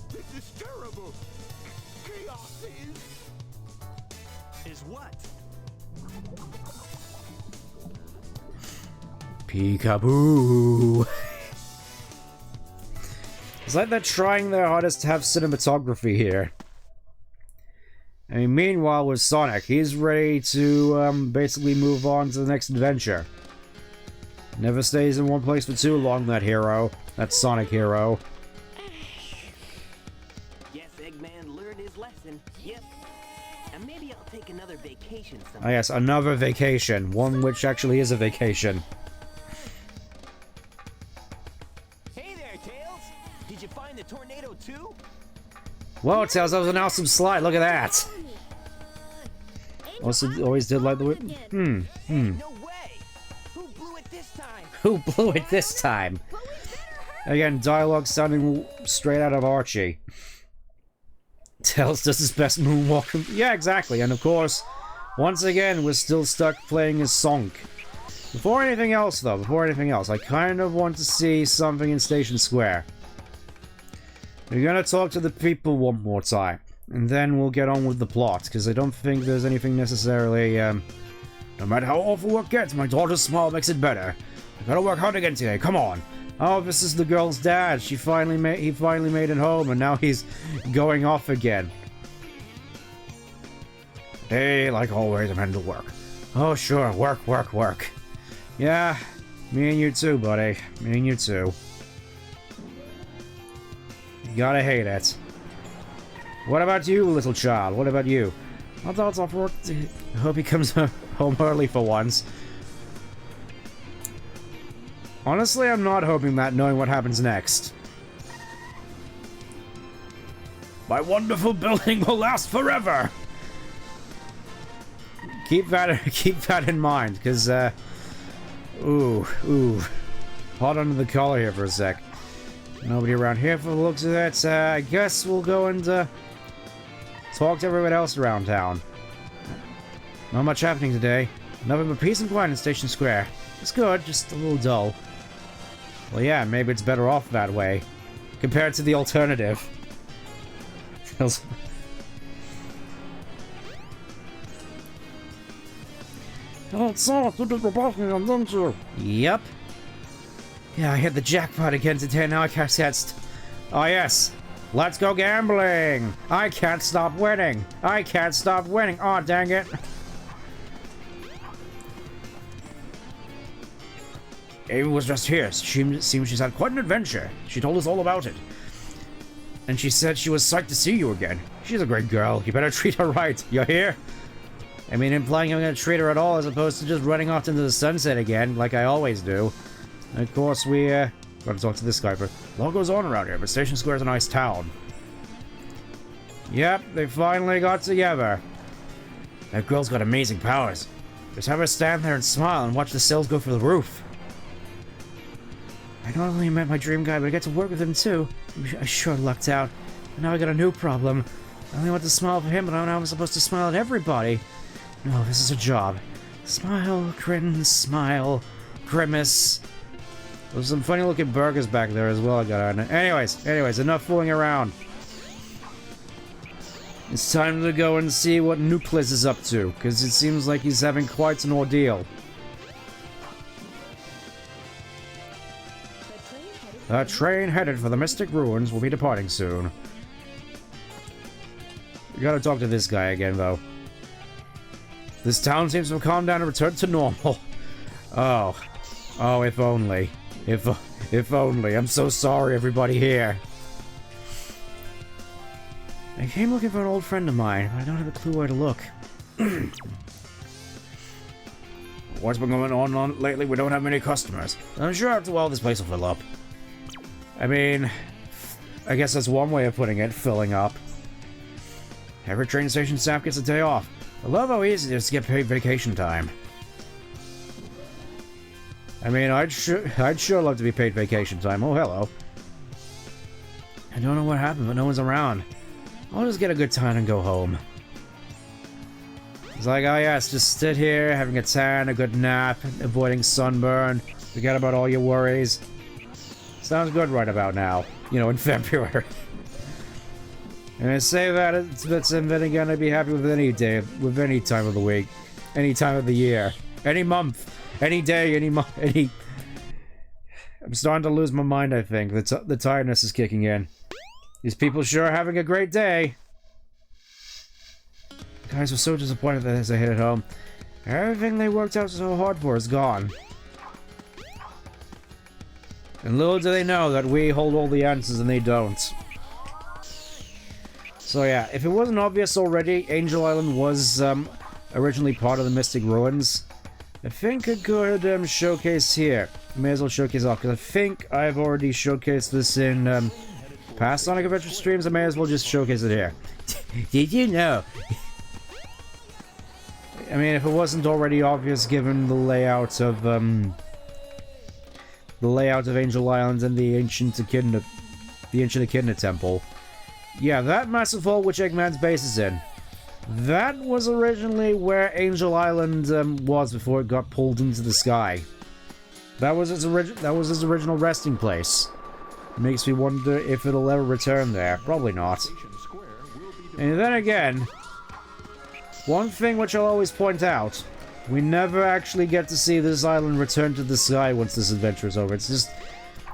This is terrible. Chaos Is what? Peekaboo. It's like they're trying their hardest to have cinematography here. I mean, meanwhile with Sonic, he's ready to basically move on to the next adventure. Never stays in one place for too long, that hero. That Sonic hero. Yes, Eggman learned his lesson. Yep. And maybe I'll take another vacation Ah sometime. yes, another vacation. One which actually is a vacation. Hey there, Tails! Did you find the tornado too? Whoa, Tails, that was an awesome slide. Look at that. Also, always did like the whip. No way! Who blew it this time? Who blew it this time? Again, dialogue sounding straight out of Archie. Tails does his best moonwalk. Yeah, exactly. And of course, once again, we're still stuck playing as Sonk. Before anything else, though, I kind of want to see something in Station Square. We're gonna talk to the people one more time, and then we'll get on with the plot, because I don't think there's anything necessarily, no matter how awful it gets, my daughter's smile makes it better. I gotta work hard again today, come on. Oh, this is the girl's dad. He finally made it home, and now he's going off again. Hey, like always, I'm heading to work. Oh, sure, work, work, work. Yeah, me and you too, buddy. Me and you too. You gotta hate it. What about you, little child? What about you? I thought off work. I hope he comes home early for once. Honestly, I'm not hoping that, knowing what happens next. My wonderful building will last forever! Keep that in mind, because, ooh. Hot under the collar here for a sec. Nobody around here for the looks of it. I guess we'll go and, talk to everyone else around town. Not much happening today. Nothing but peace and quiet in Station Square. It's good, just a little dull. Well, yeah, maybe it's better off that way, compared to the alternative. Yep. Yeah, I hit the jackpot again today, now I can't... Oh, yes. Let's go gambling! I can't stop winning! I can't stop winning! Oh, dang it! Amy was just here. Seems she's had quite an adventure. She told us all about it. And she said she was psyched to see you again. She's a great girl. You better treat her right. You hear? I mean, implying I'm gonna treat her at all as opposed to just running off into the sunset again, like I always do. And of course, we, gotta talk to this guy, but a lot goes on around here, but Station Square is a nice town. Yep, they finally got together. That girl's got amazing powers. Just have her stand there and smile and watch the sales go through the roof. I not only met my dream guy, but I get to work with him too. I sure lucked out. And now I got a new problem. I only want to smile for him, but now I'm supposed to smile at everybody. No, this is a job. Smile, grin, smile, grimace. There's some funny looking burgers back there as well I got on it. Anyways, enough fooling around. It's time to go and see what Nucleus is up to, because it seems like he's having quite an ordeal. The train headed for the Mystic Ruins will be departing soon. We gotta talk to this guy again, though. This town seems to have calmed down and returned to normal. Oh, if only. If only. I'm so sorry, everybody here. I came looking for an old friend of mine, but I don't have a clue where to look. What's been going on lately? We don't have many customers. I'm sure after a while this place will fill up. I mean, I guess that's one way of putting it, filling up. Every train station staff gets a day off. I love how easy it is to get paid vacation time. I mean, I'd sure love to be paid vacation time. Oh, hello. I don't know what happened, but no one's around. I'll just get a good time and go home. It's like, oh yes, just sit here, having a tan, a good nap, avoiding sunburn, forget about all your worries. Sounds good right about now, you know, in February. And I say that, and then again, I'd be happy with any day, with any time of the week, any time of the year, any month, any day, any month, any... I'm starting to lose my mind, I think. The tiredness is kicking in. These people sure are having a great day. Guys were so disappointed that as they hit home, everything they worked out so hard for is gone. And little do they know that we hold all the answers and they don't. So yeah, if it wasn't obvious already, Angel Island was originally part of the Mystic Ruins. I think a good showcase here. May as well showcase off, because I think I've already showcased this in past Sonic Adventure streams. I may as well just showcase it here. Did you know? I mean, if it wasn't already obvious given the layout of Angel Island and the Ancient Echidna Temple. Yeah, that massive hole which Eggman's base is in. That was originally where Angel Island was before it got pulled into the sky. That was his original resting place. Makes me wonder if it'll ever return there. Probably not. And then again, one thing which I'll always point out We never actually get to see this island return to the sky once this adventure is over. It's just...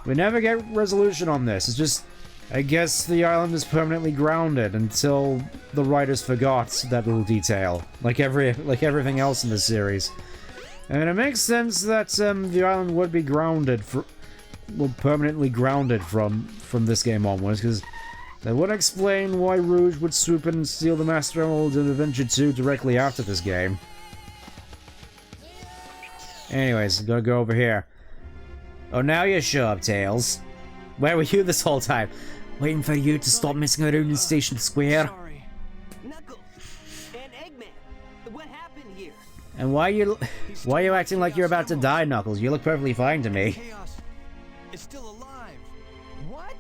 we never get resolution on this. It's just... I guess the island is permanently grounded until the writers forgot that little detail. Like everything else in this series. And it makes sense that the island would be grounded for... well, permanently grounded from this game onwards, because that would explain why Rouge would swoop in and steal the Master Emerald in Adventure 2 directly after this game. Anyways, gotta go over here. Oh, now you show up, Tails. Where were you this whole time? Waiting for you to stop messing around in Station Square. Sorry. Knuckles and Eggman, what happened here? And why are you acting like you're about to die, Knuckles? You look perfectly fine to me. Chaos is still alive. What?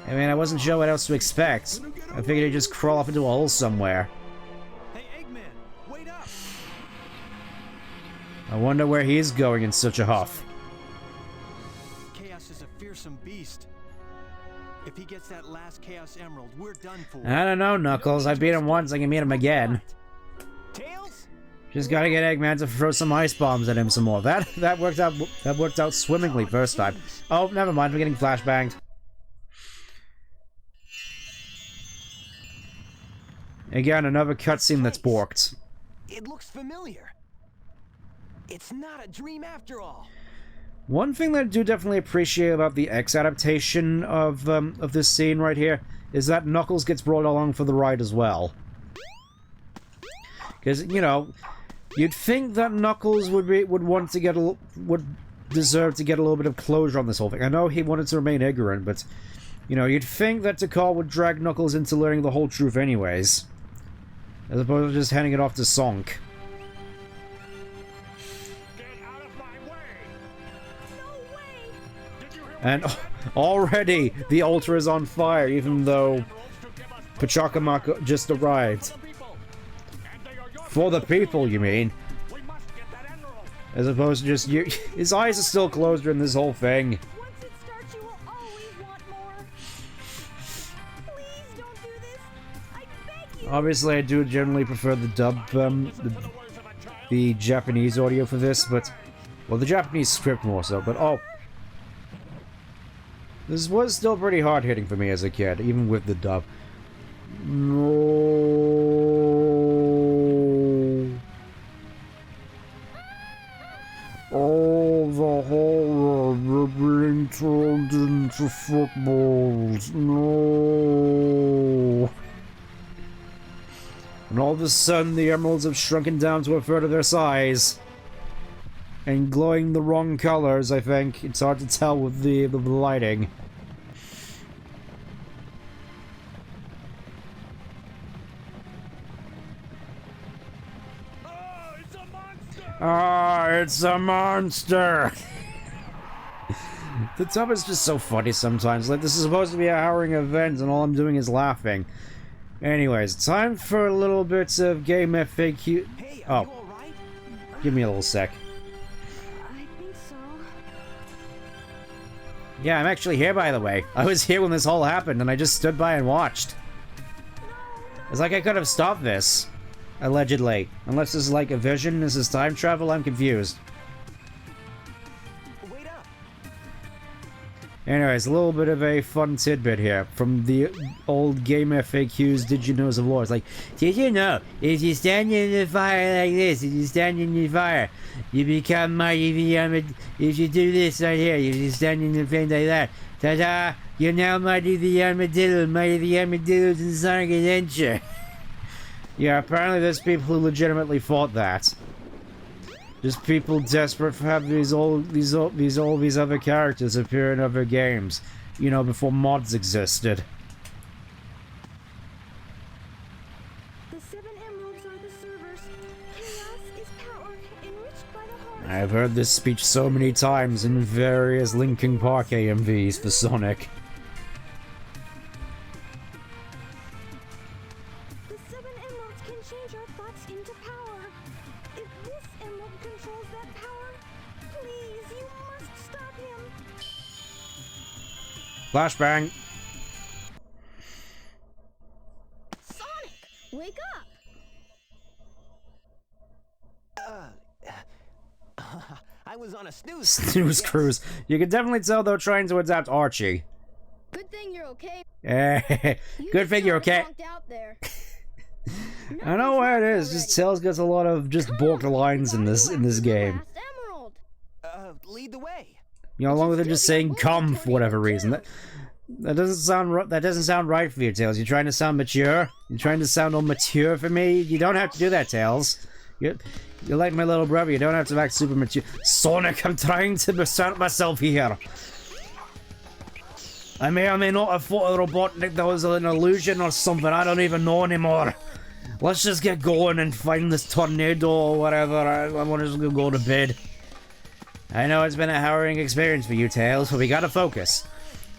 I mean, I wasn't sure what else to expect. I figured he'd just crawl off into a hole somewhere. Hey, Eggman, wait up! I wonder where he's going in such a huff. Chaos is a fearsome beast. If he gets that last Chaos Emerald, we're done for. I don't know, Knuckles. I beat him once, I can beat him again. Tails? Just gotta get Eggman to throw some ice bombs at him some more. That worked out swimmingly first time. Oh, never mind, we're getting flashbanged. Again, another cutscene that's borked. It looks familiar. It's not a dream after all. One thing that I do definitely appreciate about the X adaptation of this scene right here is that Knuckles gets brought along for the ride as well. Because, you know, you'd think that Knuckles would deserve to get a little bit of closure on this whole thing. I know he wanted to remain ignorant, but, you know, you'd think that Takal would drag Knuckles into learning the whole truth anyways, as opposed to just handing it off to Sonk. Get out of my way! No way! Did you hear And already the altar is on fire, even though Pachacamac just arrived. people? And they are your For the people, you mean? We must get that emerald! As opposed to just you. His eyes are still closed during this whole thing. Once it starts, you will always want more. Please don't do this. I beg you. Obviously, I do generally prefer the dub, the Japanese audio for this, but... well, the Japanese script more so, but oh... this was still pretty hard-hitting for me as a kid, even with the dub. No... all the horror, we're being turned into footballs. No... and all of a sudden, the emeralds have shrunken down to a third of their size. And glowing the wrong colors, I think. It's hard to tell with the lighting. Oh, it's a monster! Ah, it's a monster! The tub is just so funny sometimes. Like, this is supposed to be a harrowing event, and all I'm doing is laughing. Anyways, time for a little bit of game FAQ. Hey, Oh, you alright? give me a little sec. I think so. Yeah, I'm actually here, by the way. I was here when this all happened, and I just stood by and watched. It's like I could have stopped this. Allegedly. Unless this is like a vision, this is time travel, I'm confused. Wait up. Anyways, a little bit of a fun tidbit here from the old Game FAQs Did You Knows of Lore. It's like, did you know, if you stand in the fire like this, if you stand in the fire, you become mighty the armored. If you do this right here, if you stand in the flame like that, ta-da, you're now mighty the armadillo, mighty the armadillos in Sonic Adventure. Yeah, apparently there's people who legitimately thought that. Just people desperate for having these other characters appear in other games. You know, before mods existed. The 7 emeralds are the servers. Chaos is power enriched by the heart. I've heard this speech so many times in various Linkin Park AMVs for Sonic. The 7 emeralds can change our thoughts into power. If this emerald controls that power, please, you must stop him. Flashbang. Sonic, wake up! I was on a snooze. Snooze yes. cruise. You can definitely tell they're trying to adapt Archie. Good thing you're okay. Good thing you're okay. Out there. I know what it is. Just Tails gets a lot of just borked lines in this game. Lead the way. You know, along with him just saying "come" for whatever reason. That doesn't sound right for you, Tails. You're trying to sound mature. You're trying to sound all mature for me. You don't have to do that, Tails. You're like my little brother. You don't have to act super mature. Sonic, I'm trying to assert myself here. I may or may not have thought of Robotnik that was an illusion or something. I don't even know anymore. Let's just get going and find this tornado or whatever. I want to just go to bed. I know it's been a harrowing experience for you, Tails, but we gotta focus.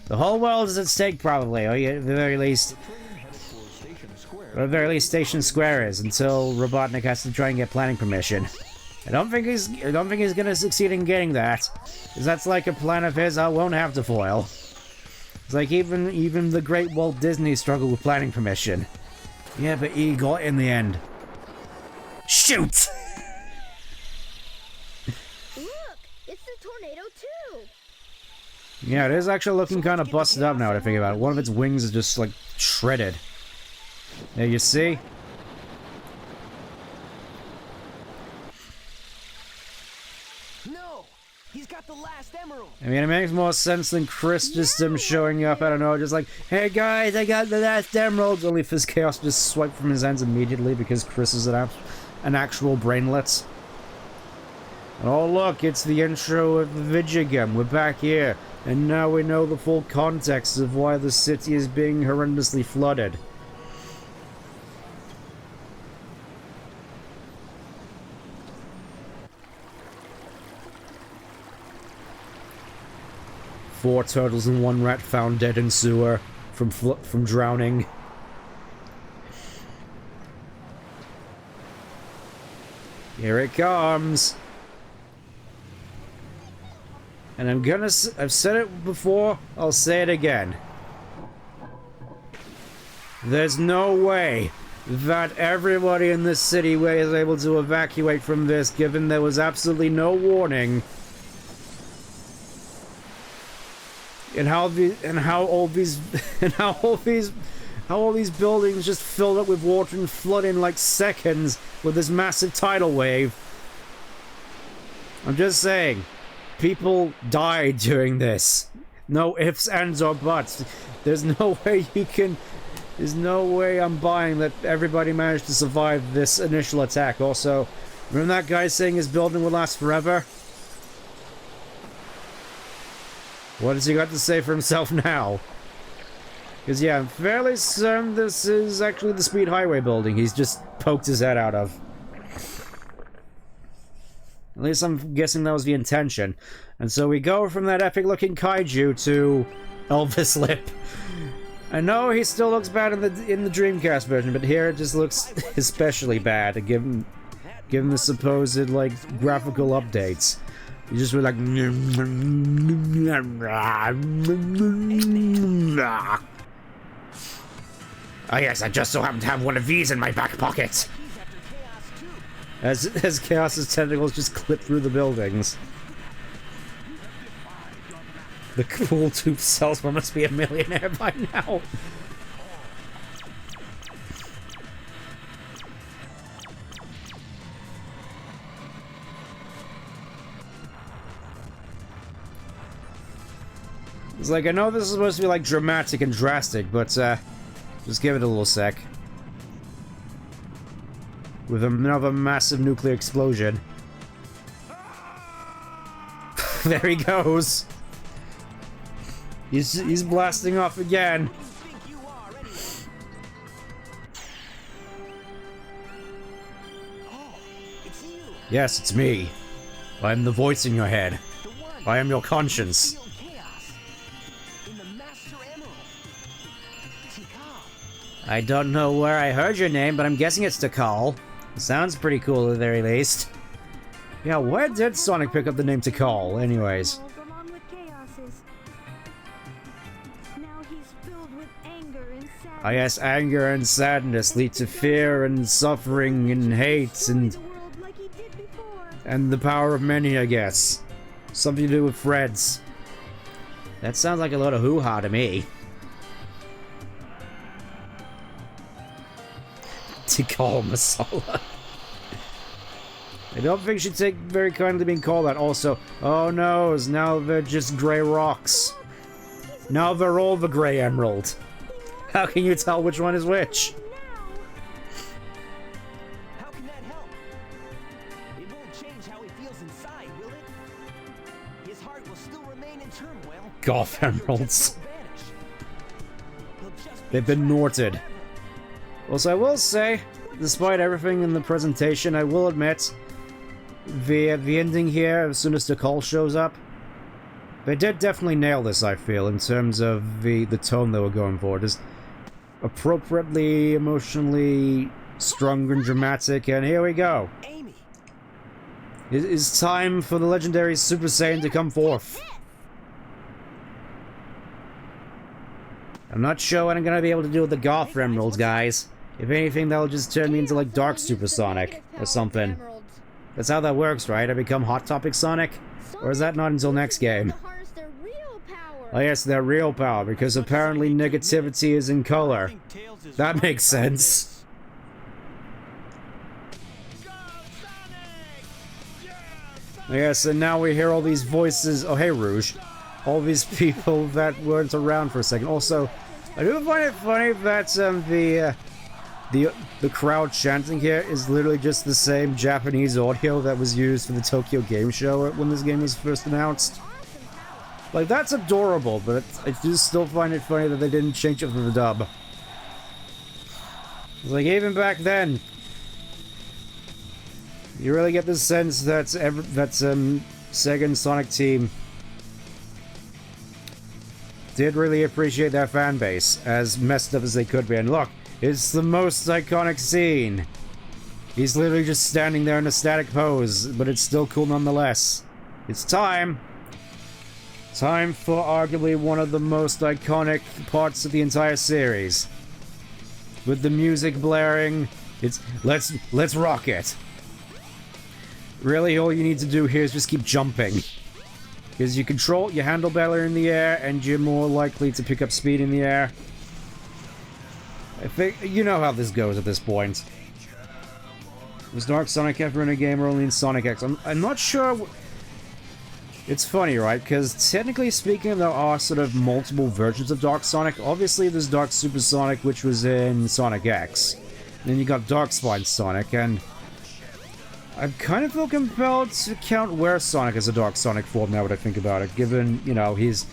The whole world is at stake, probably, or at the very least... Or at the very least, Station Square is, until Robotnik has to try and get planning permission. I don't think he's gonna succeed in getting that, because that's like a plan of his I won't have to foil. It's like even the great Walt Disney struggled with planning permission. Yeah, but he got it in the end. Shoot! Look, it's the tornado too. Yeah, it is actually looking kind of busted up now that I think about it. One of its wings is just like shredded. There, you see? No, he's got the last emerald. I mean, it makes more sense than Chris just him showing up, I don't know, just like, hey guys, I got the last emerald, only Fizz Chaos just swiped from his hands immediately because Chris is an actual brainlet. And oh look, it's the intro of the video game, we're back here, and now we know the full context of why the city is being horrendously flooded. Four turtles and one rat found dead in sewer from drowning. Here it comes. And I've said it before, I'll say it again. There's no way that everybody in this city was able to evacuate from this, given there was absolutely no warning. And how all these buildings just filled up with water and flood in like seconds with this massive tidal wave. I'm just saying, people died during this. No ifs, ands, or buts. There's no way I'm buying that everybody managed to survive this initial attack. Also, remember that guy saying his building will last forever? What has he got to say for himself now? Because, yeah, I'm fairly certain this is actually the Speed Highway building he's just poked his head out of. At least I'm guessing that was the intention. And so we go from that epic-looking kaiju to Elvis Lip. I know he still looks bad in the Dreamcast version, but here it just looks especially bad, given the supposed, like, graphical updates. You just were like... Oh yes, I just so happen to have one of these in my back pocket. As Chaos's tentacles just clip through the buildings. The cool tooth salesman must be a millionaire by now. It's like, I know this is supposed to be like dramatic and drastic, but just give it a little sec. With another massive nuclear explosion. There he goes. He's blasting off again. Yes, it's me. I am the voice in your head. I am your conscience. I don't know where I heard your name, but I'm guessing it's Tikal. Sounds pretty cool at the very least. Yeah, where did Sonic pick up the name Tikal, anyways? I guess anger and sadness lead to fear and suffering and hate and... And the power of many, I guess. Something to do with Freds. That sounds like a lot of hoo-ha to me. Tikal Masala. I don't think she'd take very kindly being called that. Also, oh no, now they're just grey rocks. Now they're all the grey emerald. How can you tell which one is which? How can that help? It won't change how he feels inside, will it? His heart will still remain in turmoil. Golf emeralds. They've been norted. Also, I will say, despite everything in the presentation, I will admit, the ending here, as soon as the call shows up, they did definitely nail this, I feel, in terms of the tone they were going for. Just appropriately, emotionally strong and dramatic, and here we go. Amy. It is time for the legendary Super Saiyan to come forth. I'm not sure what I'm gonna be able to do with the Golf Emeralds, guys. If anything, that'll just turn me into like Dark Supersonic or something. That's how that works, right? I become Hot Topic Sonic? Or is that not until next game? Oh yes, their real power, because apparently negativity is in color. That makes sense. Yes, and now we hear all these voices. Oh, hey, Rouge. All these people that weren't around for a second. Also, I do find it funny that the crowd chanting here is literally just the same Japanese audio that was used for the Tokyo Game Show when this game was first announced. Like, that's adorable, but I do still find it funny that they didn't change it for the dub. It's like, even back then, you really get the sense that Sega and Sonic Team did really appreciate their fan base, as messed up as they could be. And look, it's the most iconic scene. He's literally just standing there in a static pose, but it's still cool nonetheless. It's time. Time for arguably one of the most iconic parts of the entire series. With the music blaring, it's let's rock it. Really, all you need to do here is just keep jumping. Because you handle better in the air, and you're more likely to pick up speed in the air. I think you know how this goes at this point. Was Dark Sonic ever in a game or only in Sonic X? I'm not sure. It's funny, right? Because technically speaking, there are sort of multiple versions of Dark Sonic. Obviously, there's Dark Super Sonic, which was in Sonic X. And then you got Dark Spine Sonic, and I kind of feel compelled to count Where Sonic as a Dark Sonic form now that I think about it, given, you know, he's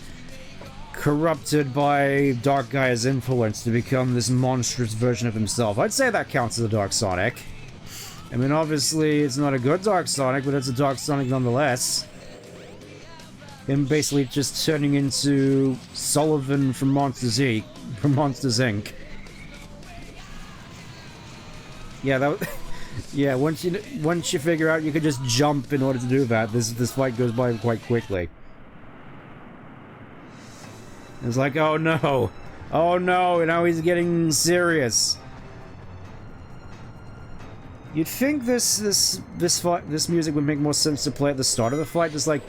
corrupted by Dark Gaia's influence to become this monstrous version of himself. I'd say that counts as a Dark Sonic. I mean, obviously, it's not a good Dark Sonic, but it's a Dark Sonic nonetheless. Him basically just turning into Sullivan from Monsters Inc. Yeah, that. Yeah, once you figure out you can just jump in order to do that, this fight goes by quite quickly. It's like, oh no, now he's getting serious. You'd think this music would make more sense to play at the start of the fight, just like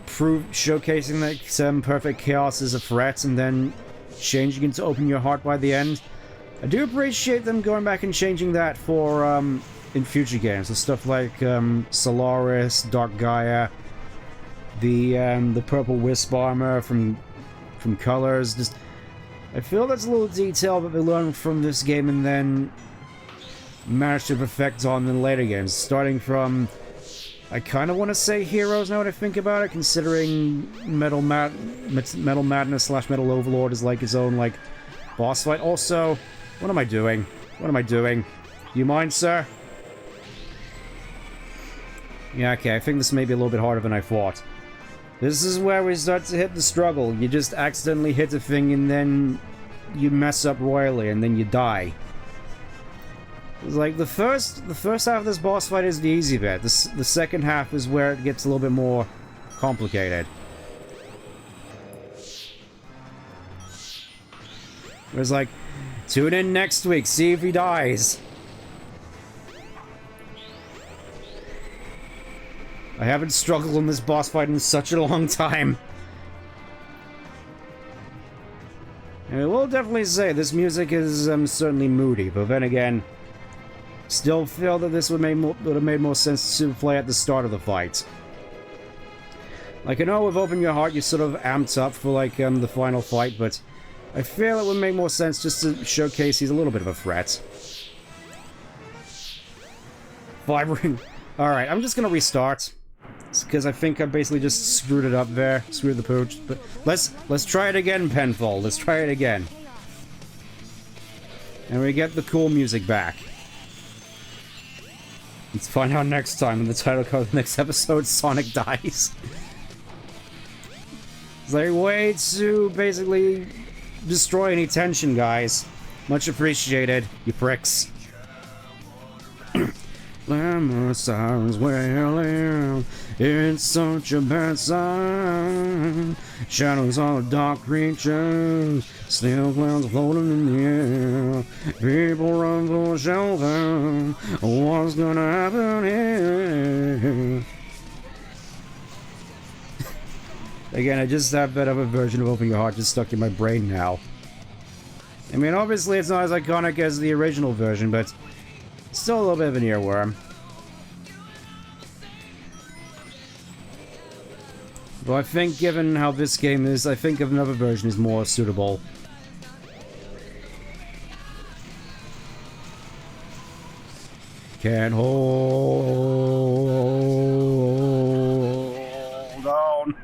showcasing that some perfect chaos is a threat, and then changing it to open your heart by the end. I do appreciate them going back and changing that for in future games, so stuff like Solaris, Dark Gaia, the purple wisp armor from Colors. Just, I feel that's a little detail that they learned from this game and then managed to perfect on in later games, starting from, I kind of want to say Heroes now that I think about it, considering Metal Madness / Metal Overlord is like its own like boss fight. Also, what am I doing? What am I doing? You mind, sir? Yeah, okay, I think this may be a little bit harder than I thought. This is where we start to hit the struggle. You just accidentally hit a thing and then you mess up royally and then you die. It's like the first half of this boss fight is the easy bit. The second half is where it gets a little bit more complicated. It was like, tune in next week, see if he dies. I haven't struggled in this boss fight in such a long time. And I will definitely say this music is certainly moody, but then again, still feel that this would have made more sense to play at the start of the fight. Like, I know with Open Your Heart you're sort of amped up for, like, the final fight, but I feel it would make more sense just to showcase he's a little bit of a threat. Vibrant. Alright, I'm just gonna restart. Because I think I basically just screwed it up there. Screwed the pooch. But let's try it again, Penfold. Let's try it again. And we get the cool music back. Let's find out next time in the title card of the next episode, Sonic dies. It's like, way to basically destroy any tension, guys. Much appreciated, you pricks. Glamour sirens wailing, it's such a bad sign. Shadows are dark creatures, steel clouds floating in the air. People run for shelter, what's gonna happen here? Again, I just have that other version of Open Your Heart just stuck in my brain now. I mean, obviously it's not as iconic as the original version, but still a little bit of an earworm. But I think, given how this game is, I think another version is more suitable. Can't hold on.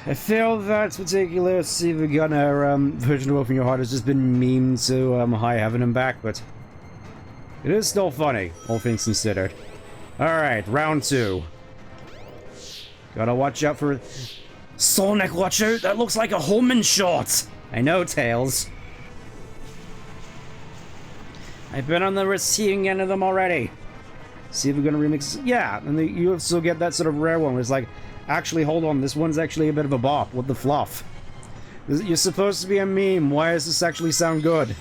I feel that particular Steve Gunner version of Open Your Heart has just been memed to high heaven and back, but it is still funny, all things considered. Alright, round 2. Gotta watch out for... Sonic, watch out! That looks like a homing shot! I know, Tails. I've been on the receiving end of them already. See if we're gonna remix... Yeah, and you also get that sort of rare one where it's like, actually, hold on, this one's actually a bit of a bop. What the fluff? You're supposed to be a meme. Why does this actually sound good?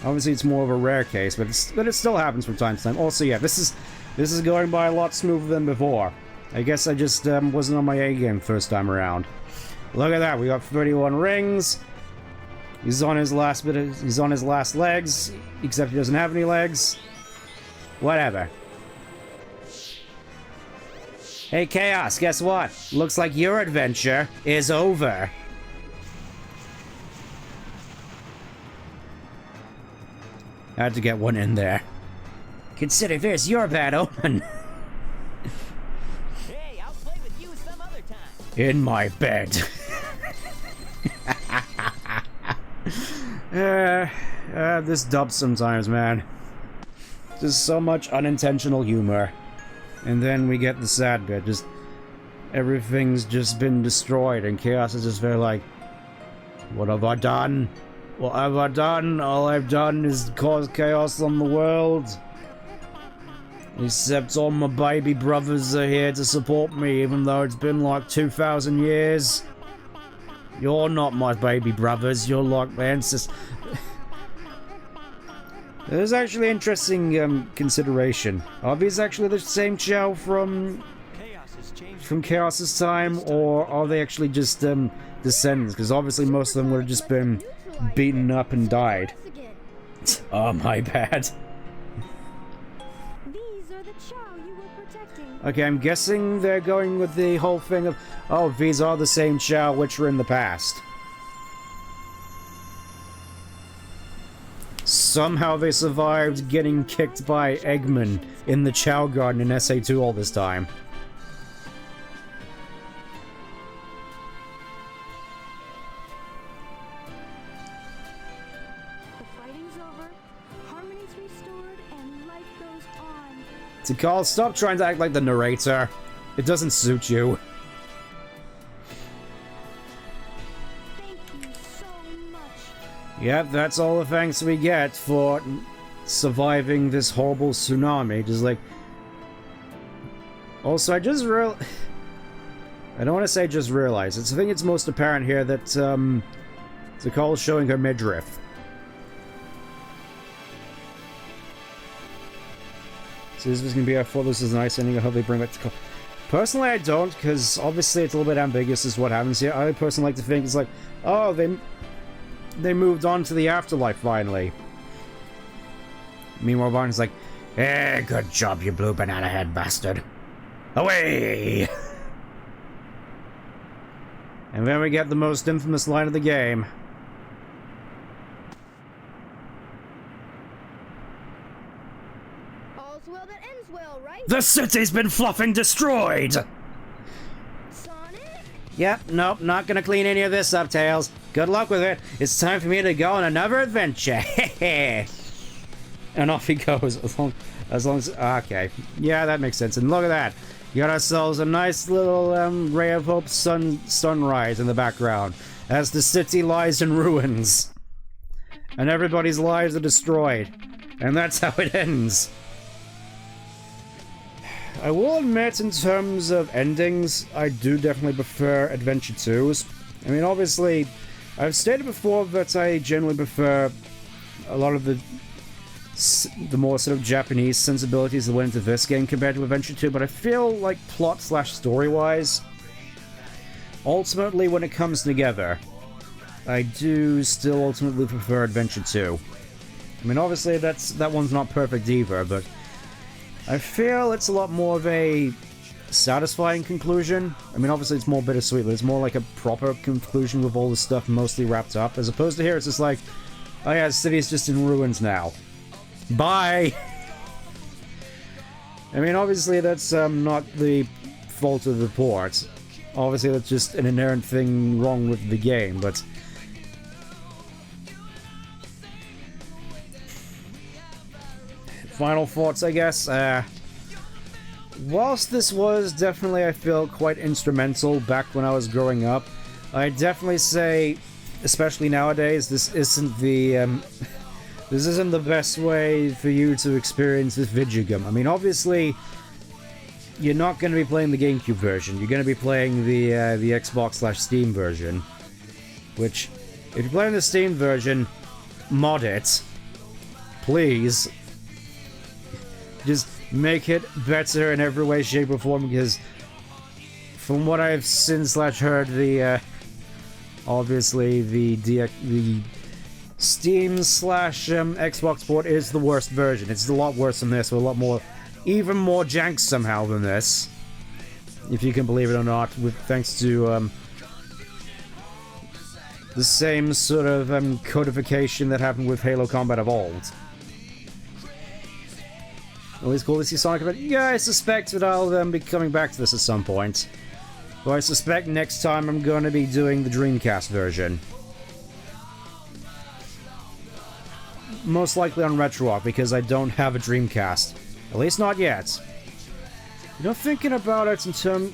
Obviously, it's more of a rare case, but it still happens from time to time. Also, yeah, this is going by a lot smoother than before. I guess I just wasn't on my A game first time around. Look at that, we got 31 rings. He's on his last legs, except he doesn't have any legs. Whatever. Hey, Chaos, guess what? Looks like your adventure is over. I had to get one in there. Consider this your bad omen. Hey, I'll play with you some other time. In my bed. This dub sometimes, man. Just so much unintentional humor. And then we get the sad bit, just everything's just been destroyed and Chaos is just very like, what have I done? What have I done? All I've done is cause chaos on the world. Except all my baby brothers are here to support me, even though it's been like 2,000 years. You're not my baby brothers, you're like my ancestors. There's actually interesting consideration. Are these actually the same Chow from Chaos's time, or are they actually just descendants? Because obviously most of them would have just been beaten up and died. Oh, my bad. These are the Chow you were protecting. Okay, I'm guessing they're going with the whole thing of, oh, these are the same Chow which were in the past. Somehow they survived getting kicked by Eggman in the Chow Garden in SA2 all this time. The fighting's over, harmony's restored, and life goes on. Tikal, stop trying to act like the narrator. It doesn't suit you. Thank you so much. Yep, that's all the thanks we get for surviving this horrible tsunami. Just like... Also, I just I don't want to say just realized. I think it's most apparent here that, Nicole's showing her midriff. So this is going to be I thought this was a nice ending. I hope they bring back Nicole. Personally, I don't, because obviously it's a little bit ambiguous as what happens here. I personally like to think it's like, oh, they moved on to the afterlife finally. Meanwhile, Barney's like, eh, good job, you blue banana head bastard. Away! And then we get the most infamous line of the game. All's well that ends well, right? The city's been fluffing destroyed! Sonic? Yep, nope, not gonna clean any of this up, Tails. Good luck with it. It's time for me to go on another adventure. And off he goes. As long as... Okay. Yeah, that makes sense. And look at that. We got ourselves a nice little ray of hope sunrise in the background. As the city lies in ruins. And everybody's lives are destroyed. And that's how it ends. I will admit, in terms of endings, I do definitely prefer Adventure 2's. I mean, obviously, I've stated before that I generally prefer a lot of the more sort of Japanese sensibilities that went into this game compared to Adventure 2, but I feel like plot/story-wise, ultimately, when it comes together, I do still ultimately prefer Adventure 2. I mean, obviously, that one's not perfect either, but I feel it's a lot more of a satisfying conclusion. I mean, obviously it's more bittersweet, but it's more like a proper conclusion with all the stuff mostly wrapped up, as opposed to here it's just like, oh yeah, the city's just in ruins now. Bye! I mean, obviously that's not the fault of the port. Obviously that's just an inherent thing wrong with the game, but... Final thoughts, I guess. Whilst this was definitely, I feel, quite instrumental back when I was growing up, I'd definitely say, especially nowadays, this isn't the best way for you to experience this video game. I mean, obviously, you're not going to be playing the GameCube version. You're going to be playing the Xbox/Steam version, which, if you're playing the Steam version, mod it, please. Just make it better in every way, shape, or form, because from what I've seen/heard, the obviously the Steam/Xbox port is the worst version. It's a lot worse than this, with a lot more, even more jank somehow than this, if you can believe it or not. With thanks to the same sort of codification that happened with Halo Combat Evolved. Always cool to see Sonic event. Yeah, I suspect that I'll be coming back to this at some point. Though I suspect next time I'm going to be doing the Dreamcast version. Most likely on RetroArch, because I don't have a Dreamcast. At least not yet. You know, thinking about it in terms...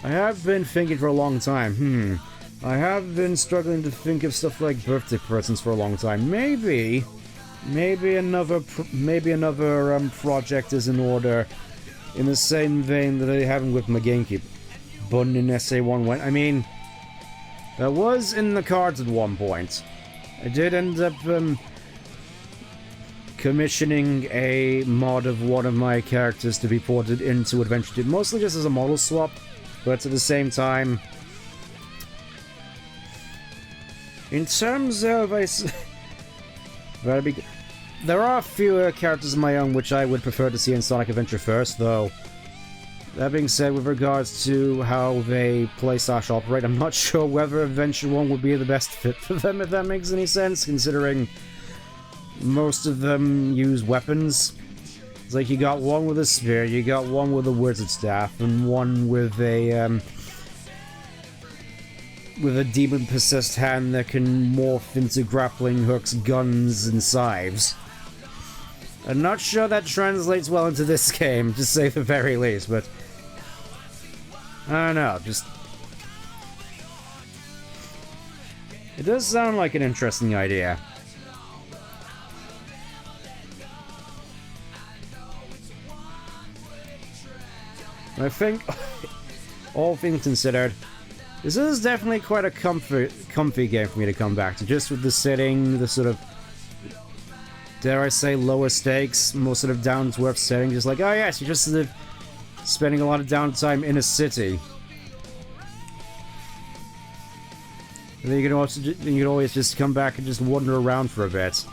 I have been thinking for a long time. I have been struggling to think of stuff like birthday presents for a long time. Maybe another project is in order, in the same vein that I have with my GameCube. Button in SA1 went. I mean, that was in the cards at one point. I did end up commissioning a mod of one of my characters to be ported into Adventure 2, mostly just as a model swap, but at the same time, in terms of there are a few characters of my own which I would prefer to see in Sonic Adventure first, though. That being said, with regards to how they play/operate, I'm not sure whether Adventure 1 would be the best fit for them, if that makes any sense, considering most of them use weapons. It's like you got one with a spear, you got one with a wizard staff, and one with a demon possessed hand that can morph into grappling hooks, guns, and scythes. I'm not sure that translates well into this game, to say the very least, but I don't know, just... It does sound like an interesting idea. I think, all things considered, This is definitely quite a comfy game for me to come back to, just with the setting, the sort of, dare I say, lower stakes, more sort of down-to-earth setting, just like, oh yes, you're just sort of spending a lot of downtime in a city. And then you can always just come back and just wander around for a bit.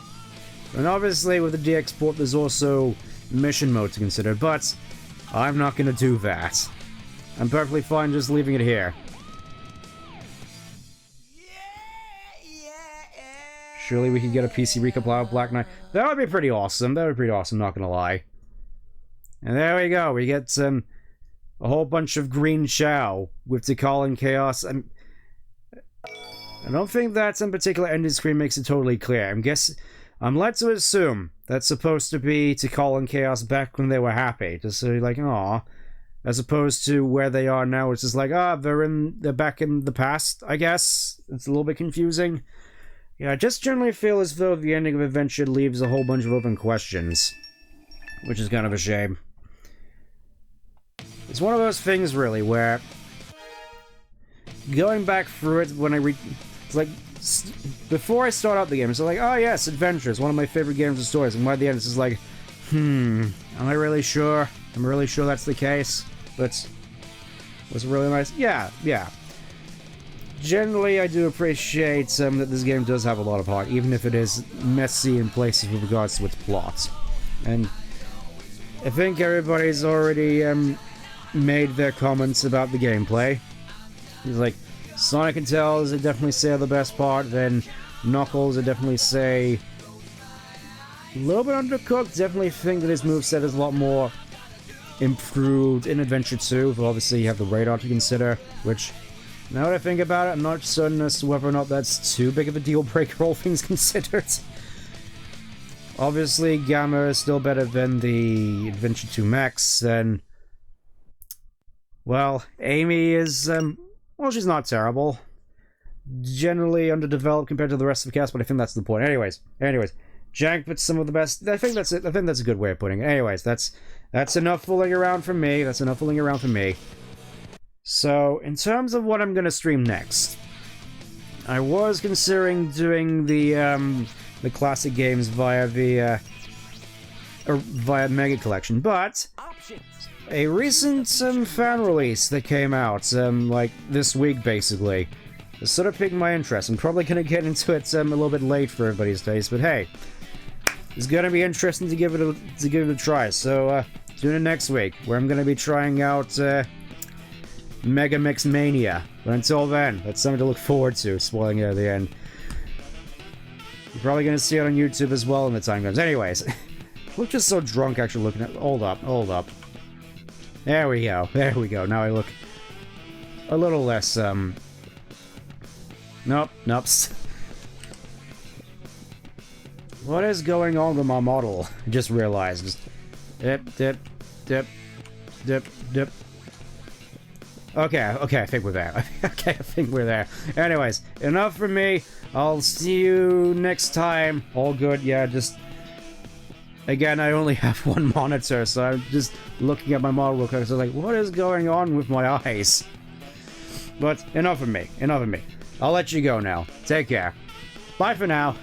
And obviously with the DX port there's also mission mode to consider, but I'm not gonna do that. I'm perfectly fine just leaving it here. Surely we could get a PC recompile of Black Knight. That would be pretty awesome. That would be pretty awesome, not gonna lie. And there we go. We get a whole bunch of green Chow with Tikal and Chaos. I don't think that in particular ending screen makes it totally clear. I'm led to assume that's supposed to be Tikal and Chaos back when they were happy. Just so like, aw. As opposed to where they are now, it's just like, they're back in the past, I guess. It's a little bit confusing. Yeah, I just generally feel as though the ending of Adventure leaves a whole bunch of open questions. Which is kind of a shame. It's one of those things, really, where going back through it when it's like, before I start out the game, it's like, oh yes, Adventure is one of my favorite games and stories, and by the end it's just like, am I really sure? I'm really sure that's the case? But was it really nice? Yeah. Generally, I do appreciate that this game does have a lot of heart, even if it is messy in places with regards to its plot. And I think everybody's already made their comments about the gameplay. It's like, Sonic and Tails, I definitely say are the best part, then Knuckles, I definitely say a little bit undercooked. Definitely think that his moveset is a lot more improved in Adventure 2, but obviously you have the radar to consider, which, now that I think about it, I'm not certain as to whether or not that's too big of a deal breaker, all things considered. Obviously, Gamma is still better than the Adventure 2 Max, and well, Amy is, well, she's not terrible. Generally underdeveloped compared to the rest of the cast, but I think that's the point. Anyways, Jank puts some of the best. I think that's it. I think that's a good way of putting it. Anyways, that's enough fooling around for me. So, in terms of what I'm gonna stream next, I was considering doing the classic games via Mega Collection, but a recent fan release that came out like this week, basically, has sort of piqued my interest. I'm probably gonna get into it a little bit late for everybody's taste, but hey, it's gonna be interesting to give it a try. So tune in next week, where I'm gonna be trying out Mega Mix Mania. But until then, that's something to look forward to. Spoiling it at the end. You're probably gonna see it on YouTube as well when the time comes. Anyways, look just so drunk actually looking at. Hold up. There we go. Now I look a little less, Nope. What is going on with my model? I just realized. Just dip. Okay, I think we're there. I think we're there. Anyways, enough from me. I'll see you next time. All good, yeah, just... Again, I only have one monitor, so I'm just looking at my model real quick. So like, what is going on with my eyes? But enough of me. I'll let you go now. Take care. Bye for now.